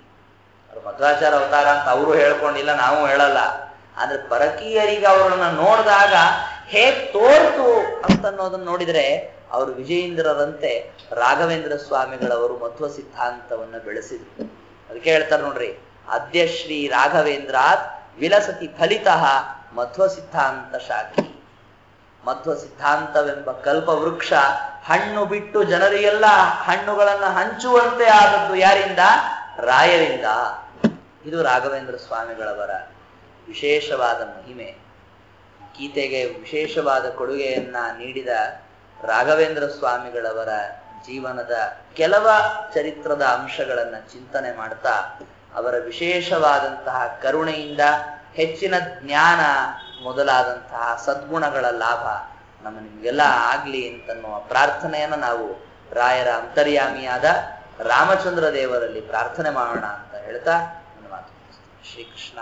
ಅವ್ರು ಮಧ್ವಾಚಾರ ಅವತಾರ ಅಂತ ಅವರು ಹೇಳ್ಕೊಂಡಿಲ್ಲ, ನಾವು ಹೇಳಲ್ಲ. ಆದ್ರೆ ಪರಕೀಯರಿಗೆ ಅವರನ್ನ ನೋಡಿದಾಗ ಹೇಗ್ ತೋರ್ತು ಅಂತನ್ನೋದನ್ನ ನೋಡಿದ್ರೆ ಅವರು ವಿಜಯೇಂದ್ರರಂತೆ ರಾಘವೇಂದ್ರ ಸ್ವಾಮಿಗಳವರು ಮಧ್ವ ಸಿದ್ಧಾಂತವನ್ನ ಬೆಳೆಸಿದ್ರು. ಅದಕ್ಕೆ ಹೇಳ್ತಾರೆ ನೋಡ್ರಿ, ಅದ್ಯ ಶ್ರೀ ರಾಘವೇಂದ್ರಾತ್ ವಿಲಸತಿ ಫಲಿತಃ ಮಧ್ವ ಸಿದ್ಧಾಂತ ಶಾಖಿ. ಮಧ್ವ ಸಿದ್ಧಾಂತವೆಂಬ ಕಲ್ಪ ವೃಕ್ಷ ಹಣ್ಣು ಬಿಟ್ಟು ಜನರಿಗೆಲ್ಲ ಹಣ್ಣುಗಳನ್ನ ಹಂಚುವಂತೆ ಆದದ್ದು ಯಾರಿಂದ? ರಾಯರಿಂದ. ಇದು ರಾಘವೇಂದ್ರ ಸ್ವಾಮಿಗಳವರ ವಿಶೇಷವಾದ ಮಹಿಮೆ. ಗೀತೆಗೆ ವಿಶೇಷವಾದ ಕೊಡುಗೆಯನ್ನ ನೀಡಿದ ರಾಘವೇಂದ್ರ ಸ್ವಾಮಿಗಳವರ ಜೀವನದ ಕೆಲವ ಚರಿತ್ರದ ಅಂಶಗಳನ್ನ ಚಿಂತನೆ ಮಾಡ್ತಾ, ಅವರ ವಿಶೇಷವಾದಂತಹ ಕರುಣೆಯಿಂದ ಹೆಚ್ಚಿನ ಜ್ಞಾನ ಮೊದಲಾದಂತಹ ಸದ್ಗುಣಗಳ ಲಾಭ ನಿಮ್ಗೆಲ್ಲ ಆಗ್ಲಿ ಅಂತನ್ನುವ ಪ್ರಾರ್ಥನೆಯನ್ನ ನಾವು ರಾಯರ ಅಂತರ್ಯಾಮಿಯಾದ ರಾಮಚಂದ್ರ ದೇವರಲ್ಲಿ ಪ್ರಾರ್ಥನೆ ಮಾಡೋಣ ಅಂತ ಹೇಳ್ತಾ ನನ್ನ ಮಾತು ಶ್ರೀಕೃಷ್ಣ.